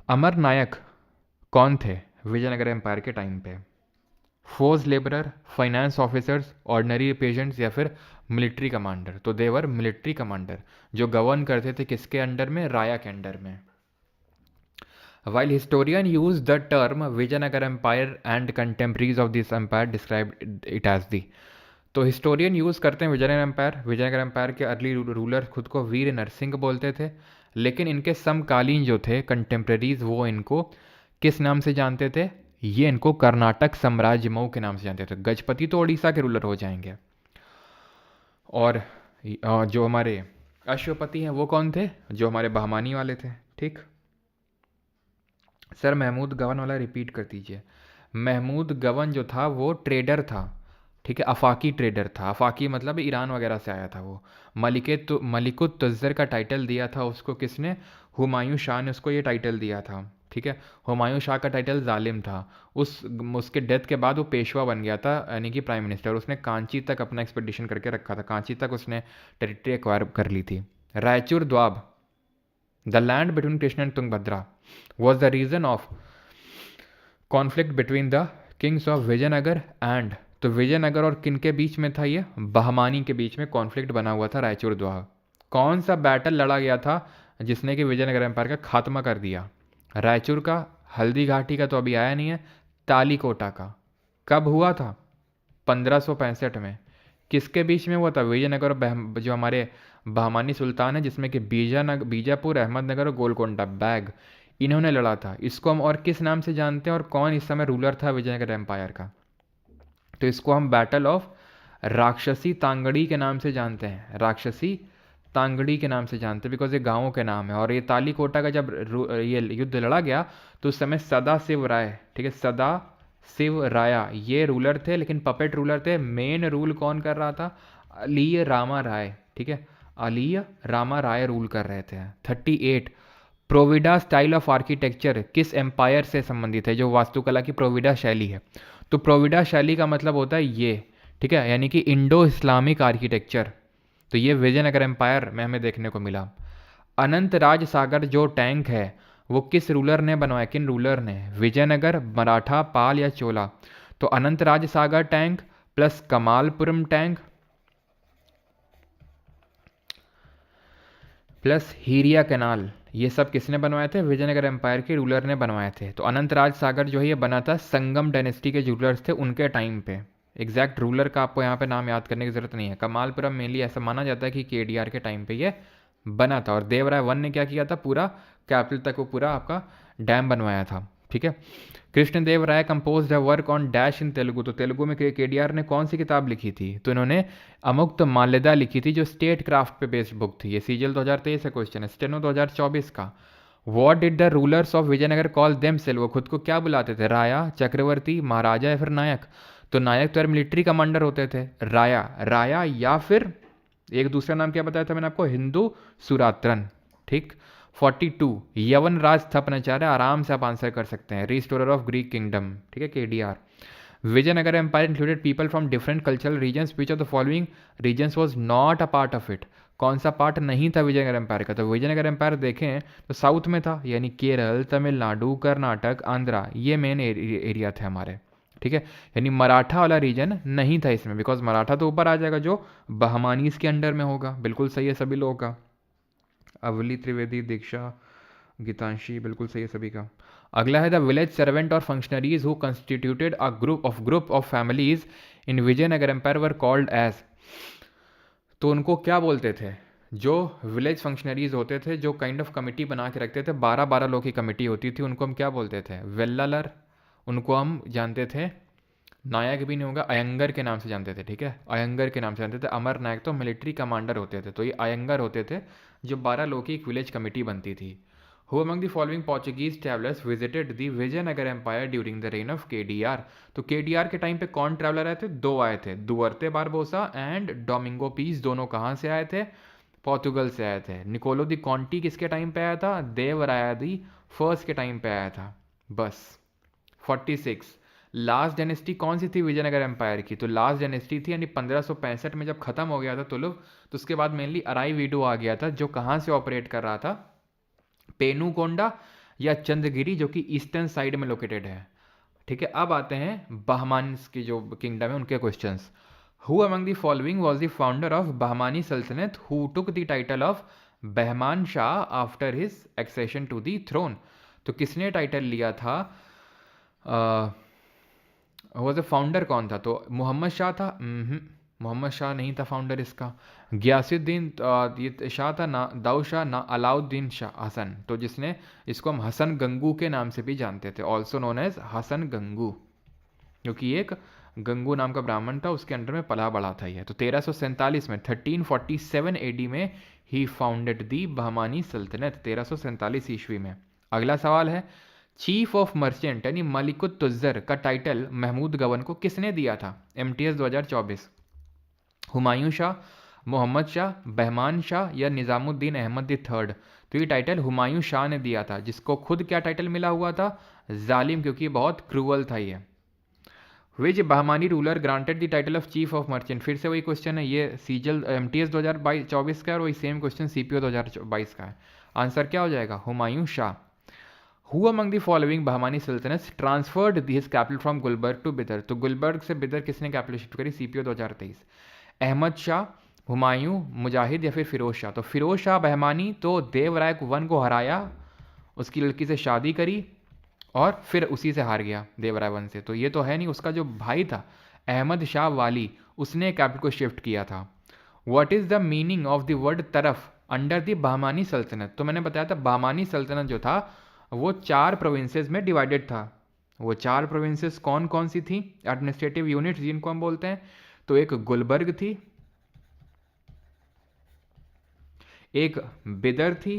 अमर नायक कौन थे विजयनगर एम्पायर के टाइम पे? Force labourer, finance officers, ordinary patients, या फिर मिलिट्री कमांडर? तो देवर मिलिट्री कमांडर, जो गवर्न करते थे किसके अंडर में? राया के अंडर में। While historian use the term Vijayanagar empire and contemporaries of this empire describe it as the. तो हिस्टोरियन यूज़ करते हैं विजयनगर एम्पायर के अर्ली रूलर खुद को वीर नरसिंह बोलते थे, लेकिन इनके समकालीन जो थे कंटेम्प्रेरीज वो इनको किस नाम से जानते थे? ये इनको कर्नाटक साम्राज्य मऊ के नाम से जानते थे। गजपति तो उड़ीसा के रूलर हो जाएंगे। और जो हमारे अश्वपति हैं वो कौन थे? जो हमारे बहमानी वाले थे, ठीक। सर महमूद गवन वाला रिपीट कर दीजिए। महमूद गवन जो था वो ट्रेडर था, ठीक है, अफाकी ट्रेडर था। अफाकी मतलब ईरान वगैरह से आया था वो। मलिकुत तुज़्ज़र का टाइटल दिया था उसको किसने? हुमायूं शाह ने उसको ये टाइटल दिया था, ठीक है। हुमायूं शाह का टाइटल जालिम था। उसके डेथ के बाद वो पेशवा बन गया था, यानी कि प्राइम मिनिस्टर। उसने कांची तक अपना एक्सपेडिशन करके रखा था, कांची तक उसने टेरिटरी एक्वायर कर ली थी। Raichur Doab, the land between Krishna and Tungabhadra, was the region of conflict between the kings of Vijayanagar and. तो विजयनगर और किन के बीच में था? ये बहमानी के बीच में कॉन्फ्लिक्ट बना हुआ था रायचूर द्वार। कौन सा बैटल लड़ा गया था जिसने कि विजयनगर एम्पायर का खात्मा कर दिया? रायचूर का, हल्दी घाटी का तो अभी आया नहीं है, तालीकोटा का। कब हुआ था? 1565 में। किसके बीच में हुआ था? विजयनगर और जो हमारे बहमानी सुल्तान है, जिसमें कि बीजापुर, अहमदनगर और गोलकोंडा बैग, इन्होंने लड़ा था। इसको हम और किस नाम से जानते हैं, और कौन इस समय रूलर था विजयनगर एम्पायर का? तो इसको हम बैटल ऑफ राक्षसी तांगड़ी के नाम से जानते हैं। राक्षसी तांगड़ी के नाम से जानते हैं बिकॉज ये गांवों के नाम है। और ये तालीकोटा का जब ये युद्ध लड़ा गया तो उस समय सदा शिव राय, ठीक है, सदा शिव राया ये रूलर थे, लेकिन पपेट रूलर थे। मेन रूल कौन कर रहा था? अलीय रामा राय, ठीक है, अलीय रामा राय रूल कर रहे थे। 38। प्रोविडा स्टाइल ऑफ आर्किटेक्चर किस एम्पायर से संबंधित है? जो वास्तुकला की प्रोविडा शैली है। तो प्रोविडा शैली का मतलब होता है ये, ठीक है, यानी कि इंडो इस्लामिक आर्किटेक्चर। तो ये विजयनगर एम्पायर में हमें देखने को मिला। अनंत राज सागर जो टैंक है वो किस रूलर ने बनवाया? किन रूलर ने? विजयनगर, मराठा, पाल या चोला? तो Anantaraja Sagar tank plus Kamalapuram tank plus Hiriya canal, ये सब किसने बनवाए थे? विजयनगर एम्पायर के रूलर ने बनवाए थे। तो अनंतराज सागर जो है ये बना था संगम डायनेस्टी के रूलर्स थे उनके टाइम पे। एग्जैक्ट रूलर का आपको यहाँ पे नाम याद करने की जरूरत नहीं है। कमालपुरम मेनली ऐसा माना जाता है कि केडीआर के टाइम पे ये बना था। और देवराय वन ने क्या किया था? पूरा कैपिटल तक वो पूरा आपका डैम बनवाया था। ठीक है। Krishnadeva Raya compose a work on dash in Telugu, तो तेलुगु में केडीआर ने कौन सी किताब लिखी थी? तो इन्होंने अमुक्त माल्यदा लिखी थी, जो स्टेट क्राफ्ट पे बेस्ड बुक थी। ये सीजीएल 2023 का क्वेश्चन है, स्टेनो 2024 का। What did the rulers of Vijayanagar call them self, वो खुद को क्या बुलाते थे? राया, चक्रवर्ती, महाराजा या फिर नायक? तो नायक तो यार मिलिट्री कमांडर होते थे। राया, राया या फिर एक दूसरा नाम क्या बताया था मैंने आपको? हिंदू सुरात्रन। ठीक। 42 यवन राज स्थापनाचार्य, आराम से आप आंसर कर सकते हैं। रिस्टोरर ऑफ ग्रीक किंगडम, ठीक है, KDR. Vijayanagar empire included people from different cultural regions, which of the following regions was not a part of it, कौन सा पार्ट नहीं था विजयनगर एम्पायर का? तो विजयनगर एम्पायर देखें तो साउथ में था, यानी केरल, तमिलनाडु, कर्नाटक, आंध्रा, ये मेन एरिया थे हमारे। ठीक है। यानी मराठा वाला रीजन नहीं था इसमें, बिकॉज मराठा तो ऊपर आ जाएगा जो बहमानीज के अंडर में होगा। बिल्कुल सही है सभी लोगों का। अवली त्रिवेदी, दीक्षा, गीतांशी, बिल्कुल सही है सभी का। अगला है द विलेज सर्वेंट और functionaries who constituted a group of families in Vijayanagar empire were called as, तो उनको क्या बोलते थे? जो विलेज फंक्शनरीज होते थे, जो काइंड ऑफ कमिटी बना के रखते थे, 12-12 लोग की कमिटी होती थी, उनको हम क्या बोलते थे? वेल्लालर। उनको हम जानते थे, नायक भी नहीं होगा, अयंगर के नाम से जानते थे। ठीक है, अयंगर के नाम से जानते थे। अमर नायक तो मिलिट्री कमांडर होते थे, तो ये अयंगर होते थे, जो 12 लोग की एक विलेज कमेटी बनती थी। Who among the following Portuguese travelers visited the Vijayanagar empire during the reign of KDR? तो केडीआर के टाइम पे कौन ट्रैवलर आए थे? दो आए थे, Duarte Barbosa and Domingo Paes. दोनों कहाँ से आए थे? पोर्तुगल से आए थे। निकोलो दी कॉन्टी किसके टाइम पे आया था? देवराया दी फर्स्ट के टाइम पे आया था। बस। 46 लास्ट डायनेस्टी कौन सी थी विजयनगर एम्पायर की? तो लास्ट डायनेस्टी थी, यानी 1565 में जब खत्म हो गया था तुलुव, तो उसके बाद मेनली अराईवीडू आ गया था, जो कहाँ से ऑपरेट कर रहा था? पेनुकोंडा या चंद्रगिरी, जो कि ईस्टर्न साइड में लोकेटेड है। ठीक है। अब आते हैं बहमान्स की जो किंगडम है उनके questions. Who among the following was the founder of Bahmani sultanate who took the title of Bahman Shah after his accession to the throne? तो किसने टाइटल लिया था? वॉज द फाउंडर कौन था? तो मोहम्मद शाह था? मोहम्मद शाह नहीं था फाउंडर इसका। गयासुद्दीन ये शाह था ना, दाऊद शाह ना, अलाउद्दीन शाह हसन, तो जिसने इसको हम हसन गंगू के नाम से भी जानते थे, also known as Hasan Gangu, क्योंकि एक गंगू नाम का ब्राह्मण था, उसके अंडर में पला बढ़ा था ये। तो 1347 में 1347 एडी में ही फाउंडेड दी बहमानी सल्तनत, 1347 ईस्वी में। अगला सवाल है, चीफ ऑफ मर्चेंट यानी मलिकुत तुज्जर का टाइटल महमूद गवन को किसने दिया था? एमटीएस 2024। हुमायूं शाह, मोहम्मद शाह, बहमान शाह या निज़ामुद्दीन अहमद द थर्ड? तो ये टाइटल हुमायूं शाह ने दिया था, जिसको खुद क्या टाइटल मिला हुआ था? जालिम, क्योंकि बहुत क्रूअल था ये। Which Bahmani ruler granted the title of chief of merchant? फिर से वही क्वेश्चन है, ये सीजल एमटीएस 2024 का है और वही सेम क्वेश्चन सीपीओ 2022 का है। आंसर क्या हो जाएगा? Humayun Shah. Who among the following Bahmani sultanate transferred his capital from Gulbarga to Bidar? तो गुलबर्ग से बिदर किसने कैपिटल शिफ्ट करी? सीपीओ 2023। अहमद शाह, हुमायूं, मुजाहिद या फिर फिरोज शाह? तो फिरोज शाह बहमानी तो देवराय वन को हराया, उसकी लड़की से शादी करी और फिर उसी से हार गया देवराय वन से। तो ये तो है नहीं, उसका जो भाई था अहमद शाह वाली, उसने कैपिटल को शिफ्ट किया था। What is the meaning of the word तरफ अंडर द बहमानी सल्तनत? तो मैंने बताया था बहमानी सल्तनत जो था वो 4 प्रोविंसेस में डिवाइडेड था। वो 4 प्रोविंसेस कौन कौन सी थी? एडमिनिस्ट्रेटिव यूनिट्स जिनको हम बोलते हैं। तो एक गुलबर्ग थी, एक बिदर थी,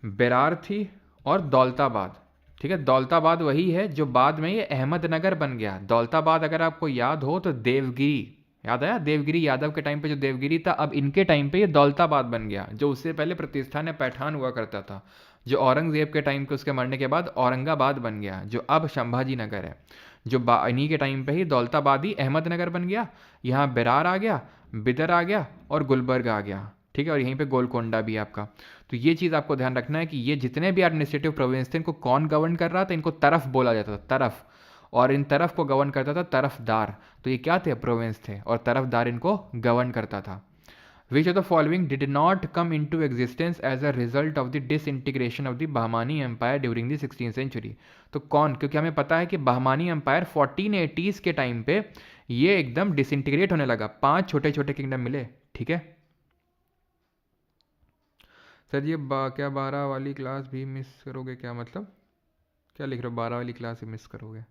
बेरार थी और दौलताबाद। ठीक है, दौलताबाद वही है जो बाद में ये अहमदनगर बन गया। दौलताबाद अगर आपको याद हो तो देवगिरी, याद आया? देवगिरी यादव के टाइम पे जो देवगिरी था, अब इनके टाइम पे ये दौलताबाद बन गया, जो उससे पहले प्रतिष्ठान पैठान हुआ करता था, जो औरंगजेब के टाइम पे उसके मरने के बाद औरंगाबाद बन गया, जो अब संभाजी नगर है। जो इन्हीं के टाइम पे ही दौलताबाद ही अहमदनगर बन गया, यहाँ बेरार आ गया, बिदर आ गया और गुलबर्ग आ गया। ठीक है, और यहीं पे गोलकोंडा भी है आपका। तो ये चीज़ आपको ध्यान रखना है कि ये जितने भी एडमिनिस्ट्रेटिव प्रोविंस थे, इनको कौन गवर्न कर रहा था? इनको तरफ बोला जाता था, तरफ। और इन तरफ को गवर्न करता था तरफदार। तो ये क्या थे? प्रोविंस थे, और तरफदार इनको गवर्न करता था। Which of the following did not come into existence as a result of the disintegration of the Bahmani empire during the 16th century. तो कौन, क्योंकि हमें पता है कि बहमानी एम्पायर 1480s के टाइम पे ये एकदम डिसइंटीग्रेट होने लगा, 5 छोटे छोटे किंगडम मिले। ठीक है सर, ये क्या 12 वाली क्लास भी मिस करोगे क्या? मतलब क्या लिख रहे हो, 12 वाली क्लास ही मिस करोगे,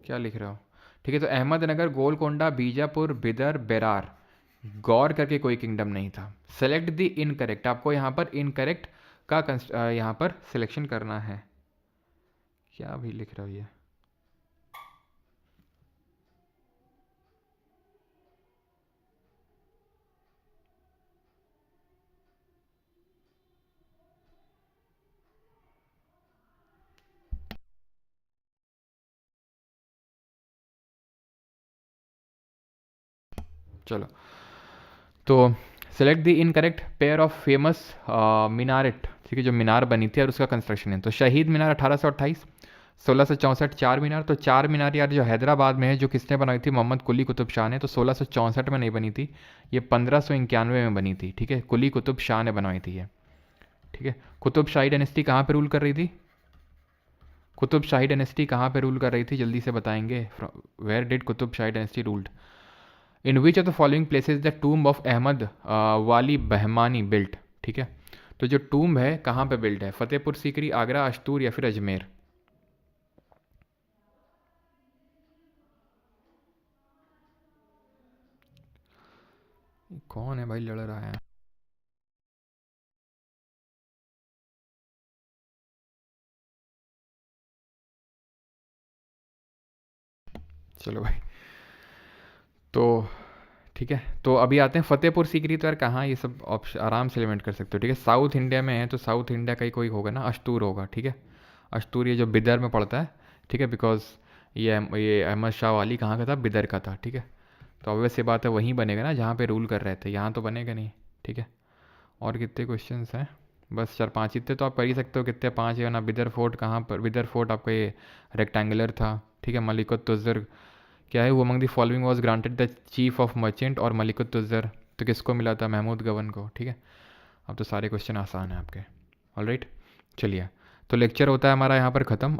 क्या लिख रहे हो? ठीक है, तो अहमदनगर, गोलकोंडा, बीजापुर, बिदर, बेरार, गौर करके कोई किंगडम नहीं था। सेलेक्ट द इनकरेक्ट, आपको यहाँ पर इनकरेक्ट का यहाँ पर सिलेक्शन करना है। क्या भी लिख रहे हो ये? चलो, तो select the incorrect pair of famous minaret, ठीक है, जो मीनार बनी थी और उसका कंस्ट्रक्शन है। तो शहीद मीनार 1828, 1664 चार मीनार, तो चार मीनार यार जो हैदराबाद में है, जो किसने बनाई थी? मोहम्मद कुली कुतुब शाह ने। तो 1664 में नहीं बनी थी, ये 1591 में बनी थी। ठीक है, कुली कुतुब शाह ने बनवाई थी ये। ठीक है, कुतुब शाही डायनेस्टी कहाँ पे रूल कर रही थी? कुतुब शाही डायनेस्टी कहाँ पे रूल कर रही थी, जल्दी से बताएंगे। Where did Qutub Shahi dynasty ruled? In which of the following places the tomb of Ahmad Wali Bahmani built? ठीक है, तो जो टूम्ब है कहाँ पे बिल्ट है? फतेहपुर सीकरी, आगरा, अश्तूर या फिर अजमेर? कौन है भाई लड़ रहा है? चलो भाई, तो ठीक है, तो अभी आते हैं फतेहपुर सीकरी। तो यार कहाँ, ये सब ऑप्शन आराम से एलिमेंट कर सकते हो। ठीक है, साउथ इंडिया में है, तो साउथ इंडिया का ही कोई होगा ना, अश्तूर होगा। ठीक है, अश्तूर ये जो बिदर में पड़ता है। ठीक है, बिकॉज ये अहमद शाह वाली कहाँ का था? बिदर का था। ठीक है, तो ऑब्वियस सी बात है वहीं बनेगा ना जहाँ पे रूल कर रहे थे, यहाँ तो बनेगा नहीं। ठीक है, और कितने क्वेश्चंस हैं? बस 4-5 इतने तो आप कर ही सकते हो। कितने? 5 है ना। बिदर फोर्ट कहाँ पर? बिदर फोर्ट आपका ये रेक्टेंगुलर था। ठीक है, मलिकुत तुज़र क्या है वो? Among the following was granted the chief of merchant और मलिकुत तुज़र, तो किसको मिला था? महमूद गवन को। ठीक है, अब तो सारे क्वेश्चन आसान हैं आपके। ऑलराइट, चलिए, तो लेक्चर होता है हमारा यहाँ पर ख़त्म।